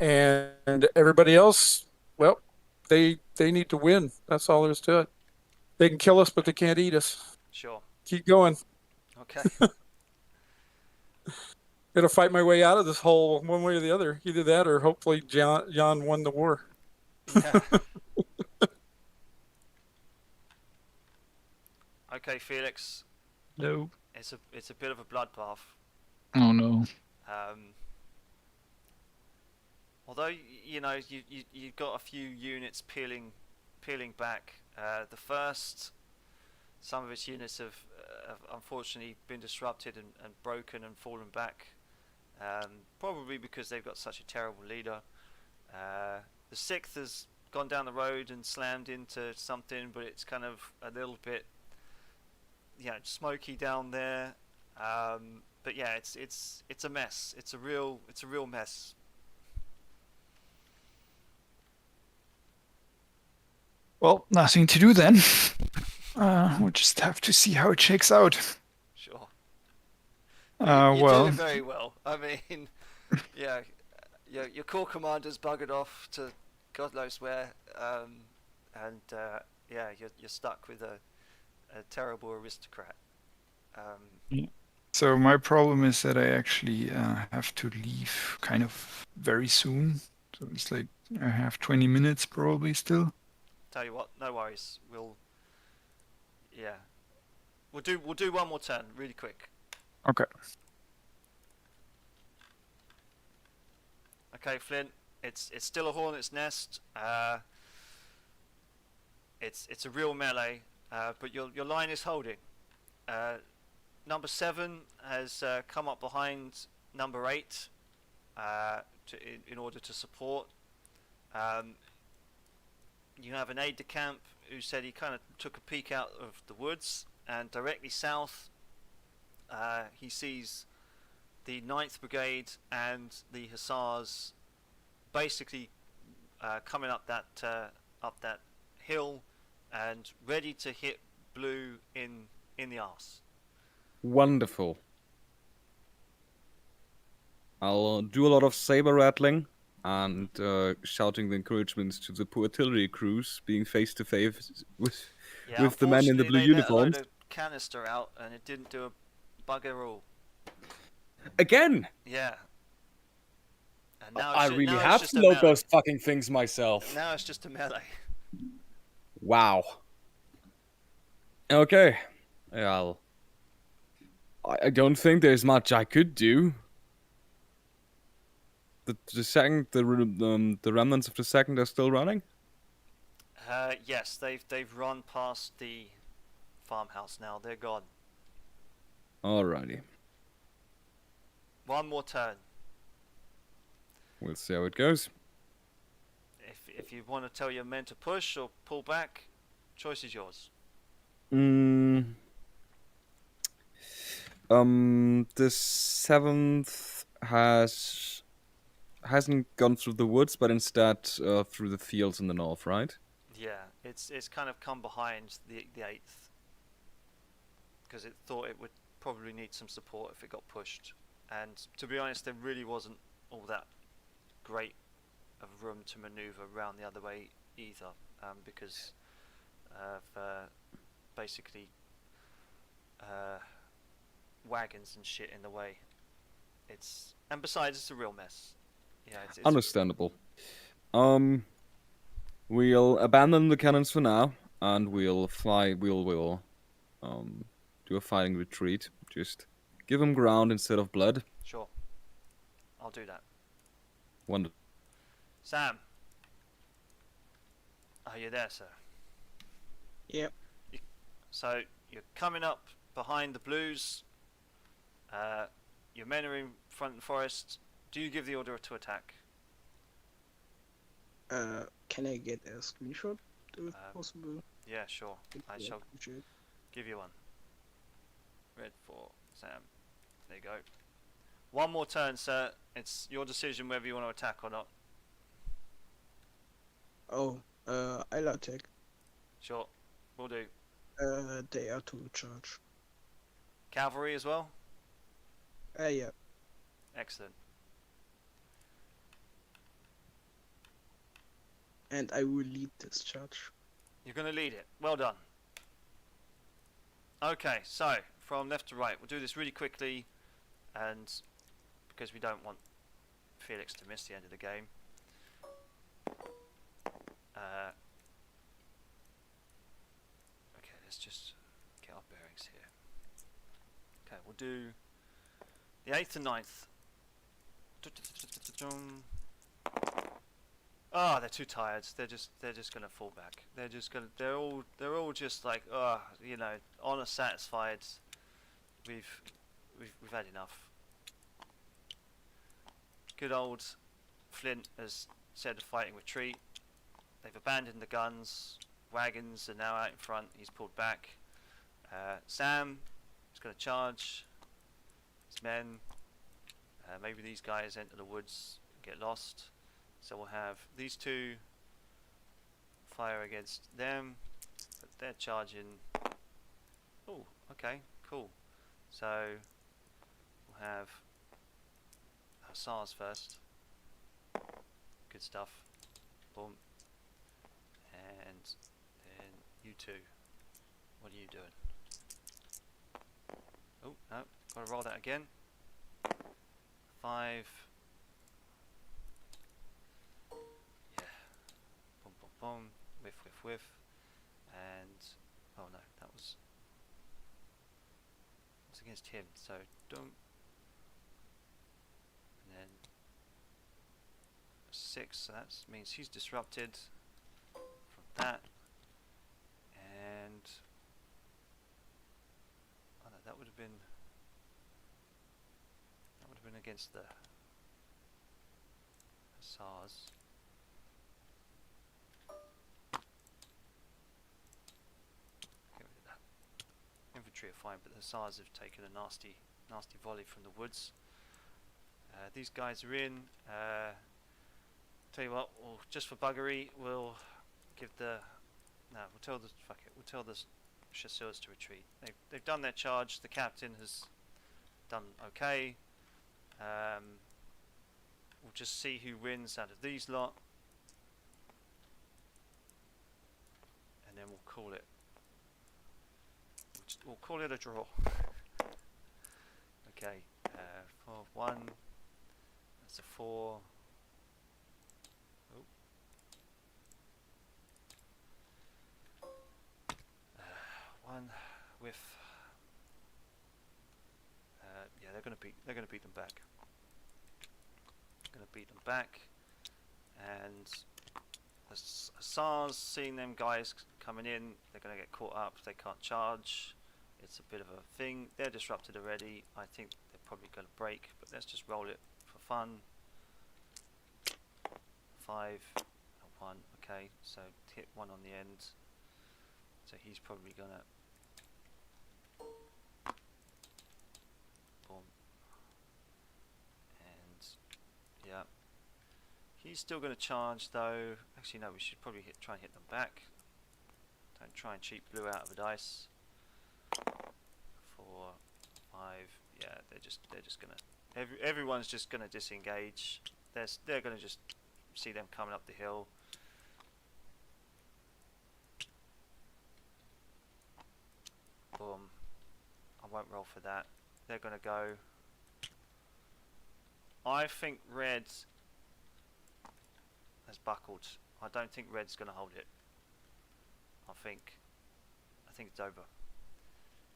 And everybody else, well, they need to win. That's all there is to it. They can kill us, but they can't eat us. Sure. Keep going. Okay. Gonna fight my way out of this hole one way or the other. Either that or hopefully Jan won the war. Yeah. Okay, Felix. No. It's a bit of a bloodbath. Oh no. Although you know you've got a few units peeling back. Some of its units have unfortunately been disrupted and broken and fallen back. Probably because they've got such a terrible leader. The 6th has gone down the road and slammed into something, but it's kind of a little bit, smoky down there. But yeah, it's a mess. It's a real mess. Well, nothing to do then. We'll just have to see how it shakes out. Sure. You're Well, doing very well. I mean, yeah, your corps commander's buggered off to God knows where, and you're stuck with a terrible aristocrat. so my problem is that I actually have to leave kind of very soon. So it's like I have 20 minutes probably still. Tell you what, no worries. We'll do one more turn really quick. Okay. Okay, Flint. It's still a hornet's nest. It's a real melee, but your line is holding. Number 7 has come up behind number 8 in order to support. You have an aide-de-camp who said he kind of took a peek out of the woods, and directly south he sees the 9th Brigade and the Hussars basically coming up that hill and ready to hit Blue in the arse. Wonderful. I'll do a lot of saber rattling and shouting the encouragements to the poor artillery crews being face to face with the men in the blue uniforms. They let a load of canister out and it didn't do a bugger all. Again! Yeah. And now I really have to load those fucking things myself. Now it's just a melee. Wow. Okay. Well, I don't think there's much I could do. The remnants of the 2nd are still running? Yes, they've run past the farmhouse now. They're gone. Alrighty. One more turn. We'll see how it goes. If you want to tell your men to push or pull back, choice is yours. The 7th hasn't gone through the woods, but instead through the fields in the north, right? Yeah, it's kind of come behind the 8th because it thought it would probably need some support if it got pushed. And to be honest, there really wasn't all that great of room to maneuver around the other way either, because of basically wagons and shit in the way. And besides, it's a real mess. Yeah, it's understandable. We'll abandon the cannons for now, and we'll do a fighting retreat. Just give them ground instead of blood. Sure. I'll do that. Wonderful. Sam. Are you there, sir? Yep. So you're coming up behind the Blues. Your men are in front of the forest. Do you give the order to attack? Can I get a screenshot if possible? Yeah, sure. I shall appreciate. give you one. Red for Sam. There you go. One more turn, sir. It's your decision whether you want to attack or not. Oh, I'll attack. Sure. Will do. They are to charge. Cavalry as well? Yeah. Excellent. And I will lead this charge. You're going to lead it. Well done. Okay, so from left to right, we'll do this really quickly, and because we don't want Felix to miss the end of the game. Okay, let's just get our bearings here. Okay, we'll do the 8th and 9th. Oh, they're too tired. They're just gonna fall back. They're all just like, oh, you know, honor satisfied. We've had enough. Good old Flint has said a fighting retreat. They've abandoned the guns. Wagons are now out in front. He's pulled back. Sam is going to charge his men. Maybe these guys enter the woods and get lost. So we'll have these two fire against them, but they're charging. Oh, okay, cool. So we'll have Hussars first. Good stuff. Boom. And then you two. What are you doing? Oh, no, gotta roll that again. 5. Yeah. Boom, boom, boom. Whiff, whiff, whiff. And oh no, that was against him. So don't. And then 6. So that means he's disrupted from that. And oh no, that would have been against the Hussars. Get rid of that. Infantry are fine, but the Hussars have taken a nasty volley from the woods. These guys are in. Tell you what, we'll, just for buggery, we'll give the we'll tell the chasseurs to retreat. They've done their charge. The captain has done okay. We'll just see who wins out of these lot, and then we'll call it. We'll call it a draw. Okay, 4-1. That's a 4. Oh. 1 with. Yeah, they're gonna beat them back. Gonna beat them back, and the Hussars, seeing them guys coming in, they're gonna get caught up. They can't charge. It's a bit of a thing. They're disrupted already. I think they're probably gonna break, but let's just roll it for fun. 5 and 1. Okay, so hit 1 on the end. So he's probably gonna. Boom. And yeah, he's still going to charge though. Actually, no, we should probably try and hit them back. Don't try and cheat blue out of a dice. 4, 5. Yeah, they're just gonna. Everyone's just gonna disengage. They're gonna just see them coming up the hill. Boom. I won't roll for that. They're gonna go. I think red has buckled. I don't think red's gonna hold it. I think it's over.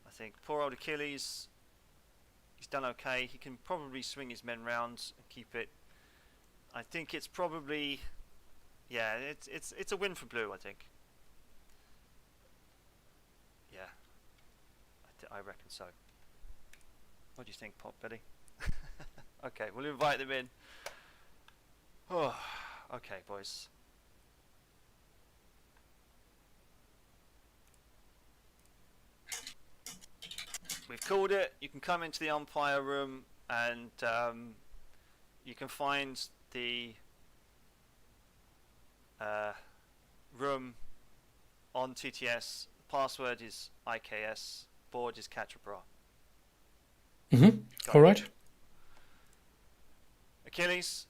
I think poor old Achilles, he's done okay. He can probably swing his men round and keep it. I think it's probably, yeah, it's a win for blue, I think. Yeah, I reckon so. What do you think, Pop Betty? Okay, we'll invite them in. Oh, okay, boys. We've called it. You can come into the umpire room and you can find the room on TTS. Password is IKS. Board is Quatre Bras. All right. Achilles,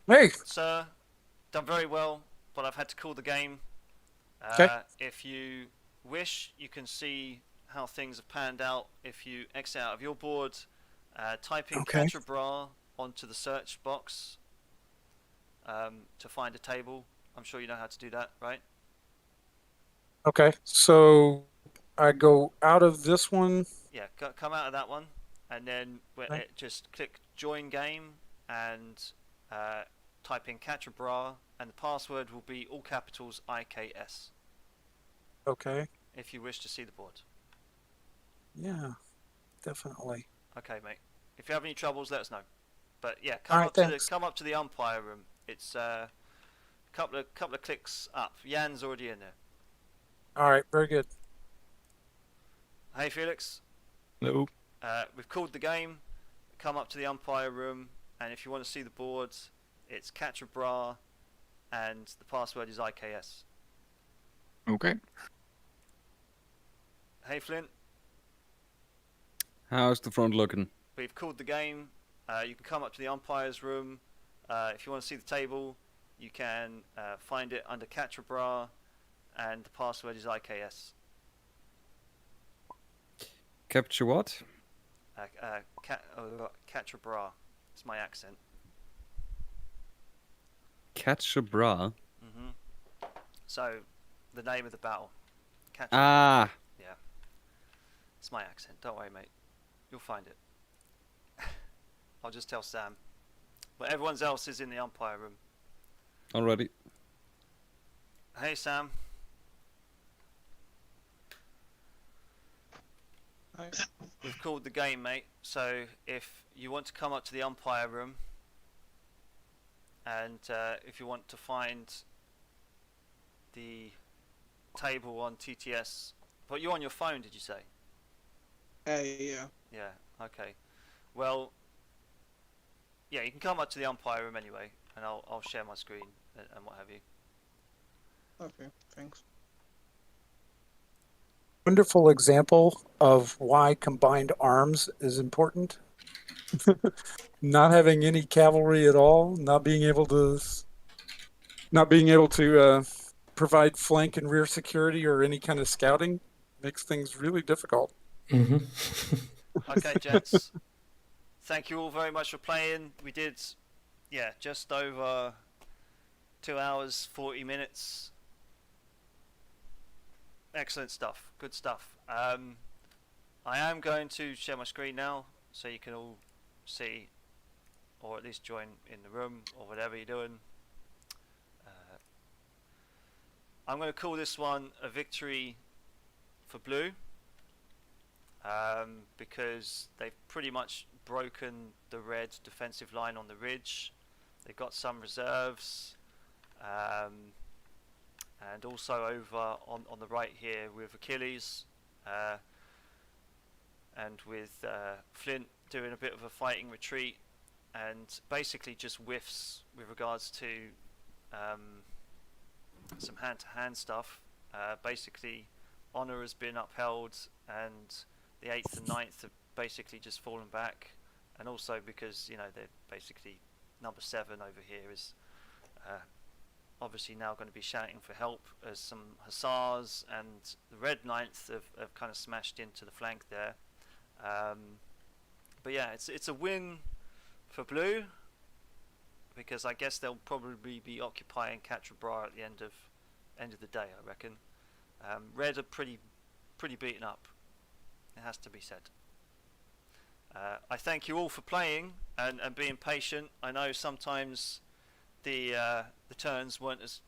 Hey, sir, done very well, but I've had to call the game. Okay. If you wish, you can see how things have panned out. If you exit out of your board, type in Okay. Quatre Bras onto the search box to find a table. I'm sure you know how to do that, right? okay. So I go out of this one. Yeah, come out of that one, and then Okay. just click Join Game and type in Quatre Bras, and the password will be all capitals IKS. Okay. If you wish to see the board. Yeah, definitely. Okay, mate. If you have any troubles, let us know. But yeah, All right, thanks. come up to the umpire room. It's a couple of clicks up. Jan's already in there. All right, very good. Hey, Felix. Hello. We've called the game. Come up to the umpire room, and if you want to see the boards, it's Quatre Bras, and the password is IKS. Okay. Hey, Flint. How's the front looking? We've called the game. You can come up to the umpire's room. If you want to see the table, you can find it under Quatre Bras, and the password is IKS. Capture what? Quatre Bras. It's my accent. Quatre Bras? So, the name of the battle. Quatre Ah! Yeah. It's my accent. Don't worry, mate. You'll find it. I'll just tell Sam. But everyone else is in the umpire room. Already. Hey, Sam. We've called the game, mate. So if you want to come up to the umpire room, and if you want to find the table on TTS, but you're on your phone, did you say? Yeah. Yeah. Okay. Well, yeah, you can come up to the umpire room anyway, and I'll share my screen and what have you. Okay, thanks. Wonderful example of why combined arms is important. Not having any cavalry at all, not being able to provide flank and rear security or any kind of scouting makes things really difficult. Okay, gents. Thank you all very much for playing. We did, just over 2 hours, 40 minutes. Excellent stuff. Good stuff. I am going to share my screen now, so you can all see, or at least join in the room, or whatever you're doing. I'm going to call this one a victory for Blue, because they've pretty much broken the red defensive line on the ridge. They've got some reserves, and also over on the right here with Achilles, and with Flint doing a bit of a fighting retreat, and basically just whiffs with regards to some hand-to-hand stuff. Basically, Honor has been upheld, and the 8th and 9th have basically just fallen back, and also because they're basically number 7 over here is obviously now going to be shouting for help, as some hussars and the red 9th have kind of smashed into the flank there. But yeah, it's a win for Blue, because I guess they'll probably be occupying Quatre Bras at the end of the day, I reckon. Red are pretty beaten up, it has to be said. I thank you all for playing and being patient. I know sometimes the turns weren't as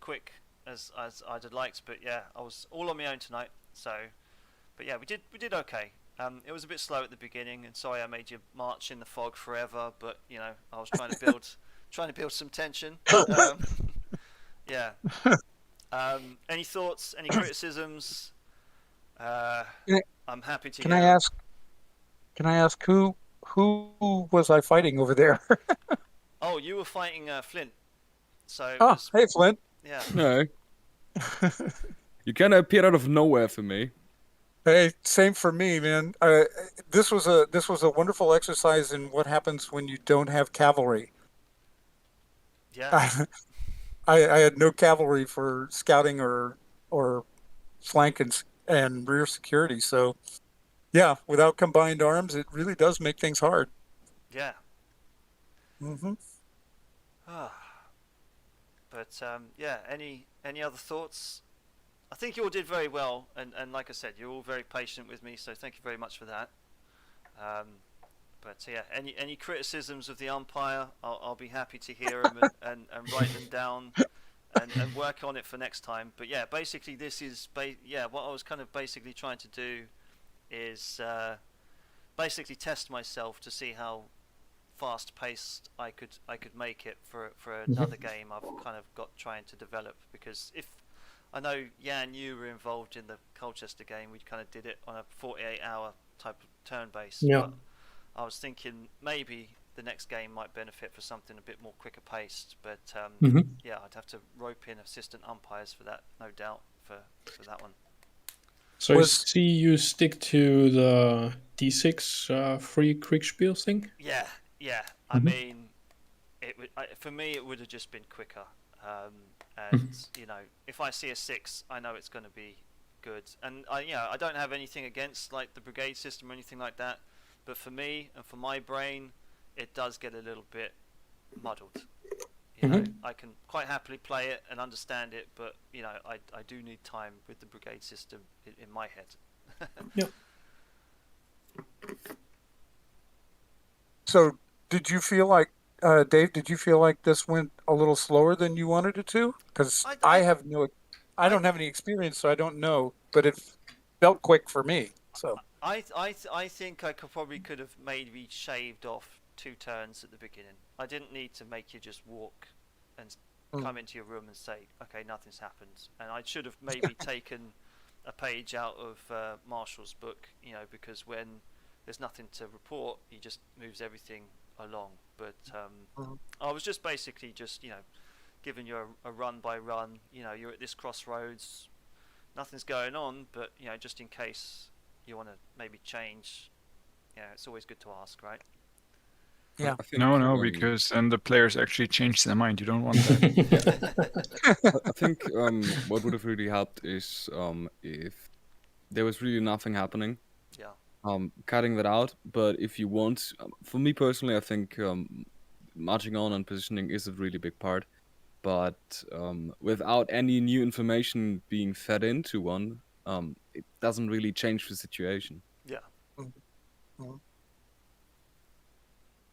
quick as I'd have liked, but yeah, I was all on my own tonight. So, but yeah, we did okay. It was a bit slow at the beginning, and sorry I made you march in the fog forever. But I was trying to build some tension. Yeah. Any thoughts? Any criticisms? I'm happy to. Can I ask who was I fighting over there? Oh, you were fighting Flint. So. Hey, Flint. Yeah. No. You kind of appeared out of nowhere for me. Hey, same for me, man. This was a wonderful exercise in what happens when you don't have cavalry. Yeah. I had no cavalry for scouting or flank and rear security. So, yeah, without combined arms, it really does make things hard. Yeah. Mm-hmm. But yeah, any other thoughts? I think you all did very well, and like I said, you're all very patient with me, so thank you very much for that. But yeah, any criticisms of the umpire, I'll be happy to hear them and write them down and work on it for next time. But yeah, basically this is what I was kind of basically trying to do is basically test myself to see how fast paced I could make it for another game I've kind of got trying to develop, because if I know Jan, you were involved in the Colchester game, we kind of did it on a 48-hour type of turn base. Yeah. But I was thinking maybe the next game might benefit for something a bit more quicker paced, but yeah, I'd have to rope in assistant umpires for that, no doubt, for that one. So I see you stick to the D6 free Kriegsspiel thing? Yeah. I mean, for me it would have just been quicker. And you know, if I see a 6, I know it's going to be good. And I don't have anything against like the brigade system or anything like that, but for me and for my brain, it does get a little bit muddled. You know, I can quite happily play it and understand it, but you know, I do need time with the brigade system in my head. Yeah. So, did you feel like, Dave? Did you feel like this went a little slower than you wanted it to? Because I don't have any experience, so I don't know. But it felt quick for me. So I think I could have maybe shaved off 2 turns at the beginning. I didn't need to make you just walk and come into your room and say, okay, nothing's happened. And I should have maybe taken a page out of Marshall's book, you know, because when there's nothing to report, he just moves everything along. But I was just basically just, you know, giving you a run by run. You know, you're at this crossroads, nothing's going on, but you know, just in case you want to maybe change, you know, it's always good to ask, right? yeah. No, because then the players actually change their mind. You don't want that. I think what would have really helped is if there was really nothing happening. Yeah. Cutting that out. But if you want, for me personally, I think marching on and positioning is a really big part. But without any new information being fed into one, it doesn't really change the situation. Yeah.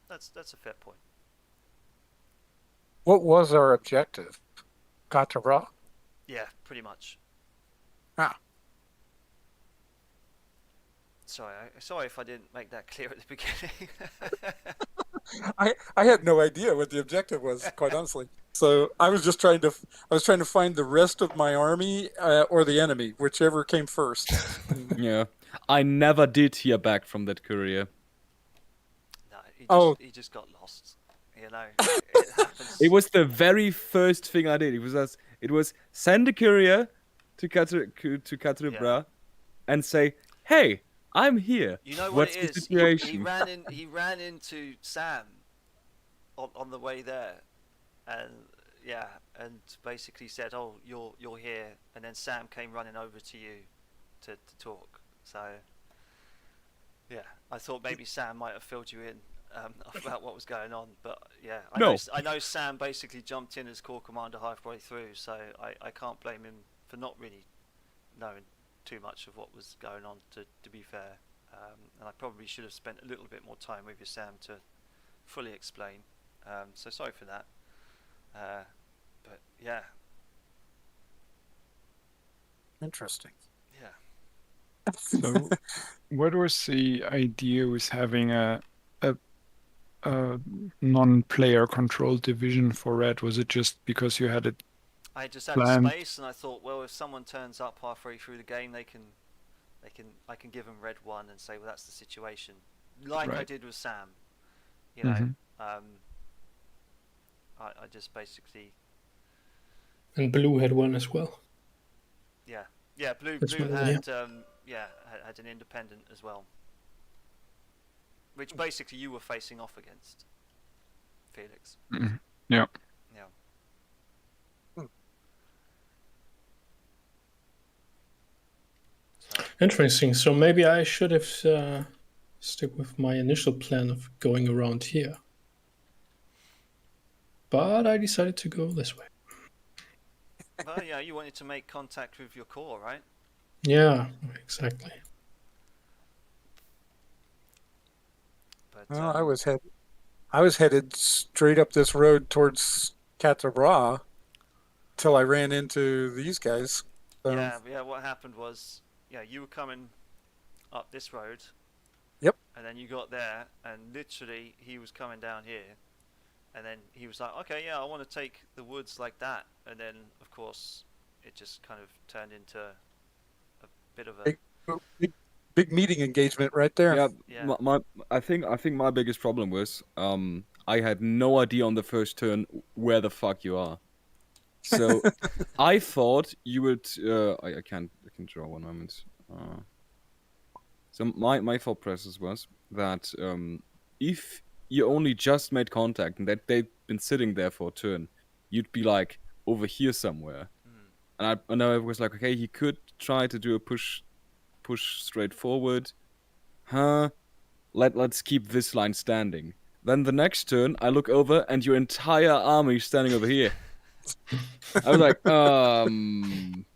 That's a fair point. What was our objective? Quatre Bras? Yeah, pretty much. Sorry if I didn't make that clear at the beginning. I had no idea what the objective was, quite honestly. So I was just trying to find the rest of my army or the enemy, whichever came first. Yeah, I never did hear back from that courier. No, he just got lost. You know, it happens. It was the very first thing I did. It was send a courier to Quatre Bras and say, "Hey, I'm here." You know what What's it the is? situation? He ran into Sam on the way there, and basically said, "Oh, you're here," and then Sam came running over to you to talk. So yeah, I thought maybe Sam might have filled you in about what was going on, but yeah, I know Sam basically jumped in as corps commander halfway through, so I can't blame him for not really knowing too much of what was going on, to be fair. And I probably should have spent a little bit more time with you, Sam, to fully explain. So sorry for that. But yeah. Interesting. Yeah. So, what was the idea with having a non-player controlled division for Red? Was it just because you had it? I just had planned? space, and I thought, well, if someone turns up halfway through the game, I can give them Red 1 and say, well, that's the situation, like I did with Sam. You know, I just basically. And Blue had 1 as well. Yeah. Yeah, blue That's blue what- had had an independent as well, which basically you were facing off against, Felix. Mhm. Yeah. Yeah. So, Interesting. So maybe I should have stick with my initial plan of going around here. But I decided to go this way. well, yeah, you wanted to make contact with your core, right? Yeah, exactly. But Well, I was headed straight up this road towards Quatre Bras till I ran into these guys. So, yeah. What happened was, you were coming up this road. Yep. And then you got there, and literally he was coming down here, and then he was like, "Okay, yeah, I want to take the woods like that." And then, of course, it just kind of turned into a bit of a big meeting engagement right there. Yeah, Yeah. I think my biggest problem was I had no idea on the first turn where the fuck you are. So I thought you would. I can draw one moment. So my thought process was that if you only just made contact and that they'd been sitting there for a turn, you'd be like over here somewhere. And I was like, okay, he could try to do a push straight forward. Let's keep this line standing. Then the next turn, I look over and your entire army standing over here. I was like,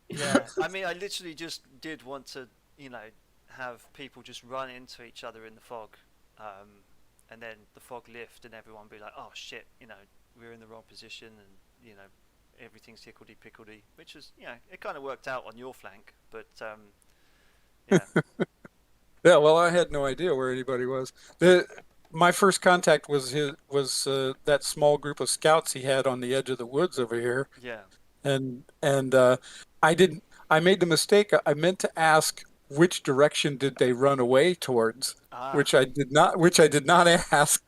Yeah, I mean, I literally just did want to, have people just run into each other in the fog, and then the fog lift and everyone be like, oh shit, we're in the wrong position, and everything's hickledy-pickledy, which is, it kind of worked out on your flank, but yeah. Yeah, well, I had no idea where anybody was. My first contact was that small group of scouts he had on the edge of the woods over here. Yeah. And I made the mistake. I meant to ask which direction did they run away towards, which I did not ask.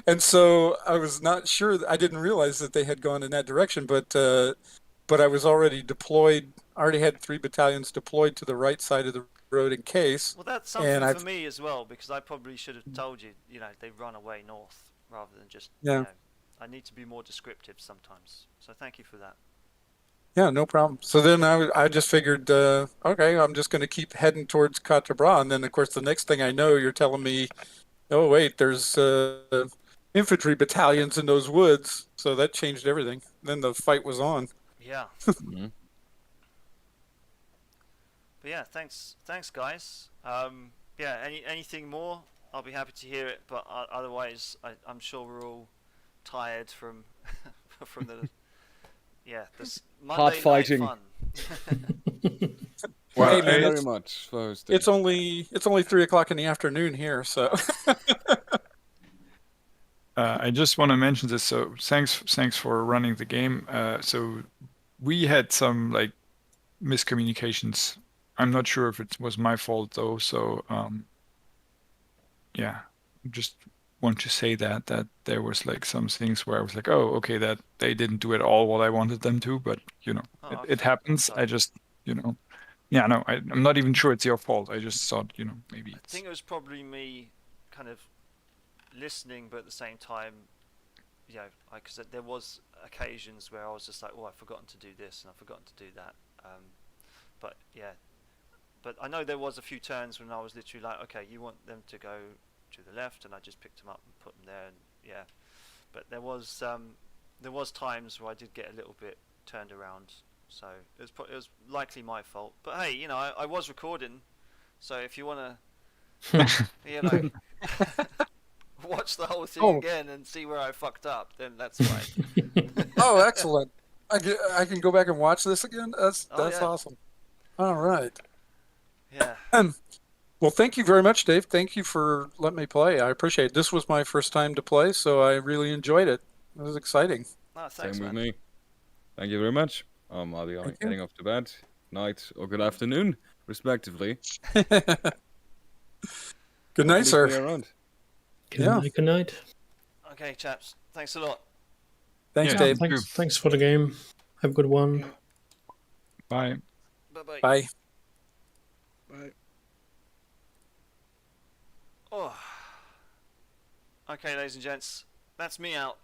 And so I was not sure. I didn't realize that they had gone in that direction, but I was already deployed. I already had 3 battalions deployed to the right side of the road in case. Well, that's something for me as well, because I probably should have told you, they run away north rather than just, I need to be more descriptive sometimes. So thank you for that. Yeah, no problem. So then I just figured, okay, I'm just going to keep heading towards Quatre Bras. And then, of course, the next thing I know, you're telling me, oh, wait, there's infantry battalions in those woods. So that changed everything. Then the fight was on. Yeah. But yeah, thanks guys. Anything more? I'll be happy to hear it. But otherwise, I'm sure we're all tired from from the this Monday hard fighting. night fun. Well, hey, man, very much. It's only 3:00 in the afternoon here, so. I just want to mention this. So thanks for running the game. So we had some miscommunications. I'm not sure if it was my fault though. So just want to say that there was some things where I was like, oh, okay, that they didn't do at all what I wanted them to, but it happens. I just I'm not even sure it's your fault. I just thought maybe. I think it was probably me, kind of listening, but at the same time, because there was occasions where I was just like, oh, I've forgotten to do this and I've forgotten to do that. But I know there was a few turns when I was literally like, okay, you want them to go to the left, and I just picked them up and put them there, and but there was times where I did get a little bit turned around, so it was likely my fault. But hey, I was recording, so if you want to watch the whole thing again and see where I fucked up, then that's fine. Oh, excellent! I can go back and watch this again. That's awesome. All right. Yeah. Well, thank you very much, Dave. Thank you for letting me play. I appreciate it. This was my first time to play, so I really enjoyed it. It was exciting. Oh, thanks, Same with man. me. Thank you very much. I'll be heading off to bed, night, or good afternoon, respectively. Good night, sir. Around. Good night. Okay, chaps. Thanks a lot. Thanks, Yeah, Dave. Thanks for the game. Have a good one. Bye. Bye-bye. Bye. Bye. Oh. Okay, ladies and gents, that's me out.